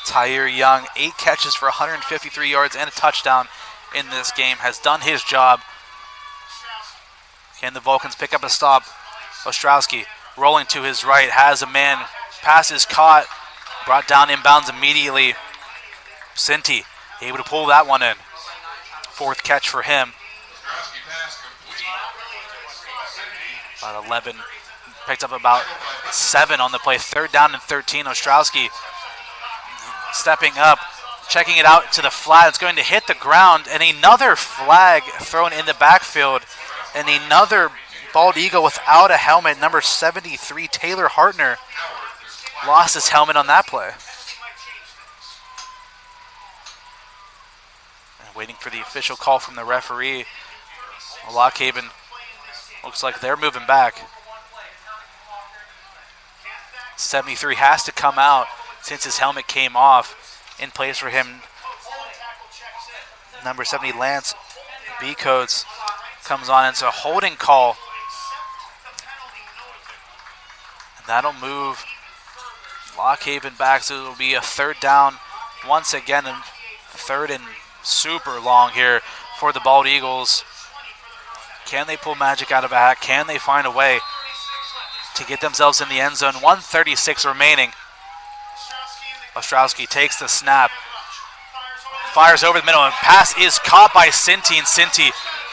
Tyre Young, 8 catches for 153 yards and a touchdown in this game, has done his job. Can the Vulcans pick up a stop? Ostrowski rolling to his right, has a man. Pass is caught, brought down inbounds immediately. Sinti able to pull that one in. 4th catch for him. About 11. Picked up about 7 on the play. 3rd down and 13. Ostrowski stepping up, checking it out to the flat. It's going to hit the ground, and another flag thrown in the backfield, and another Bald Eagle without a helmet. Number 73, Taylor Hartner, lost his helmet on that play. And waiting for the official call from the referee. Lockhaven looks like they're moving back. 73 has to come out since his helmet came off. In place for him, number 70, Lance B-Codes, comes on. It's a holding call. And that'll move Lock Haven back, so it will be a third down once again, and third and super long here for the Bald Eagles. Can they pull magic out of a hat? Can they find a way to get themselves in the end zone? 1:36 remaining. Ostrowski takes the snap, fires over the middle, and pass is caught by Sinti, and Sinti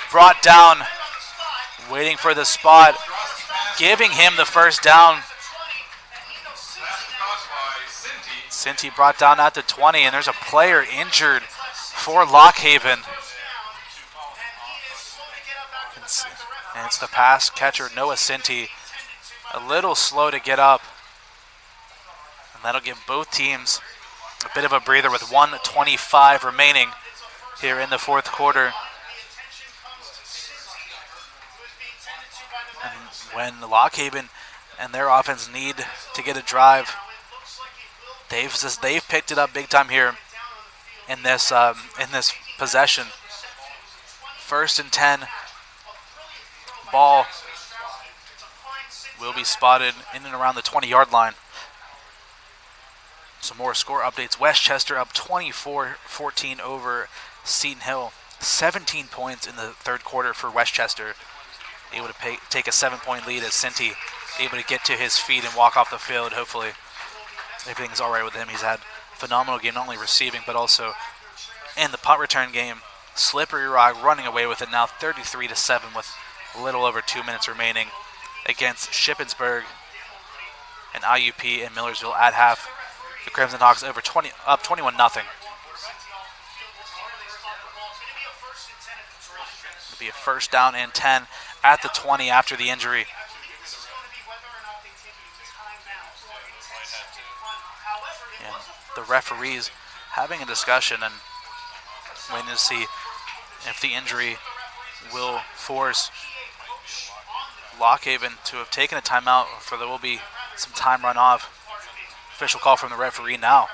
brought down, waiting for the spot, giving him the first down. Sinti brought down at the 20, and there's a player injured for Lock Haven. And it's the pass catcher, Noah Sinti, a little slow to get up. And that'll give both teams a bit of a breather with 1:25 remaining here in the fourth quarter. And when Lock Haven and their offense need to get a drive, they've picked it up big time here in this possession. 1st and 10. Ball will be spotted in and around the 20-yard line. Some more score updates. Westchester up 24-14 over Seton Hill. 17 points in the third quarter for Westchester. Able to take a 7-point lead as Sinti able to get to his feet and walk off the field. Hopefully everything's all right with him. He's had a phenomenal game, not only receiving but also in the punt return game. Slippery Rock running away with it now, 33-7 with a little over 2 minutes remaining against Shippensburg and IUP and Millersville at half. The Crimson Hawks up 21-0. It'll be a 1st down and 10 at the 20 after the injury. And the referees having a discussion and waiting to see if the injury will force Lock Haven to have taken a timeout, for there will be some time run off. Official call from the referee now.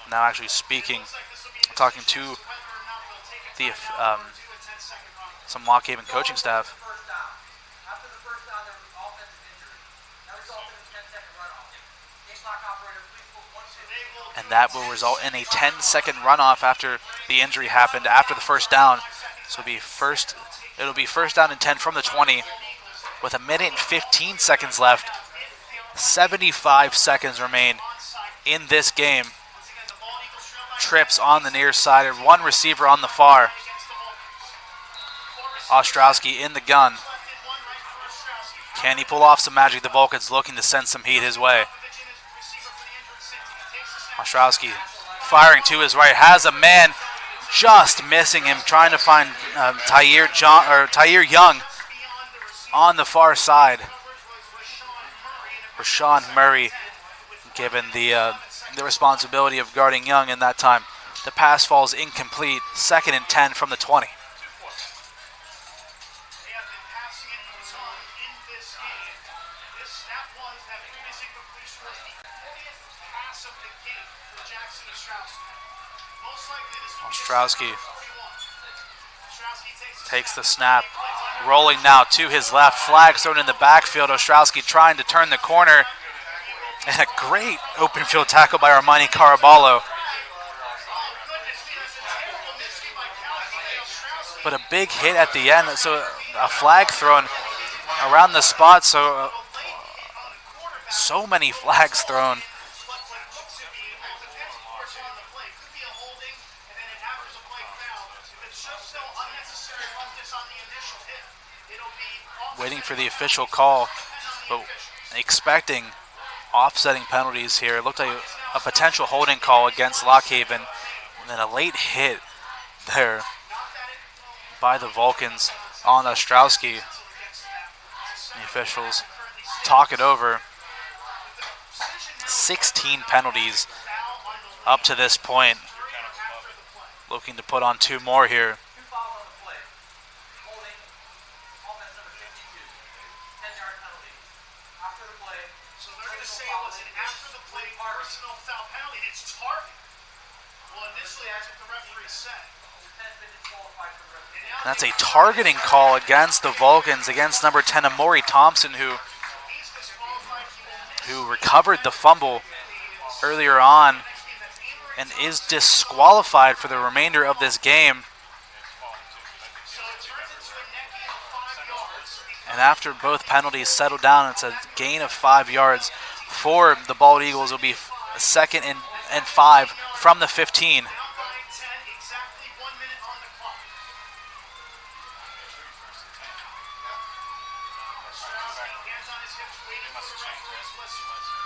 Now actually talking to the some Lock Haven coaching staff. And that will result in a 10-second runoff after the injury happened after the first down. So it'll be first down and 10 from the 20 with 1 minute and 15 seconds left. 75 seconds remain in this game. Trips on the near side and one receiver on the far. Ostrowski in the gun. Can he pull off some magic? The Vulcans looking to send some heat his way. Ostrowski firing to his right, has a man just missing him, trying to find Tyre Young on the far side. Rashawn Murray given the responsibility of guarding Young in that time. The pass falls incomplete. 2nd and 10 from the 20. Ostrowski takes the snap, rolling now to his left, flag thrown in the backfield. Ostrowski trying to turn the corner, and a great open field tackle by Armani Caraballo. But a big hit at the end, so a flag thrown around the spot, so many flags thrown. Waiting for the official call, but expecting offsetting penalties here. It looked like a potential holding call against Lock Haven, and then a late hit there by the Vulcans on Ostrowski. The officials talk it over. 16 penalties up to this point. Looking to put on 2 more here. That's a targeting call against the Vulcans, against number 10, Amori Thompson, who who recovered the fumble earlier on and is disqualified for the remainder of this game. And after both penalties settle down, it's a gain of 5 yards for the Bald Eagles. It'll be a 2nd and 5 from the 15.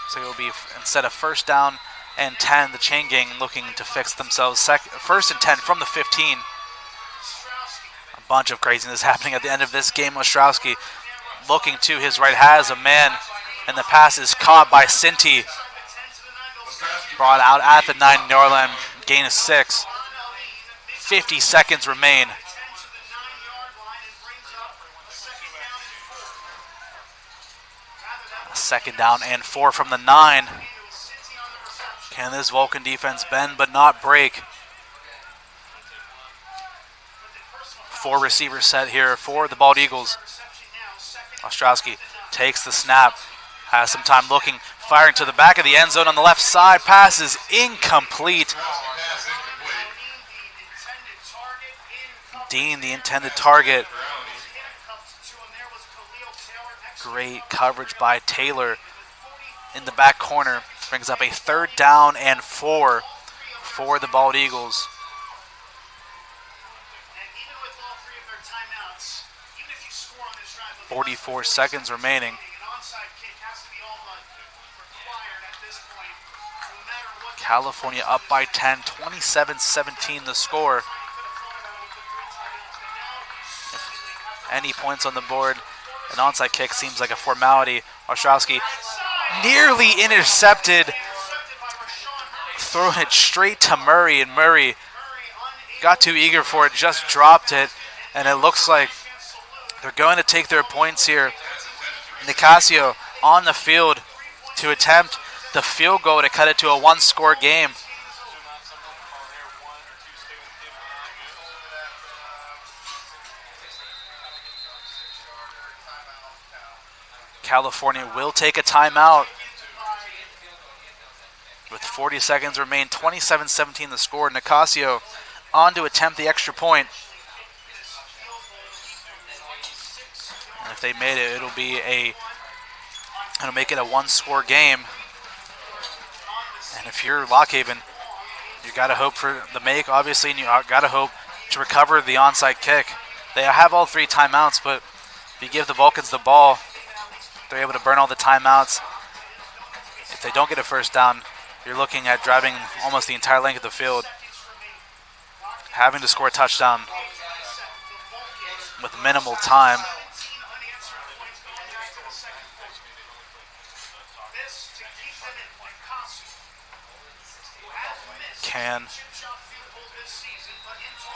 So it'll be, instead of 1st down and 10, the chain gang looking to fix themselves. 1st and 10 from the 15. A bunch of craziness happening at the end of this game. Ostrowski looking to his right, has a man, and the pass is caught by Sinti. Brought out at the 9-yard line, gain of 6. 50 seconds remain. A 2nd down and 4 from the 9. Can this Vulcan defense bend but not break? 4 receivers set here for the Bald Eagles. Ostrowski takes the snap, has some time looking, firing to the back of the end zone on the left side. Pass is incomplete. Dean, the intended target. Great coverage by Taylor in the back corner. Brings up a 3rd down and 4 for the Bald Eagles. 44 seconds remaining. California up by 10, 27-17 the score. If any points on the board, an onside kick seems like a formality. Ostrowski nearly intercepted, throwing it straight to Murray, and Murray got too eager for it, just dropped it, and it looks like they're going to take their points here. Nicasio on the field to attempt the field goal to cut it to a 1-score game. California will take a timeout. With 40 seconds remain, 27-17 the score. Nicasio on to attempt the extra point. And if they made it, it'll make it a 1-score game. And if you're Lock Haven, you got to hope for the make, obviously, and you got to hope to recover the onside kick. They have all 3 timeouts, but if you give the Vulcans the ball, they're able to burn all the timeouts. If they don't get a 1st down, you're looking at driving almost the entire length of the field, having to score a touchdown with minimal time.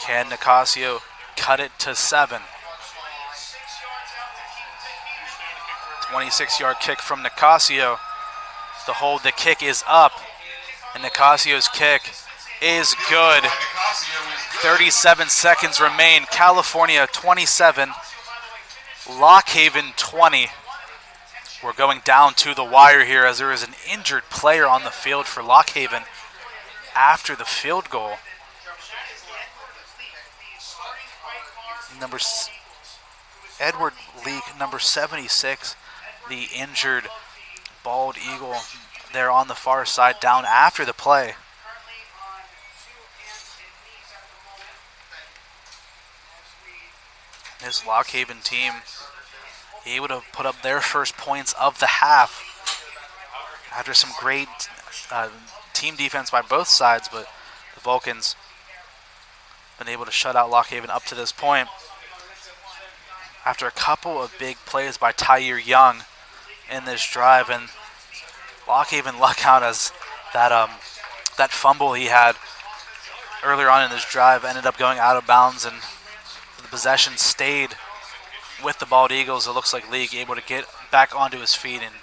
Can Nicasio cut it to 7? 26-yard kick from Nicasio. The hold, the kick is up, and Nicasio's kick is good. 37 seconds remain. California 27, Lock Haven 20. We're going down to the wire here as there is an injured player on the field for Lock Haven after the field goal. Edward Leake, number 76, the injured Bald Eagle there on the far side, down after the play. This Lock Haven team able to put up their first points of the half after some great team defense by both sides, but the Vulcans been able to shut out Lock Haven up to this point. After a couple of big plays by Tyre Young in this drive, and Lock Haven luck out as that fumble he had earlier on in this drive ended up going out of bounds, and the possession stayed with the Bald Eagles. It looks like League able to get back onto his feet, and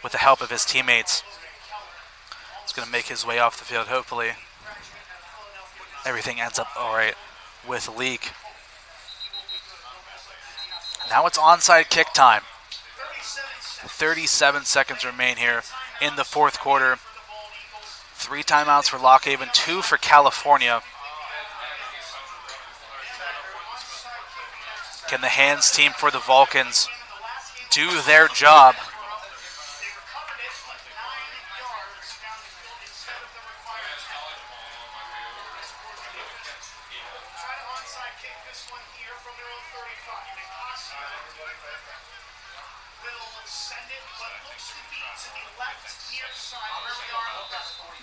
with the help of his teammates, it's going to make his way off the field. Hopefully everything ends up all right with Leak. Now it's onside kick time. 37 seconds remain here in the fourth quarter. 3 timeouts for Lock Haven, 2 for California. Can the hands team for the Vulcans do their job?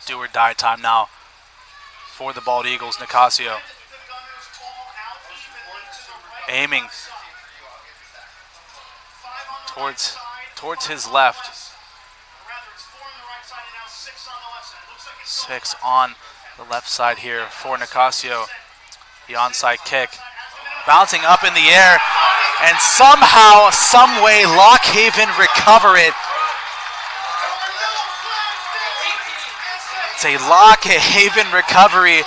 Do or die time now for the Bald Eagles. Nicasio aiming towards his left. 6 on the left side here for Nicasio. The onside kick bouncing up in the air, and somehow, some way, Lock Haven recover it. It's a Lock Haven recovery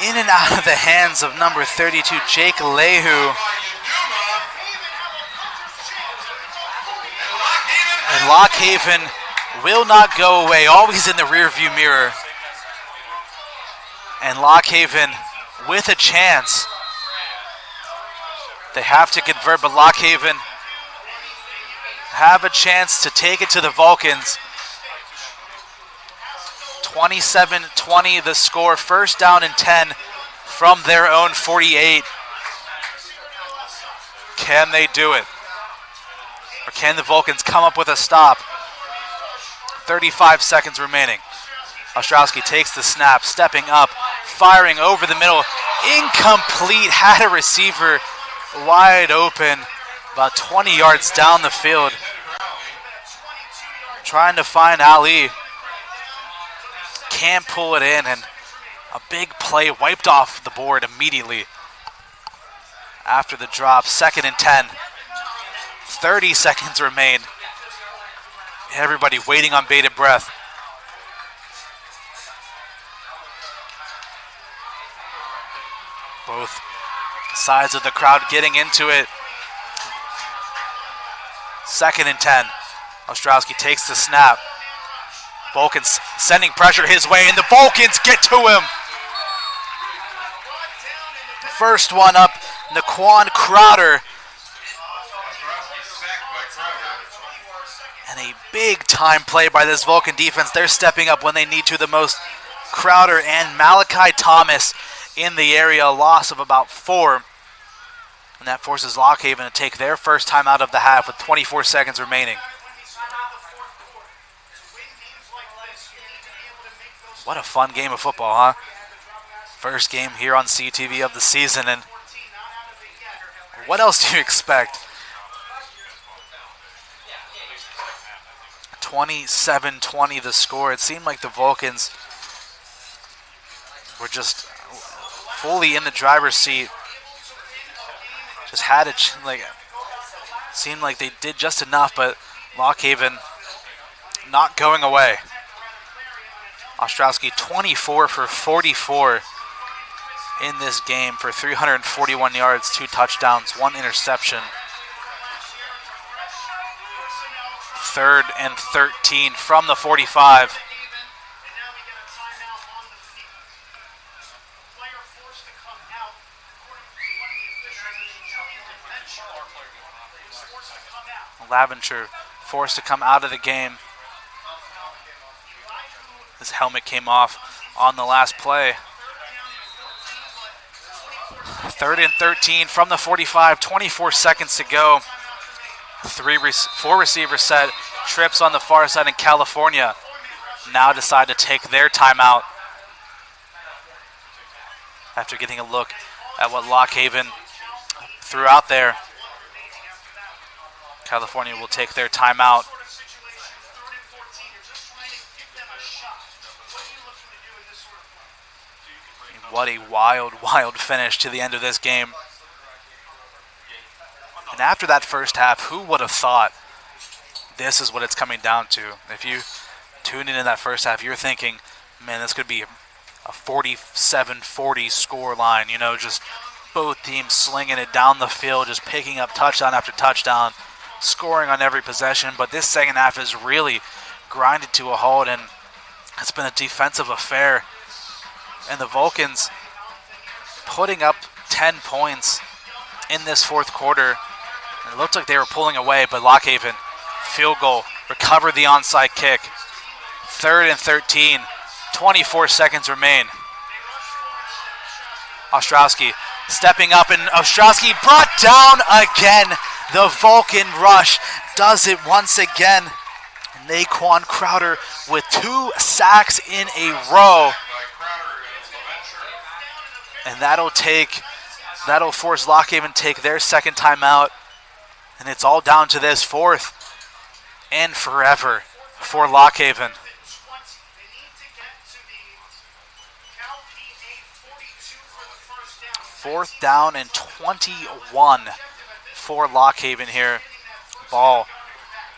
in and out of the hands of number 32, Jake Lehu. And Lock Haven will not go away, always in the rearview mirror. And Lock Haven with a chance. They have to convert, but Lock Haven have a chance to take it to the Vulcans. 27-20 the score, first down and 10 from their own 48. Can they do it? Or can the Vulcans come up with a stop? 35 seconds remaining. Ostrowski takes the snap, stepping up, firing over the middle. Incomplete, had a receiver wide open, about 20 yards down the field. Trying to find Ali. Can't pull it in, and a big play wiped off the board immediately after the drop. 2nd and 10. 30 seconds remain. Everybody waiting on bated breath. Both sides of the crowd getting into it. 2nd and 10. Ostrowski takes the snap. Vulcans sending pressure his way, and the Vulcans get to him. First one up, Naquan Crowder. And a big time play by this Vulcan defense. They're stepping up when they need to the most. Crowder and Malachi Thomas in the area, a loss of about 4. And that forces Lock Haven to take their first time out of the half with 24 seconds remaining. What a fun game of football, huh? First game here on CTV of the season, and what else do you expect? 27-20 the score. It seemed like the Vulcans were just fully in the driver's seat. Just had it, seemed like they did just enough, but Lock Haven not going away. Ostrowski 24 for 44 in this game for 341 yards, 2 touchdowns, 1 interception. 3rd and 13 from the 45. Laventure forced to come out of the game. His helmet came off on the last play. 3rd and 13 from the 45, 24 seconds to go. 4 receivers set, trips on the far side, in California now decide to take their timeout after getting a look at what Lock Haven threw out there. California will take their timeout. What a wild, wild finish to the end of this game. And after that first half, who would have thought this is what it's coming down to? If you tuned in that first half, you're thinking, man, this could be a 47-40 score line. You know, just both teams slinging it down the field, just picking up touchdown after touchdown. scoring on every possession, but this second half is really grinded to a halt, and it's been a defensive affair. And the Vulcans putting up 10 points in this fourth quarter. It looked like they were pulling away, but Lockhaven, field goal, recovered the onside kick. 3rd and 13, 24 seconds remain. Ostrowski stepping up, and Ostrowski brought down again. The Vulcan rush does it once again. Naquan Crowder with 2 sacks in a row. And that'll force Lockhaven to take their second timeout. And it's all down to this fourth and forever for Lockhaven. 4th down and 21 for Lockhaven here. Ball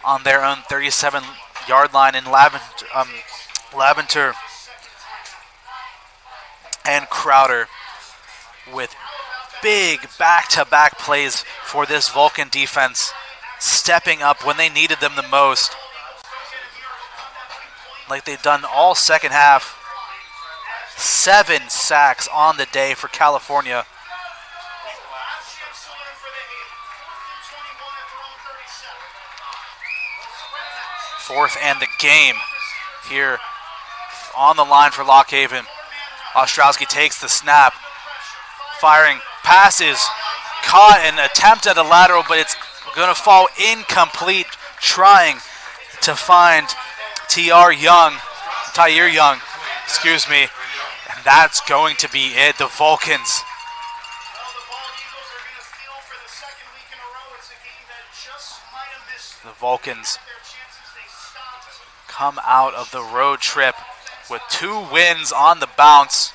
on their own 37-yard line, and Laventer and Crowder with big back-to-back plays for this Vulcan defense, stepping up when they needed them the most, like they've done all second half. 7 sacks on the day for California. Fourth and the game here on the line for Lockhaven. Ostrowski takes the snap, firing, passes, caught and attempt at a lateral, but it's going to fall incomplete, trying to find Tyre Young, and that's going to be it. The Vulcans come out of the road trip with 2 wins on the bounce,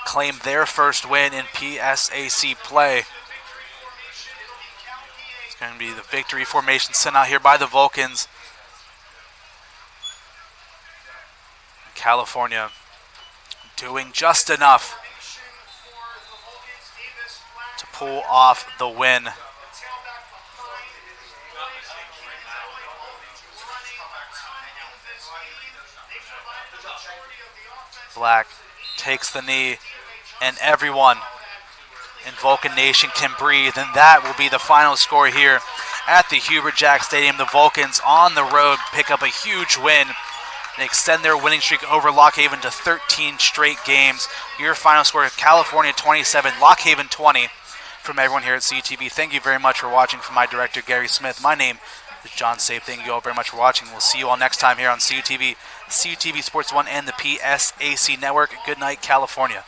claim their first win in PSAC play. It's going to be the victory formation sent out here by the Vulcans. California doing just enough to pull off the win. Black takes the knee, and everyone in Vulcan Nation can breathe, and that will be the final score here at the Hubert Jack Stadium. The Vulcans on the road pick up a huge win and extend their winning streak over Lockhaven to 13 straight games. Your final score: California 27, Lockhaven 20. From everyone here at CUTV, thank you very much for watching. From my director, Gary Smith, my name is John Sape. Thank you all very much for watching. We'll see you all next time here on CUTV, CUTV Sports 1, and the PSAC Network. Good night, California.